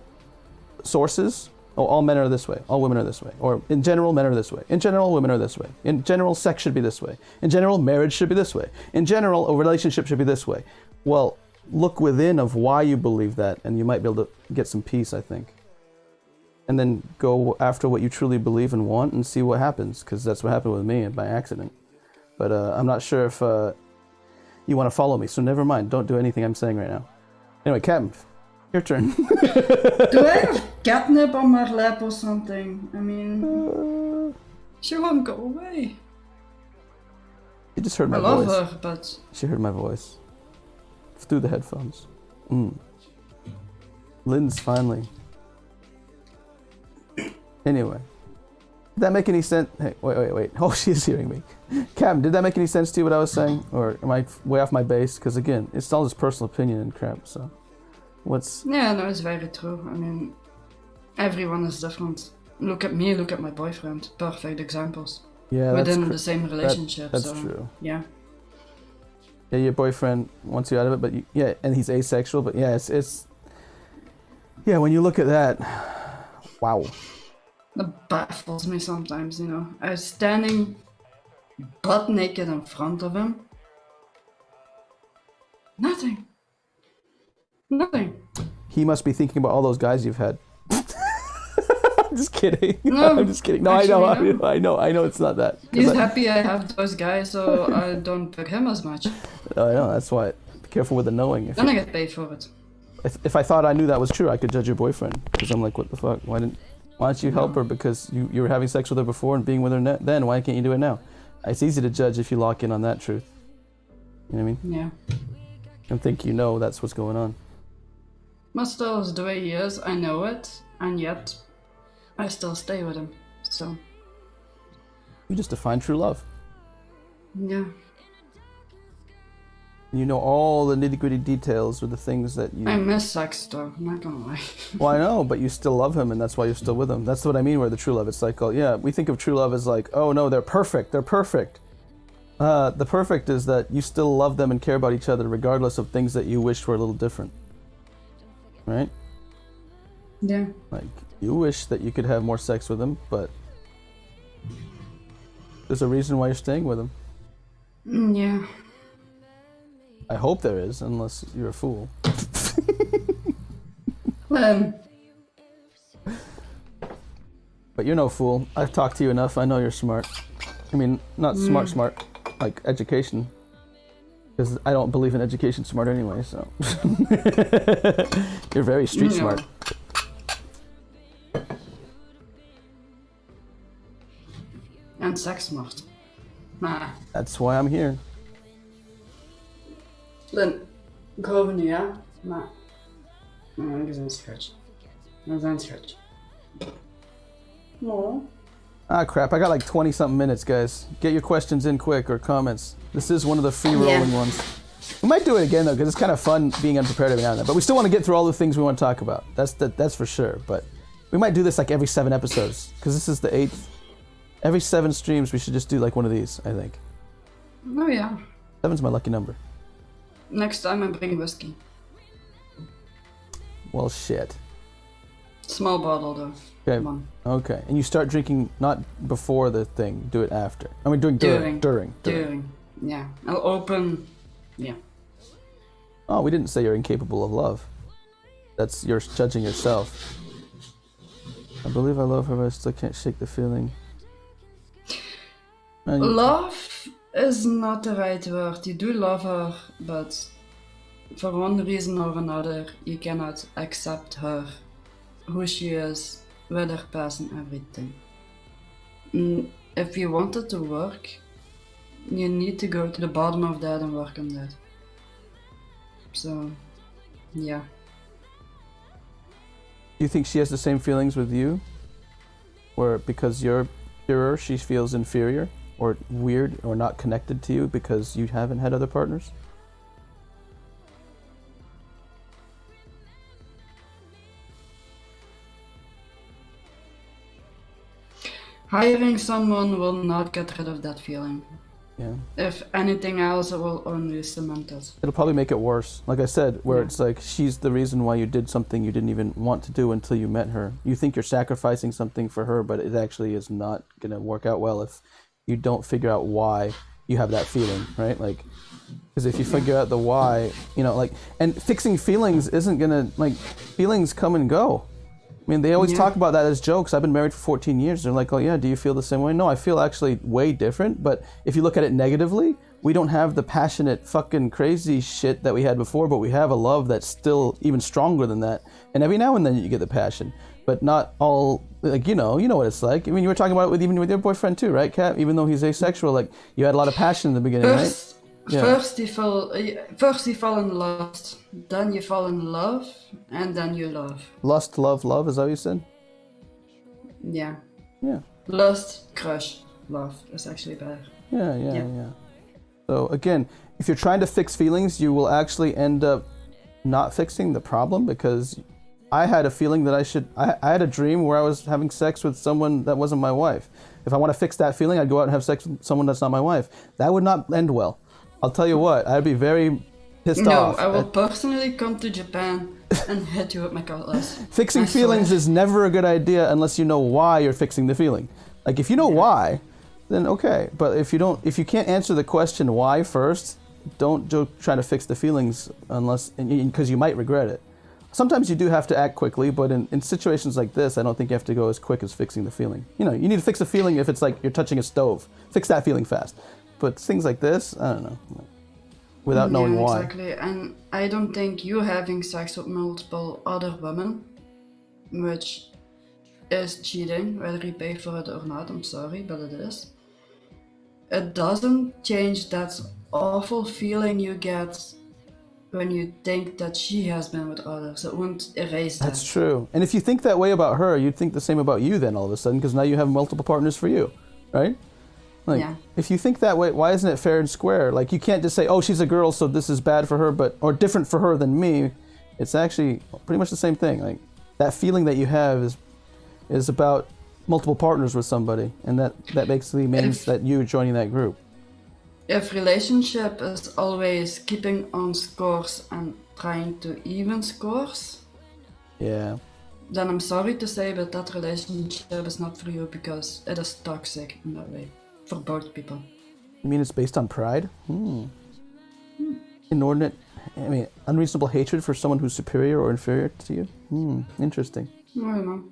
sources, all men are this way, all women are this way, or in general, men are this way, in general, women are this way, in general, sex should be this way, in general, marriage should be this way, in general, a relationship should be this way. Well, look within of why you believe that, and you might be able to get some peace, I think. And then go after what you truly believe and want and see what happens, because that's what happened with me by accident. But I'm not sure if you want to follow me, so never mind. Don't do anything I'm saying right now. Anyway, Captain, your turn. Do I have catnip on my lap or something? I mean, she won't go away. You just heard my voice. I love her, but... She heard my voice. Through the headphones. Lynn's finally... Anyway. Did that make any sense? Hey, wait. Oh, she's hearing me. Captain, did that make any sense to you what I was saying? Or am I way off my base? Because again, it's all just personal opinion and crap, so... What's... Yeah, no, it's very true. I mean, everyone is different. Look at me, look at my boyfriend. Perfect examples. Yeah, within the same relationship. That's so, true. Yeah. Yeah, your boyfriend wants you out of it, but and he's asexual, but yeah, it's... Yeah, when you look at that... Wow. That baffles me sometimes, I was standing butt naked in front of him. Nothing. He must be thinking about all those guys you've had. I'm just kidding. No, I'm just kidding. No, actually, I know it's not that. He's happy I have those guys, so I don't pick him as much. I know, that's why. Be careful with the knowing. Then I get paid for it. If I thought I knew that was true, I could judge your boyfriend. Because I'm like, what the fuck? Why don't you help her? Because you were having sex with her before and being with her then. Why can't you do it now? It's easy to judge if you lock in on that truth. You know what I mean? Yeah. And think that's what's going on. But still, it's the way he is, I know it, and yet I still stay with him, so. You just defined true love. Yeah. You know all the nitty-gritty details or the things that you... I miss sex though, I'm not gonna lie. Well, I know, but you still love him, and that's why you're still with him. That's what I mean where the true love. It's like, oh, yeah, we think of true love as like, oh, no, they're perfect. They're perfect. The perfect is that you still love them and care about each other regardless of things that you wished were a little different. Right? Yeah. Like, you wish that you could have more sex with him, but there's a reason why you're staying with him. Yeah. I hope there is, unless you're a fool. But you're no fool. I've talked to you enough. I know you're smart. I mean, not smart, like education. Because I don't believe in education smart anyway, so. You're very street smart. And sex smart. Nah. That's why I'm here. Lynn, ik hoor van nu, ja? Maar... ik is een scratch. Dat is een scratch. No. Ah, crap. I got like 20-something minutes, guys. Get your questions in quick or comments. This is one of the free-rolling ones. We might do it again, though, because it's kind of fun being unprepared every now and then. But we still want to get through all the things we want to talk about. That's for sure. But we might do this like every 7 episodes, because this is the 8th. Every 7 streams, we should just do like one of these, I think. Oh, yeah. 7's my lucky number. Next time I bring whiskey. Well, shit. Small bottle, though. Okay. Come on. Okay. And you start drinking not before the thing, do it after. I mean, during. Yeah. I'll open... Yeah. Oh, we didn't say you're incapable of love. That's you're judging yourself. I believe I love her, but I still can't shake the feeling. Love is not the right word. You do love her, but for one reason or another, you cannot accept her, who she is, with her past and everything. If you want it to work, you need to go to the bottom of that and work on that. So, yeah. Do you think she has the same feelings with you? Or because you're purer, she feels inferior? Or weird or not connected to you because you haven't had other partners? Hiring someone will not get rid of that feeling. Yeah. If anything else, it will only cement it. It'll probably make it worse. Like I said, where it's like she's the reason why you did something you didn't even want to do until you met her. You think you're sacrificing something for her, but it actually is not going to work out well if you don't figure out why you have that feeling, right? Like, because if you figure out the why, you know, like, and fixing feelings isn't gonna, like, feelings come and go. I mean, they always talk about that as jokes. I've been married for 14 years. They're like, oh yeah, do you feel the same way? No, I feel actually way different. But if you look at it negatively, we don't have the passionate fucking crazy shit that we had before, but we have a love that's still even stronger than that. And every now and then you get the passion. But not all, like, you know what it's like. I mean, you were talking about it with even with your boyfriend too, right, Kat? Even though he's asexual, like, you had a lot of passion in the beginning, right? Yeah. First you fall in lust, then you fall in love, and then you love. Lust, love, is that what you said? Yeah. Yeah. Lust, crush, love is actually better. Yeah. So again, if you're trying to fix feelings, you will actually end up not fixing the problem, because I had a feeling that I had a dream where I was having sex with someone that wasn't my wife. If I want to fix that feeling, I'd go out and have sex with someone that's not my wife. That would not end well. I'll tell you what, I'd be very pissed off. No, I will personally come to Japan and hit you with my cutlass. Fixing feelings is never a good idea unless you know why you're fixing the feeling. Like, if you know why, then okay. But if you can't answer the question why first, don't try to fix the feelings because you might regret it. Sometimes you do have to act quickly, but in situations like this, I don't think you have to go as quick as fixing the feeling. You know, you need to fix a feeling if it's like you're touching a stove. Fix that feeling fast. But things like this, I don't know. Without knowing why. Exactly, and I don't think you having sex with multiple other women, which is cheating, whether you pay for it or not, I'm sorry, but it is. It doesn't change that awful feeling you get when you think that she has been with others. It won't erase that. That's true. And if you think that way about her, you'd think the same about you then all of a sudden, because now you have multiple partners for you, right? Like, Yeah. if you think that way, why isn't it fair and square? Like, you can't just say, oh, she's a girl, so this is bad for her, or different for her than me. It's actually pretty much the same thing. Like, that feeling that you have is about multiple partners with somebody, and that basically means that you're joining that group. If relationship is always keeping on scores and trying to even scores, Yeah. then I'm sorry to say, but that relationship is not for you because it is toxic in that way for both people. You mean it's based on pride? Inordinate, unreasonable hatred for someone who's superior or inferior to you? Interesting. I don't know.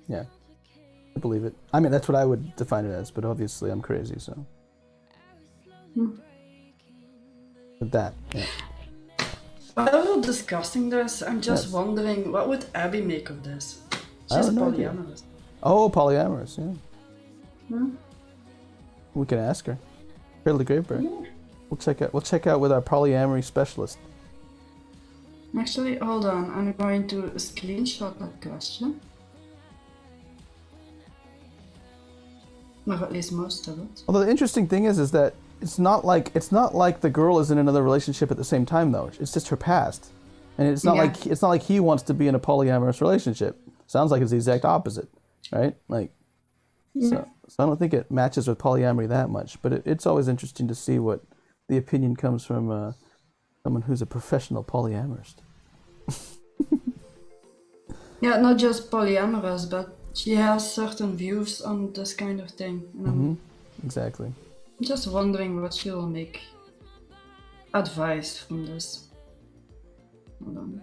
Yeah, I believe it. I mean, that's what I would define it as, but obviously I'm crazy, so. With that, yeah. While we're discussing this, I'm just wondering, what would Abby make of this? She's polyamorous. Oh, polyamorous, yeah. We can ask her. Fairly great, Bert. Yeah. We'll check out with our polyamory specialist. Actually, hold on. I'm going to screenshot that question. Or at least most of it. Although the interesting thing is that it's not like the girl is in another relationship at the same time though. It's just her past, and it's not like he wants to be in a polyamorous relationship. Sounds like it's the exact opposite, right? Like, so I don't think it matches with polyamory that much. But it's always interesting to see what the opinion comes from someone who's a professional polyamorist. Yeah, not just polyamorous, but she has certain views on this kind of thing. Exactly. I'm just wondering what she will make advice from this. Hold on.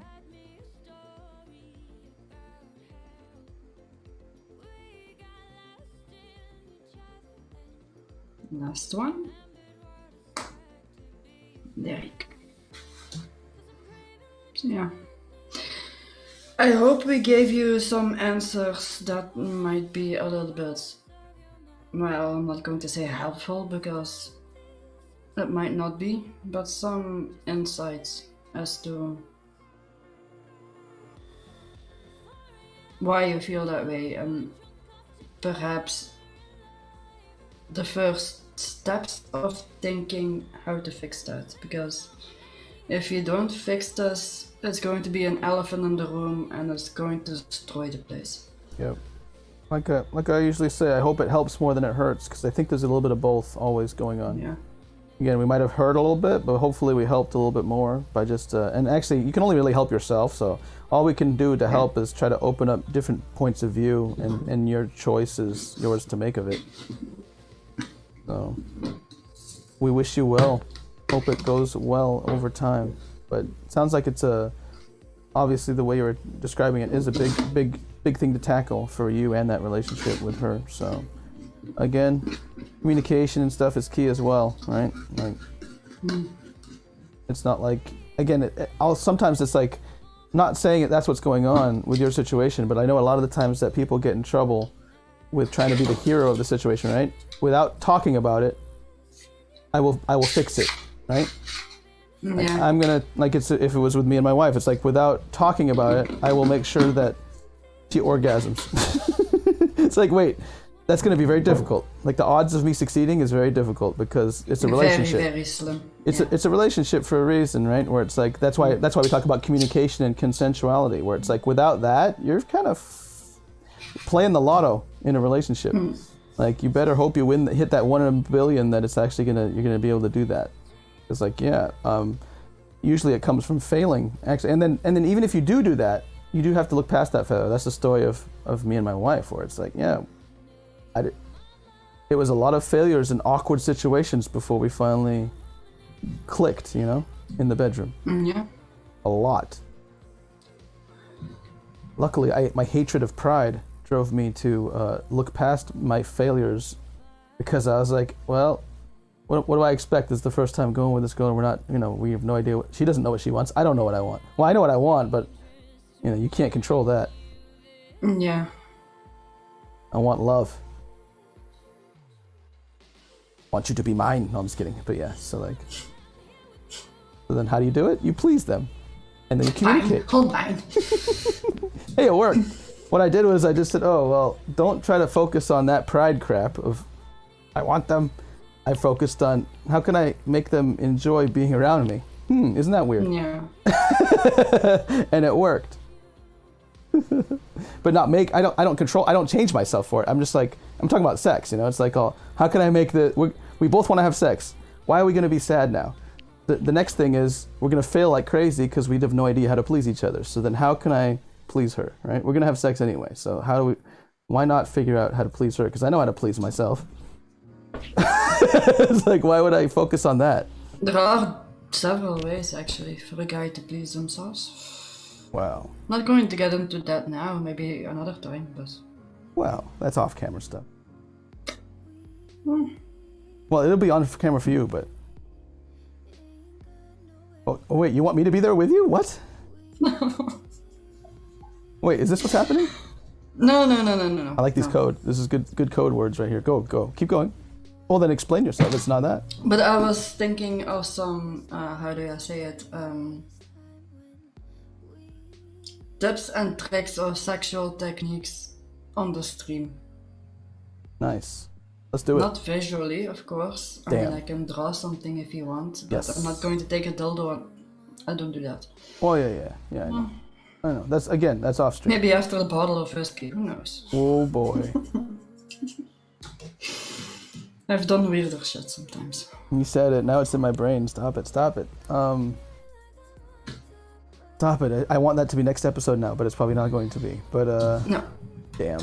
Last one. There you go. So yeah. I hope we gave you some answers that might be a little bit, well, I'm not going to say helpful because it might not be, but some insights as to why you feel that way and perhaps the first steps of thinking how to fix that, because if you don't fix this, it's going to be an elephant in the room and it's going to destroy the place. Yep. Like I usually say, I hope it helps more than it hurts, because I think there's a little bit of both always going on. Yeah. Again, we might have hurt a little bit, but hopefully we helped a little bit more by just, and actually you can only really help yourself, so all we can do to help is try to open up different points of view, and your choice is yours to make of it. So, we wish you well. Hope it goes well over time. But it sounds like it's obviously the way you were describing it is a big thing to tackle for you and that relationship with her. So, again, communication and stuff is key as well, right? Like, it's not like, again, sometimes it's like, not saying that's what's going on with your situation, but I know a lot of the times that people get in trouble with trying to be the hero of the situation, right? Without talking about it, I will fix it, right? Like, Yeah. I'm gonna, like, if it was with me and my wife, it's like, without talking about it, I will make sure that she orgasms. It's like, wait, that's gonna be very difficult. Like, the odds of me succeeding is very difficult because it's a relationship. Very, very slim. It's a relationship for a reason, right? Where it's like, that's why we talk about communication and consensuality, where it's like, without that, you're kind of playing the lotto in a relationship. Like, you better hope you hit that 1 in a billion that it's actually you're gonna be able to do that. It's like, usually it comes from failing, actually, and then even if you do that, you do have to look past that failure. That's the story of me and my wife, where it's like, it was a lot of failures and awkward situations before we finally clicked, in the bedroom. Yeah. A lot. Luckily, my hatred of pride drove me to look past my failures, because I was like, well, what do I expect? This is the first time going with this girl, and we're not, we have no idea she doesn't know what she wants. I don't know what I want. Well, I know what I want, but, you can't control that. Yeah. I want love. I want you to be mine. No, I'm just kidding. But yeah, so like, So then how do you do it? You please them. And then you communicate. Hold on. Hey, it worked. What I did was I just said, oh, well, don't try to focus on that pride crap of, I want them. I focused on, how can I make them enjoy being around me? Isn't that weird? Yeah. And it worked. But I don't change myself for it. I'm just like, I'm talking about sex, you know? It's like, oh, how can I make we both want to have sex. Why are we going to be sad now? The next thing is, we're going to fail like crazy because we have no idea how to please each other. So then how can I please her, right? We're going to have sex anyway. So why not figure out how to please her? Because I know how to please myself. It's like, why would I focus on that? There are several ways, actually, for a guy to please themselves. Wow. Not going to get into that now, maybe another time, but... Wow, that's off-camera stuff. Well, it'll be on camera for you, but... Oh, wait, you want me to be there with you? What? Wait, is this what's happening? No. I like these code. This is good code words right here. Go. Keep going. Well, then explain yourself. It's not that. But I was thinking of some, how do I say it? Tips and tricks or sexual techniques on the stream. Nice. Let's do it. Not visually, of course. I mean, I can draw something if you want, but Yes. I'm not going to take a dildo and I don't do that. Oh, yeah, I know. That's off stream. Maybe after a bottle of whiskey, who knows? Oh, boy. I've done weirder shit sometimes. You said it. Now it's in my brain. Stop it. Stop it. I want that to be next episode now, but it's probably not going to be. But, No. damn.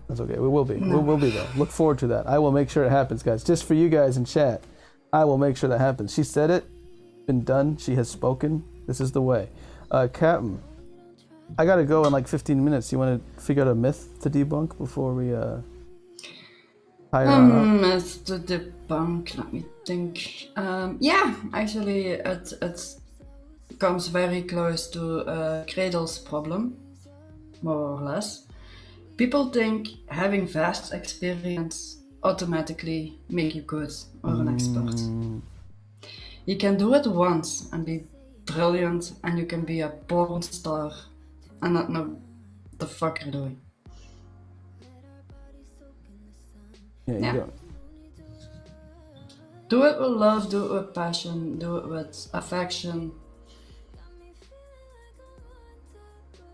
That's okay. We will be. No. We'll be there. Look forward to that. I will make sure it happens, guys. Just for you guys in chat. I will make sure that happens. She said it. Been done. She has spoken. This is the way. Captain, I gotta go in like 15 minutes. You want to figure out a myth to debunk before we tie her up? Myth to debunk, let me think. Yeah, actually it comes very close to Cradle's problem, more or less. People think having vast experience automatically make you good or an expert. You can do it once and be brilliant, and you can be a porn star and not know the fuck you're doing. Yeah, you Yeah. don't. Do it with love, do it with passion, do it with affection.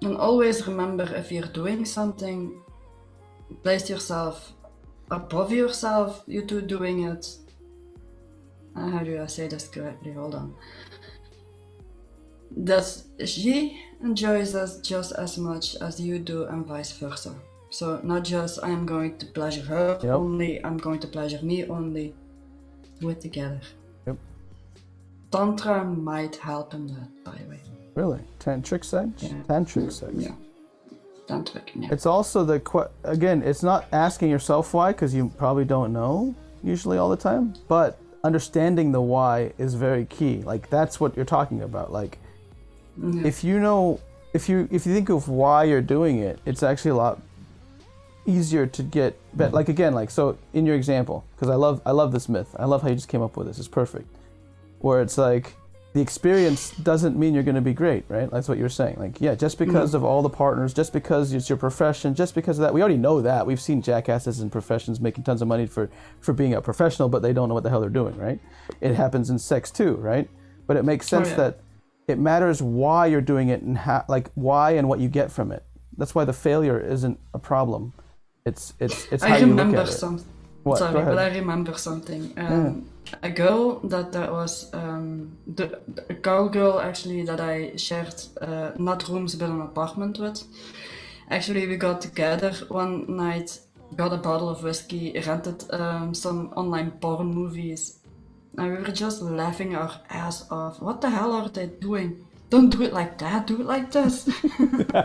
And always remember, if you're doing something, place yourself above yourself, you two doing it. How do I say this correctly? Hold on. That she enjoys us just as much as you do, and vice versa. So not just I am going to pleasure her only, I'm going to pleasure me only. Do it together. Yep. Tantra might help in that, by the way. Really? Tantric sex? Yeah. Tantric sex. Yeah. Tantric, yeah. It's also again, it's not asking yourself why, because you probably don't know usually all the time, but understanding the why is very key. Like, that's what you're talking about. Like, if you know, if you think of why you're doing it, it's actually a lot easier to get. But like, again, like, so in your example, because I love this myth. I love how you just came up with this. It's perfect. Where it's like, the experience doesn't mean you're going to be great, right? That's what you're saying. Like, yeah, just because of all the partners, just because it's your profession, just because of that, we already know that. We've seen jackasses in professions making tons of money for being a professional, but they don't know what the hell they're doing, right? It happens in sex too, right? But it makes sense that it matters why you're doing it and how, like, why and what you get from it. That's why the failure isn't a problem. It's how you look at it. What? Sorry, but I remember something. A girl that was a callgirl, actually, that I shared not rooms but an apartment with. Actually, we got together one night, got a bottle of whiskey, rented some online porn movies, and we were just laughing our ass off. What the hell are they doing? Don't do it like that, do it like this. It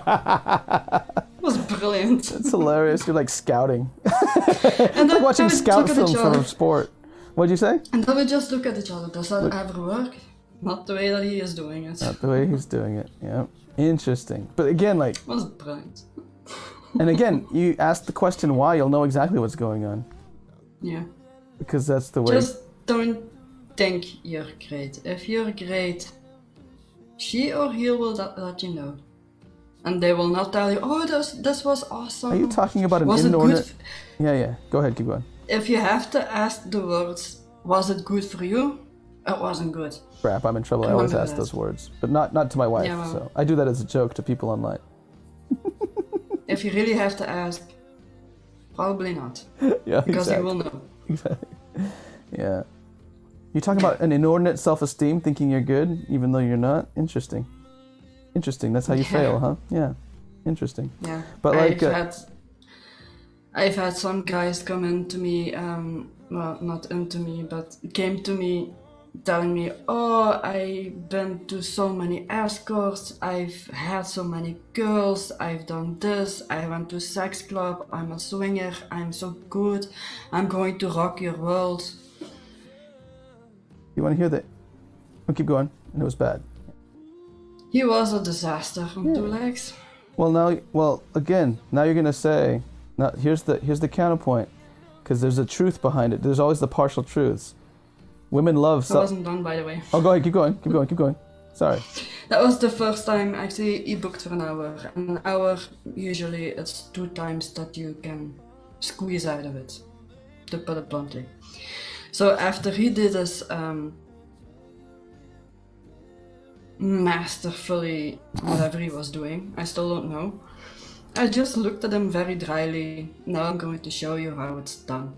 was brilliant. It's hilarious. You're like scouting. And like watching scout films for sport. What'd you say? And then we just look at each other. Does that ever work? Not the way that he is doing it. Not the way he's doing it. Yeah. Interesting. But again, like. It was brilliant. And again, you ask the question why, you'll know exactly what's going on. Yeah. Because that's the way. Just don't think you're great. If you're great, she or he will let you know. And they will not tell you, oh, this was awesome. Are you talking about an was inordinate? It good Yeah. Go ahead, keep going. If you have to ask the words, was it good for you? It wasn't good. Crap, I'm in trouble. I always ask those words, but not to my wife. Yeah, well, so I do that as a joke to people online. If you really have to ask, probably not. Yeah, because exactly. you will know. Exactly. Yeah. You talking about an inordinate self-esteem, thinking you're good, even though you're not? Interesting. That's how you fail, huh? Yeah. Interesting. Yeah. But like, I've had some guys come into me, well, not into me, but came to me telling me, oh, I've been to so many escorts, I've had so many girls, I've done this, I went to sex club, I'm a swinger, I'm so good, I'm going to rock your world. You want to hear that? I'll keep going. And it was bad. He was a disaster on 2 legs. Well, again, now you're gonna say, now here's the counterpoint, because there's a truth behind it. There's always the partial truths. Women love. That wasn't done, by the way. Oh, go ahead, keep going. Sorry. That was the first time actually he booked for an hour. An hour, usually it's 2 times that you can squeeze out of it, to put it bluntly. So after he did this masterfully whatever he was doing, I still don't know, I just looked at him very dryly. Now I'm going to show you how it's done.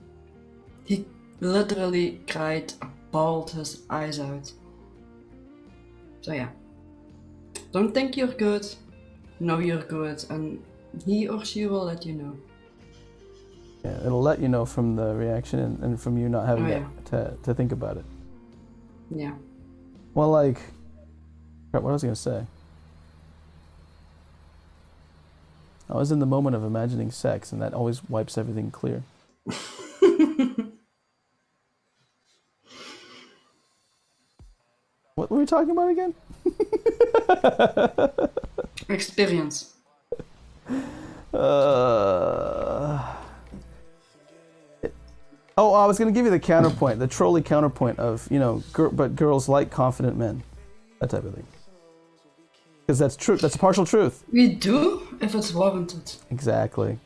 He literally cried, bawled his eyes out. So yeah, don't think you're good, know you're good, and he or she will let you know. Yeah, it'll let you know from the reaction and from you not having to think about it. Yeah. Well, like, what was I gonna say? I was in the moment of imagining sex, and that always wipes everything clear. What were we talking about again? Experience. I was going to give you the counterpoint, the trolley counterpoint of, but girls like confident men. That type of thing. Because that's true. That's a partial truth. We do, if it's warranted. Exactly.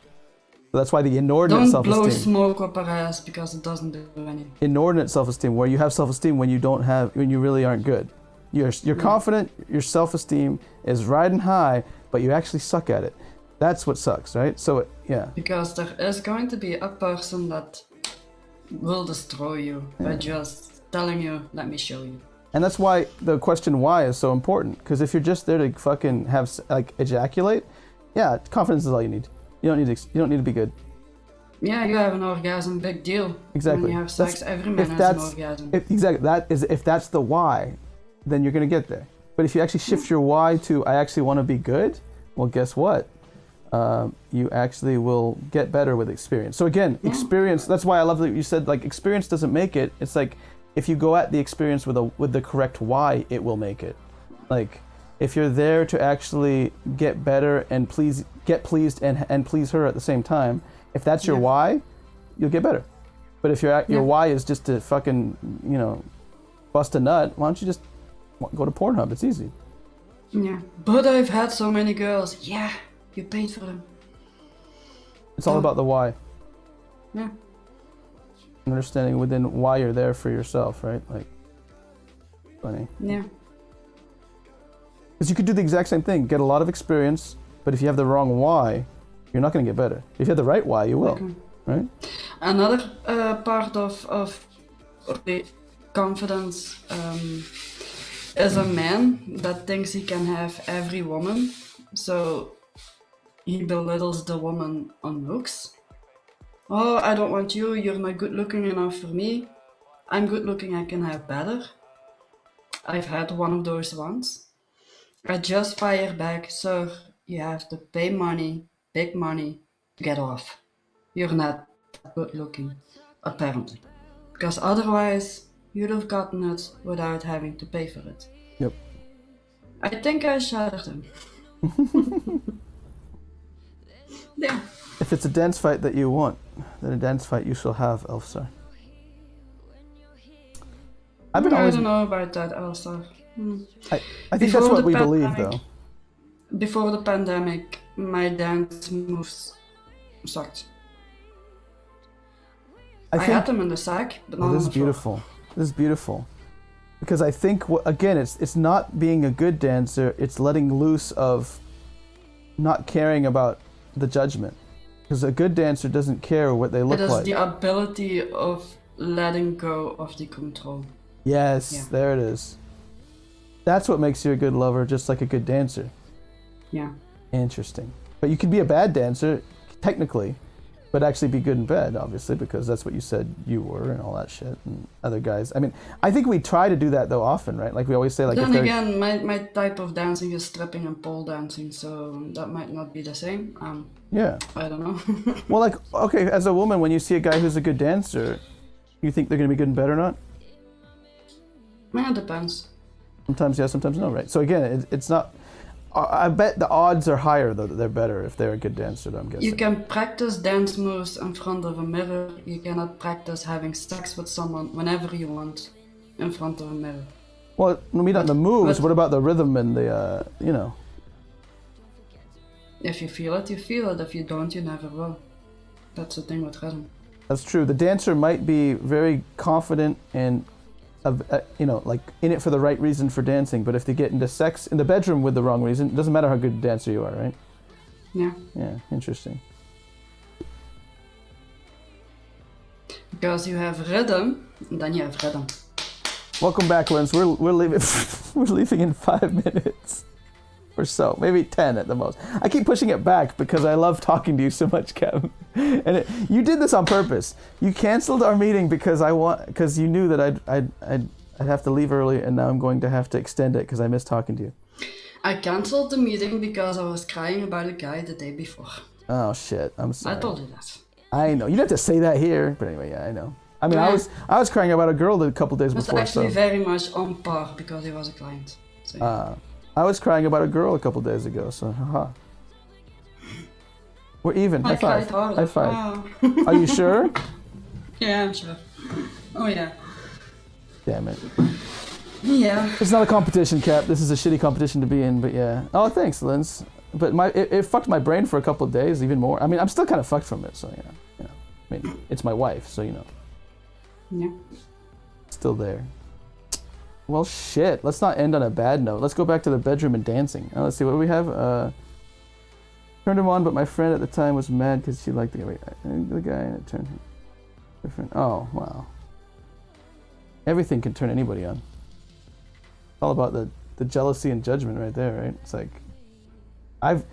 So that's why the inordinate self-esteem. Don't blow smoke up our ass because it doesn't do anything. Inordinate self-esteem, where you have self-esteem when you really aren't good. You're confident, your self-esteem is riding high, but you actually suck at it. That's what sucks, right? So, yeah. Because there is going to be a person that will destroy you by just telling you, let me show you. And that's why the question why is so important. Because if you're just there to fucking ejaculate, yeah, confidence is all you need. You don't need to be good. Yeah, you have an orgasm, big deal. Exactly. When you have sex, every man has an orgasm. If that's the why, then you're gonna get there. But if you actually shift your why to I actually want to be good, well, guess what? You actually will get better with experience. So again, experience. That's why I love that you said experience doesn't make it. It's like if you go at the experience with the correct why, it will make it. Like if you're there to actually get better and get pleased and please her at the same time, if that's your why, you'll get better. But if your why is just to fucking bust a nut, why don't you just go to Pornhub? It's easy. Yeah, but I've had so many girls. Yeah, you paid for them. It's all about the why. Yeah. Understanding within why you're there for yourself, right? Like, funny. Yeah. Because you could do the exact same thing, get a lot of experience, but if you have the wrong why, you're not going to get better. If you have the right why, you will, right? Another part of the confidence is a man that thinks he can have every woman, so he belittles the woman on looks. Oh, I don't want you, you're not good looking enough for me. I'm good looking, I can have better. I've had one of those once. I just fire back, sir, you have to pay money, big money, to get off. You're not good looking, apparently. Because otherwise, you'd have gotten it without having to pay for it. Yep. I think I shattered him. Yeah. If it's a dance fight that you want, then a dance fight you shall have, Elfstar. I don't know about that, Elfstar. I think that's what we believe, though. Before the pandemic, my dance moves sucked. I had them in the sack, but not on the This is floor. beautiful. This is beautiful. Because I think, again, it's not being a good dancer, it's letting loose of not caring about the judgment. Because a good dancer doesn't care what they look It is like. the ability of letting go of the control. Yes, Yeah. there it is. That's what makes you a good lover, just like a good dancer. Yeah. Interesting. But you can be a bad dancer, technically, but actually be good in bed, obviously, because that's what you said you were and all that shit. And other guys. I mean, I think we try to do that, though, often, right? Like we always say, like, Then again, my type of dancing is stripping and pole dancing, so that might not be the same. Yeah. I don't know. Well, like, okay, as a woman, when you see a guy who's a good dancer, you think they're going to be good in bed or not? Yeah, it depends. Sometimes yes, sometimes no, right? So again, it's not... I bet the odds are higher, though, that they're better if they're a good dancer, I'm guessing. You can practice dance moves in front of a mirror. You cannot practice having sex with someone whenever you want in front of a mirror. Well, maybe not the moves. but- What about the rhythm and the, you know? If you feel it, you feel it. If you don't, you never will. That's the thing with rhythm. That's true. The dancer might be very confident and, you know, like in it for the right reason for dancing. But if they get into sex in the bedroom with the wrong reason, it doesn't matter how good a dancer you are, right? Yeah. Yeah, interesting. Because you have rhythm, then you have rhythm. Welcome back, Linz. We're leaving. We're leaving in 5 minutes or so, maybe 10 at the most. I keep pushing it back because I love talking to you so much, Kevin. And you did this on purpose. You canceled our meeting because you knew that I'd have to leave early, and now I'm going to have to extend it because I miss talking to you. I cancelled the meeting because I was crying about a guy the day before. Oh shit! I'm sorry. I told you that. I know you don't have to say that here, but anyway, yeah, I know. I mean, Yeah. I was crying about a girl a couple days It was before. actually So. very much on par because he was a client. So, I was crying about a girl a couple days ago, so haha. We're even. High I five. cried harder. High five. Wow. Are you sure? Yeah, I'm sure. Oh yeah. Damn it. Yeah. It's not a competition, Cap. This is a shitty competition to be in, but yeah. Oh, thanks, Linz. But it fucked my brain for a couple of days, even more. I mean, I'm still kind of fucked from it, so yeah. You know. I mean, it's my wife, so you know. Yeah. Still there. Well, shit. Let's not end on a bad note. Let's go back to the bedroom and dancing. Let's see, what do we have? Turned him on, but my friend at the time was mad because she liked the guy, and it turned him different. Oh, wow. Everything can turn anybody on. It's all about the jealousy and judgment right there, right? It's like, I've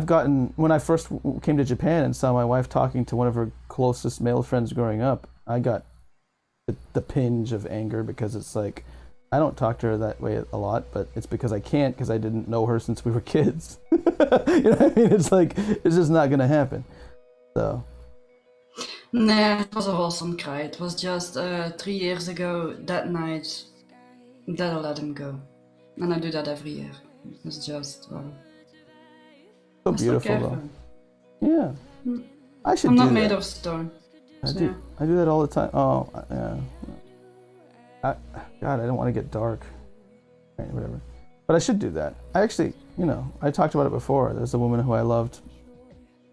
gotten, when I first came to Japan and saw my wife talking to one of her closest male friends growing up, I got the pinge of anger because it's like, I don't talk to her that way a lot, but it's because I can't, because I didn't know her since we were kids. You know what I mean? It's like, it's just not gonna happen. So. Nah, it was a wholesome cry. It was just 3 years ago, that night, that I let him go. And I do that every year. It's just, well... So I still beautiful care for though. him. Yeah. I should I'm do not that. made of stone. I do that all the time. Oh, yeah. God, I don't want to get dark. Right, whatever. But I should do that. I actually, you know, I talked about it before. There's a woman who I loved.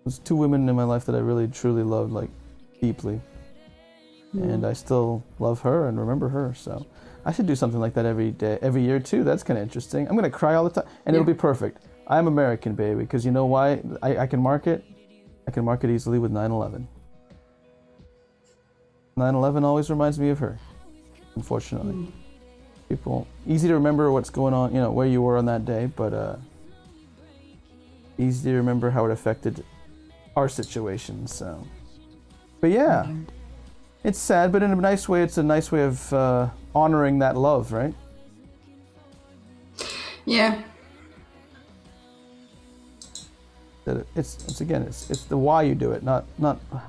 There's 2 women in my life that I really, truly loved, like, deeply. And I still love her and remember her, so I should do something like that every day, every year too. That's kind of interesting. I'm gonna cry all the time, and it'll be perfect. I'm American, baby, because you know why? I can mark it. I can mark it easily with 9/11. 9/11 always reminds me of her, unfortunately. People, easy to remember what's going on, you know, where you were on that day, but easy to remember how it affected our situation, so. But yeah, it's sad, but in a nice way, it's a nice way of honoring that love, right? Yeah. That it's again, it's the why you do it, not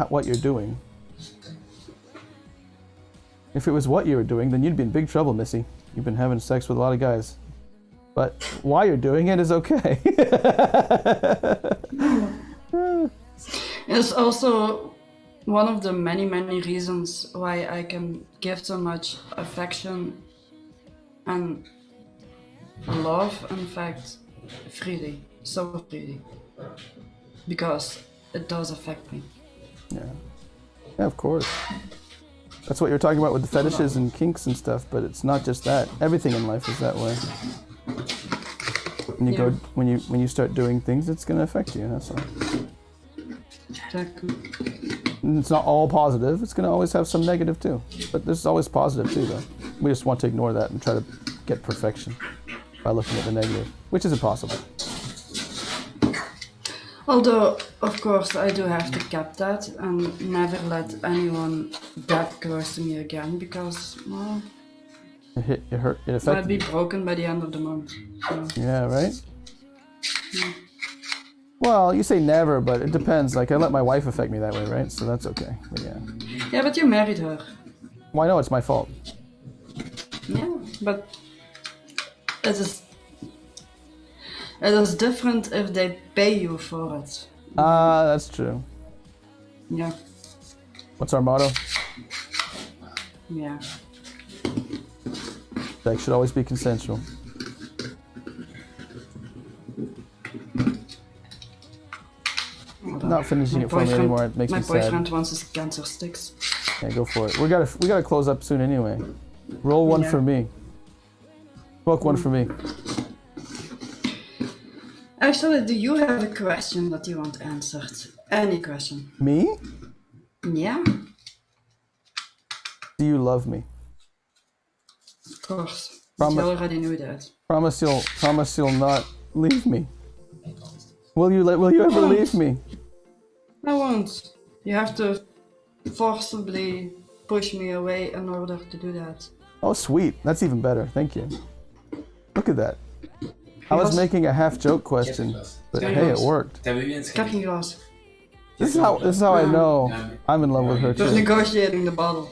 what you're doing. If it was what you were doing, then you'd be in big trouble, Missy. You've been having sex with a lot of guys. But why you're doing it is okay. It's also one of the many reasons why I can give so much affection and love, in fact, freely, so freely, because it does affect me. Yeah. Yeah, of course. That's what you're talking about with the fetishes and kinks and stuff, but it's not just that. Everything in life is that way. When you go, when you start doing things, it's gonna affect you. That's all. Exactly. And it's not all positive. It's gonna always have some negative too. But there's always positive too, though. We just want to ignore that and try to get perfection by looking at the negative, which is impossible. Although, of course, I do have to cap that and never let anyone that close to me again, because, well, It hurt. It I'd affected be you. broken by the end of the month. So. Yeah, right? Well, you say never, but it depends. Like, I let my wife affect me that way, right? So that's okay. But yeah. Yeah, but you married her. Well, I know it's my fault. Yeah, but it is different if they pay you for it. Ah, that's true. Yeah, What's our motto? yeah. Sex should always be consensual. Not finishing it for me anymore. It makes me My sad. boyfriend wants his cancer sticks. Yeah, go for it. We gotta close up soon anyway. Roll one Yeah. for me. Book one for me. Actually, do you have a question that you want answered? Any question? Me? Yeah, Do you love me? of course. Promise- You already knew that. Promise you'll not leave me. Will you ever leave me? I won't. You have to forcibly push me away in order to do that. Oh, sweet. That's even better. Thank you. Look at that. I was Yes. making a half joke question, but hey, it worked. Captain Glass. This is how I know I'm in love with her They're too. negotiating the bottle.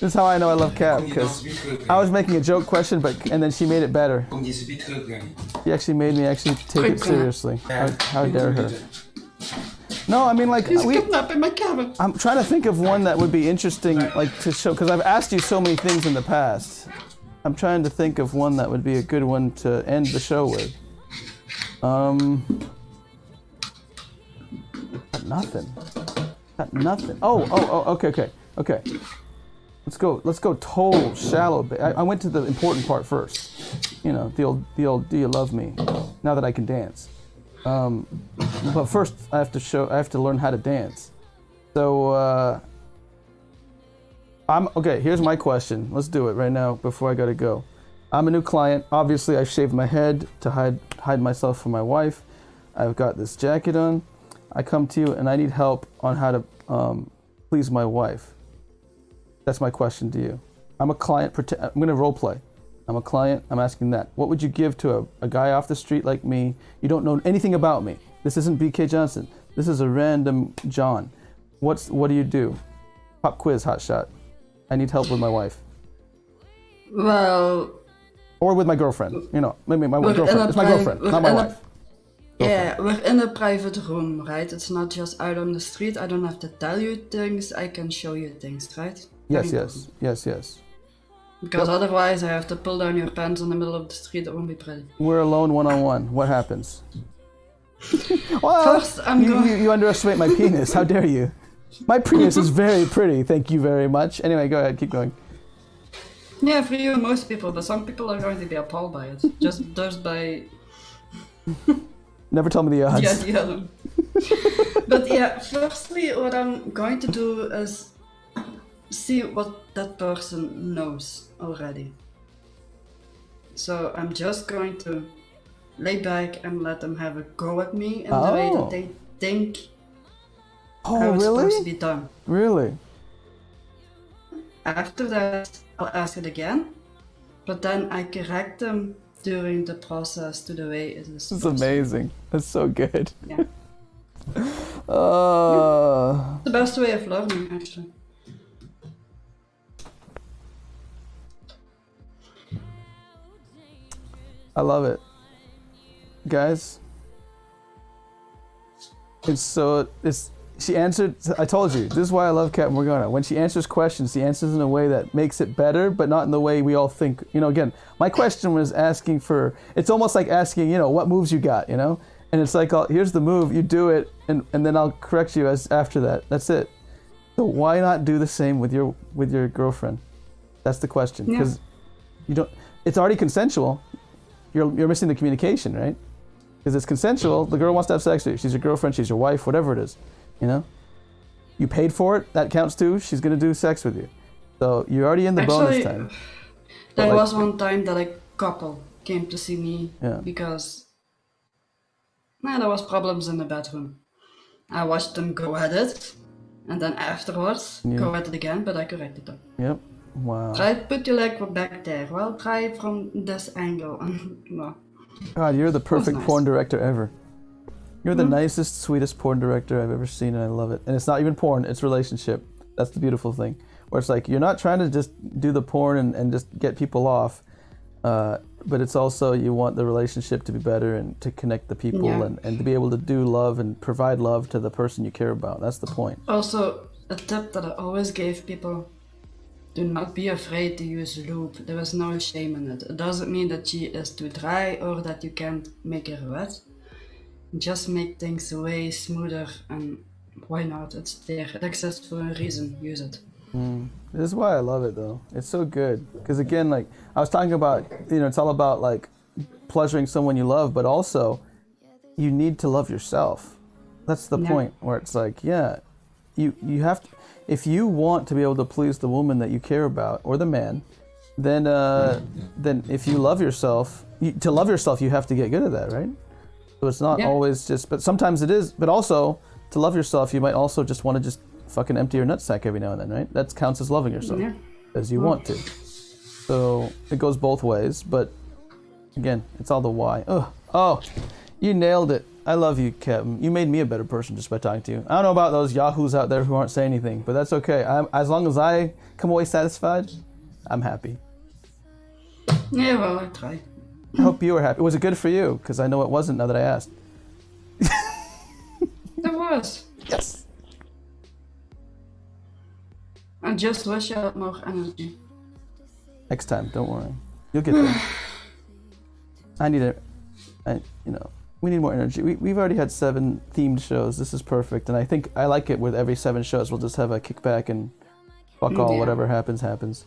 This is how I know I love Cap, because I was making a joke question, and then she made it better. She actually made me take it seriously. How dare her? No, I mean, like, He's kidnapping my cabin. I'm trying to think of one that would be interesting, like, to show, because I've asked you so many things in the past. I'm trying to think of one that would be a good one to end the show with. Got nothing. Oh, okay. Let's go total shallow. I went to the important part first. You know, the old. Do you love me? Now that I can dance. But first I have to learn how to dance. So here's my question. Let's do it right now before I gotta go. I'm a new client. Obviously, I shaved my head to hide myself from my wife. I've got this jacket on. I come to you and I need help on how to please my wife. That's my question to you. I'm a client. I'm going to role play. I'm a client. I'm asking that. What would you give to a guy off the street like me? You don't know anything about me. This isn't BK Johnson. This is a random John. What do you do? Pop quiz, hot shot. I need help with my wife. Well, Or with my girlfriend. You know, maybe my We're girlfriend. in a It's my pri- girlfriend, we're not my in a- wife. yeah, we're in a private room, right? It's not just out on the street. I don't have to tell you things. I can show you things, right? Yes. Because otherwise, I have to pull down your pants in the middle of the street. It won't be pretty. We're alone one-on-one. What happens? Well, First, I'm going. you underestimate my penis. How dare you? My penis is very pretty. Thank you very much. Anyway, go ahead. Keep going. Yeah, for you and most people, but some people are going to be appalled by it. just by Never tell me the odds. the idea alone. But yeah, firstly, what I'm going to do is see what that person knows already. So I'm just going to lay back and let them have a go at me in the way that they think how it's supposed to be done. Really? After that, I'll ask it again, but then I correct them during the process to the way it is. This is amazing. That's so good. Yeah. The best way of learning, actually. I love it. Guys, she answered. I told you, this is why I love Kat Morgana. When she answers questions, she answers in a way that makes it better, but not in the way we all think. You know, again, my question was asking for, it's almost like asking, you know, what moves you got, you know? And it's like, here's the move, you do it, and then I'll correct you as after that. That's it. So why not do the same with your girlfriend? That's the question. Because you don't, it's already consensual. You're missing the communication, right? Because it's consensual, the girl wants to have sex with you. She's your girlfriend, she's your wife, whatever it is. You know, you paid for it. That counts too. She's gonna do sex with you, so you're already in the bonus time. There was one time that a couple came to see me because there was problems in the bedroom. I watched them go at it, and then afterwards go at it again, but I corrected them. Yep. Wow. Try to put your leg back there. Well, try from this angle. No. God, you're the perfect porn director ever. You're the nicest, sweetest porn director I've ever seen, and I love it. And it's not even porn, it's relationship. That's the beautiful thing. Where it's like, you're not trying to just do the porn and just get people off, but it's also, you want the relationship to be better and to connect the people and to be able to do love and provide love to the person you care about. That's the point. Also, a tip that I always gave people, do not be afraid to use lube. There is no shame in it. It doesn't mean that she is too dry or that you can't make her wet. Just make things way smoother, and why not? It's there. It exists for a reason. Use it. This is why I love it, though. It's so good. Because again, like I was talking about, you know, it's all about like pleasuring someone you love, but also you need to love yourself. That's the point where it's like, you have to, if you want to be able to please the woman that you care about or the man, then if you love yourself, to love yourself, you have to get good at that, right? So it's not always just, but sometimes it is, but also to love yourself, you might also just want to just fucking empty your nutsack every now and then, right? That counts as loving yourself, as you want to. So it goes both ways, but again, it's all the why. Oh, you nailed it. I love you, Kevin. You made me a better person just by talking to you. I don't know about those yahoos out there who aren't saying anything, but that's okay. As long as I come away satisfied, I'm happy. Yeah, well, I try. I hope you were happy. Was it good for you? Because I know it wasn't now that I asked. It was. Yes. I just wish I had more energy. Next time, don't worry. You'll get there. I need it. We need more energy. We've already had 7 themed shows. This is perfect. And I think I like it with every 7 shows. We'll just have a kickback and fuck all, whatever happens, happens.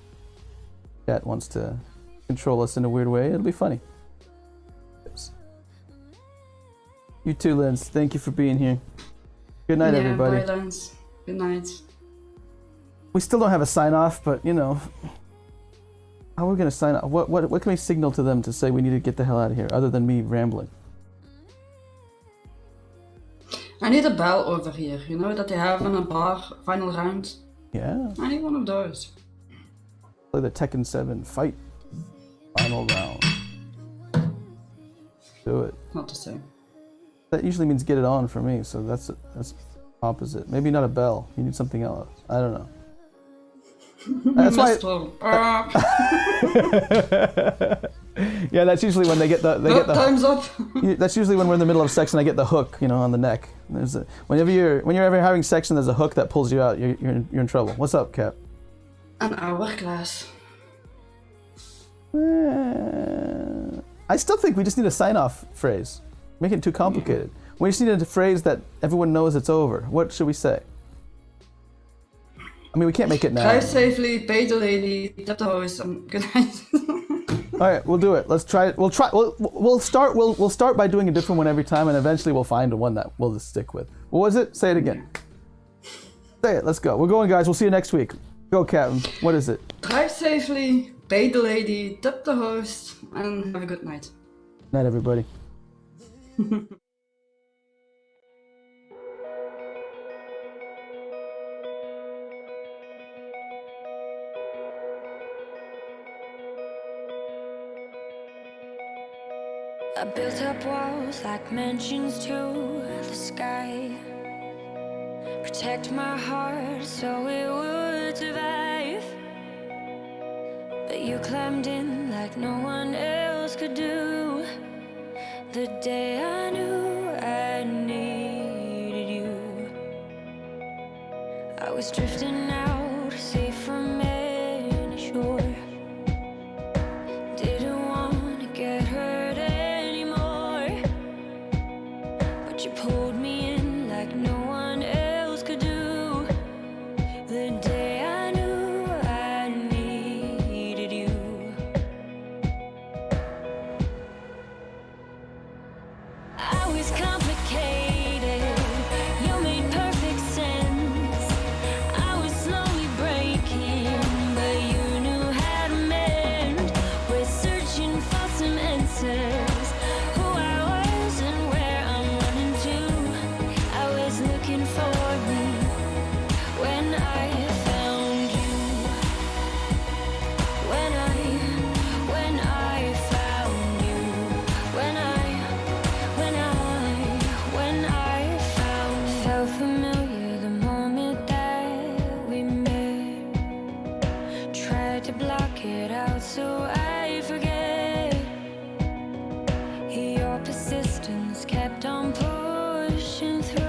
Cat wants to control us in a weird way. It'll be funny. You too, Linz. Thank you for being here. Good night, everybody. Bye, Linz. Good night. We still don't have a sign off, but you know, how are we gonna sign off? What can we signal to them to say we need to get the hell out of here, other than me rambling? I need a bell over here. You know that they have in a bar, final round. Yeah. I need one of those. Play the Tekken 7 fight. Final round. Do it. Not the same. That usually means get it on for me, so that's opposite. Maybe not a bell. You need something else. I don't know. That's why. Yeah, that's usually when they get the. Time's up. That's usually when we're in the middle of sex and I get the hook, you know, on the neck. Whenever you're ever having sex and there's a hook that pulls you out, you're in trouble. What's up, Cap? An hourglass. I still think we just need a sign-off phrase. Make it too complicated. We just need a phrase that everyone knows it's over. What should we say? I mean, we can't make it now. Drive safely, pay the lady, tip the host, and good night. All right, we'll do it. Let's try it. We'll start by doing a different one every time, and eventually we'll find one that we'll just stick with. What was it? Say it again. Say it. Let's go. We're going, guys. We'll see you next week. Go, Captain. What is it? Drive safely, pay the lady, tip the host, and have a good night. Night, everybody. I built up walls like mansions to the sky. Protect my heart so it would survive. But you climbed in like no one else could do. The day I knew I needed you. was drifting out, safe from any shore. Didn't want to get hurt anymore, but you pulled me in like no one else could do. The day I knew I needed you. I was complicated, you made perfect sense. I was slowly breaking, but you knew how to mend. We're searching for some answers, who I was and where I'm running to. I was looking for me when I found you. When I found you. When I found. Felt familiar the moment that we met. Tried to block it out so I forget. Your persistence kept on pushing through.